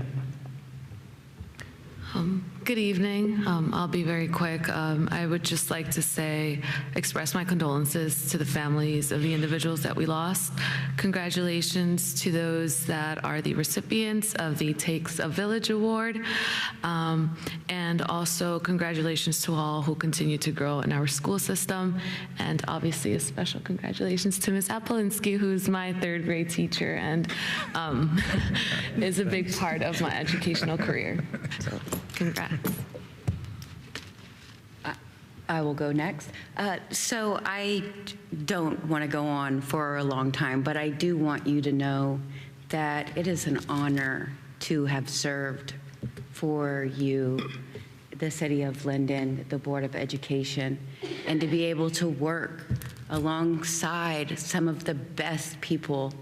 Good evening. I'll be very quick. I would just like to express my condolences to the families of the individuals that we lost. Congratulations to those that are the recipients of the Takes a Village Award. And also congratulations to all who continue to grow in our school system. And obviously a special congratulations to Ms. Apolinsky, who's my 3rd grade teacher and is a big part of my educational career. So congrats. I will go next. So I don't want to go on for a long time, but I do want you to know that it is an honor to have served for you, the City of Linden, the Board of Education, and to be able to work alongside some of the best people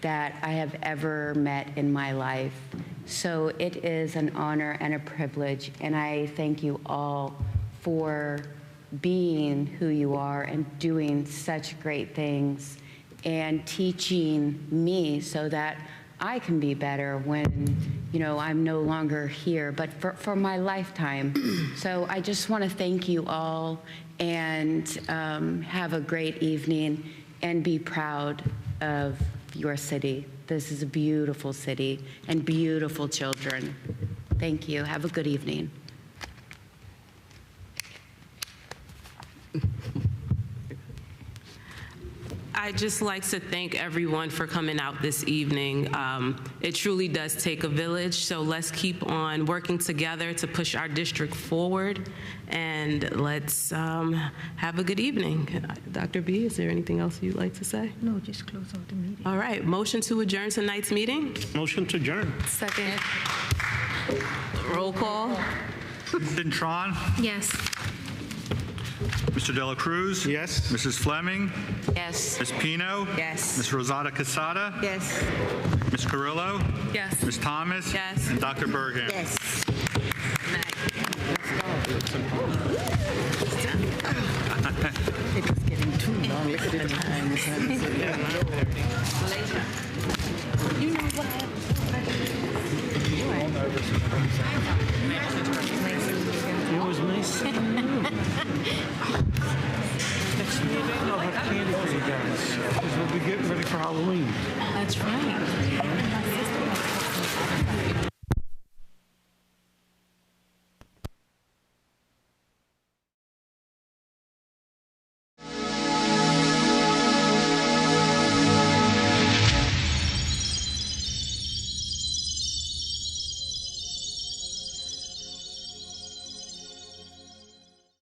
that I have ever met in my life. So it is an honor and a privilege, and I thank you all for being who you are and doing such great things and teaching me so that I can be better when, I'm no longer here, but for my lifetime. So I just want to thank you all and have a great evening and be proud of your city. This is a beautiful city and beautiful children. Thank you. Have a good evening. I'd just like to thank everyone for coming out this evening. It truly does take a village, so let's keep on working together to push our district forward, and let's have a good evening. Dr. B, is there anything else you'd like to say? No, just close out the meeting. All right, motion to adjourn tonight's meeting? Motion to adjourn. Second. Roll call. Ms. Tron? Yes. Mr. De La Cruz? Yes. Mrs. Fleming? Yes. Ms. Pino? Yes. Ms. Rosada Casada? Yes. Ms. Carrillo? Yes. Ms. Thomas? Yes. And Dr. Bergham? Yes. It was getting too long. Look at the time. You know what? It was nice seeing you. Next meeting, I'll have candy for you guys, because we'll be getting ready for Halloween. That's right.